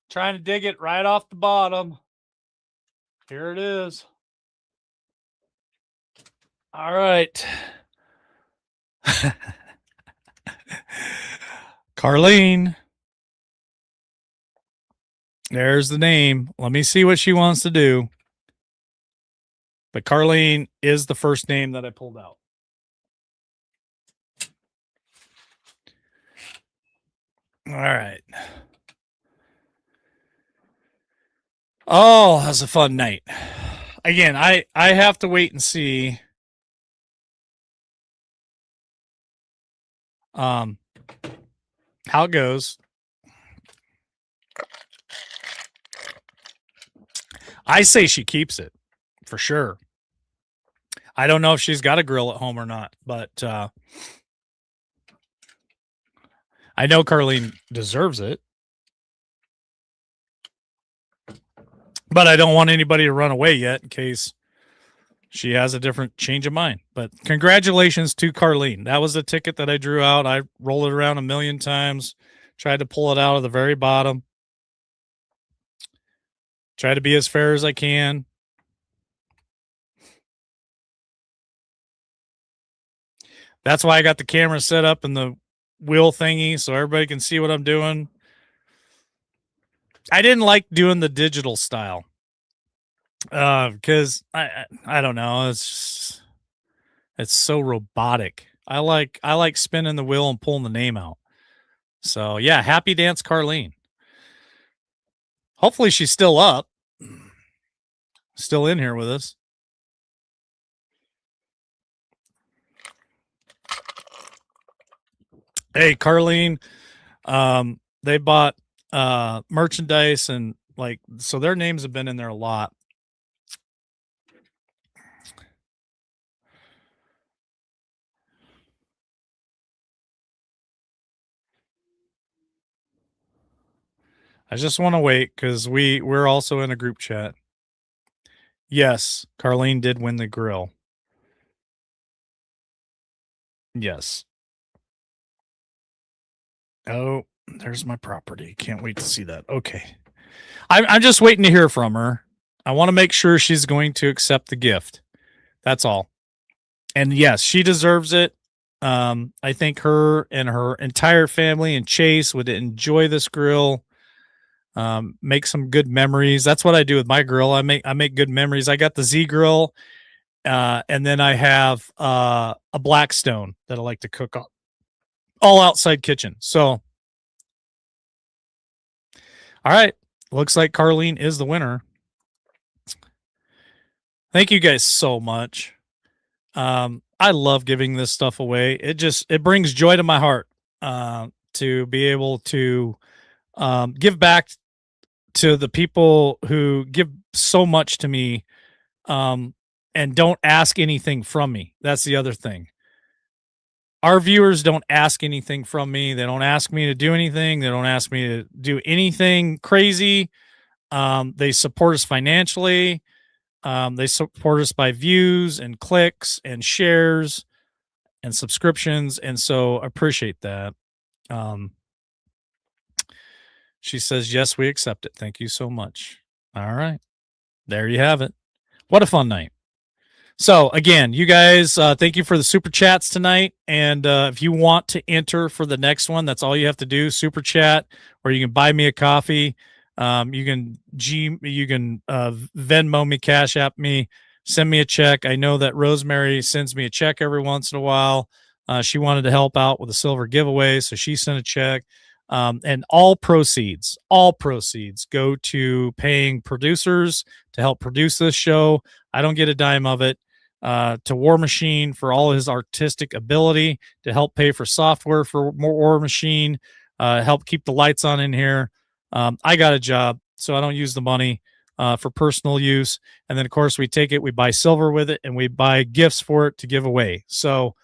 Trying to dig it right off the bottom. Here it is. All right. Carlene. There's the name. Let me see what she wants to do. But Carlene is the first name that I pulled out. All right. Oh, that was a fun night. Again, I have to wait and see how it goes. I say she keeps it for sure. I don't know if she's got a grill at home or not, but I know Carlene deserves it. But I don't want anybody to run away yet in case she has a different change of mind. But congratulations to Carlene. That was the ticket that I drew out. I rolled it around a million times, tried to pull it out of the very bottom. Try to be as fair as I can. That's why I got the camera set up in the wheel thingy so everybody can see what I'm doing. I didn't like doing the digital style because I don't know. It's so robotic. I like spinning the wheel and pulling the name out. So yeah, happy dance, Carlene. Hopefully she's still up, still in here with us. Hey, Carlene, they bought merchandise and so their names have been in there a lot. I just want to wait because we're also in a group chat. Yes, Carlene did win the grill. Yes. Oh, there's my property. Can't wait to see that. Okay. I'm just waiting to hear from her. I want to make sure she's going to accept the gift. That's all. And yes, she deserves it. I think her and her entire family and Chase would enjoy this grill. Make some good memories. That's what I do with my grill. I make good memories. I got the Z grill, and then I have a Blackstone that I like to cook on. All outside kitchen. So, all right. Looks like Carlene is the winner. Thank you guys so much. I love giving this stuff away. It brings joy to my heart to be able to give back to the people who give so much to me and don't ask anything from me. That's the other thing. Our viewers don't ask anything from me. They don't ask me to do anything. They don't ask me to do anything crazy. They support us financially. They support us by views and clicks and shares and subscriptions. And so I appreciate that. She says, yes, we accept it. Thank you so much. All right. There you have it. What a fun night. So again, you guys, thank you for the super chats tonight. And if you want to enter for the next one, that's all you have to do. Super chat, or you can buy me a coffee. You can Venmo me, Cash App me, send me a check. I know that Rosemary sends me a check every once in a while. She wanted to help out with a silver giveaway, so she sent a check. And all proceeds go to paying producers to help produce this show. I don't get a dime of it. To War Machine for all his artistic ability, to help pay for software for War Machine, help keep the lights on in here. I got a job, so I don't use the money for personal use. And then, of course, we take it, we buy silver with it, and we buy gifts for it to give away. So,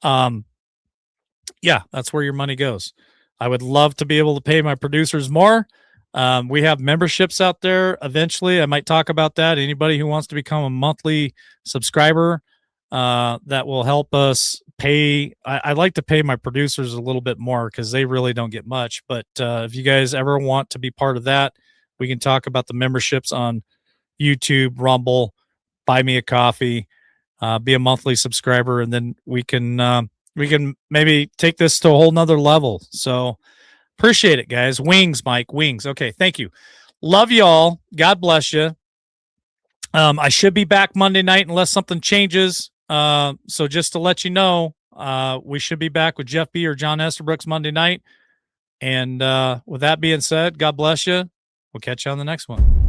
yeah, that's where your money goes. I would love to be able to pay my producers more. We have memberships out there. Eventually, I might talk about that. Anybody who wants to become a monthly subscriber, that will help us pay. I like to pay my producers a little bit more because they really don't get much. But if you guys ever want to be part of that, we can talk about the memberships on YouTube, Rumble, buy me a coffee, be a monthly subscriber, and then we can maybe take this to a whole nother level. So appreciate it, guys. Wings, Mike, wings. Okay, thank you. Love y'all. God bless you. I should be back Monday night unless something changes. So just to let you know, we should be back with Jeff B or John Estabrooks Monday night. And with that being said, God bless you. We'll catch you on the next one.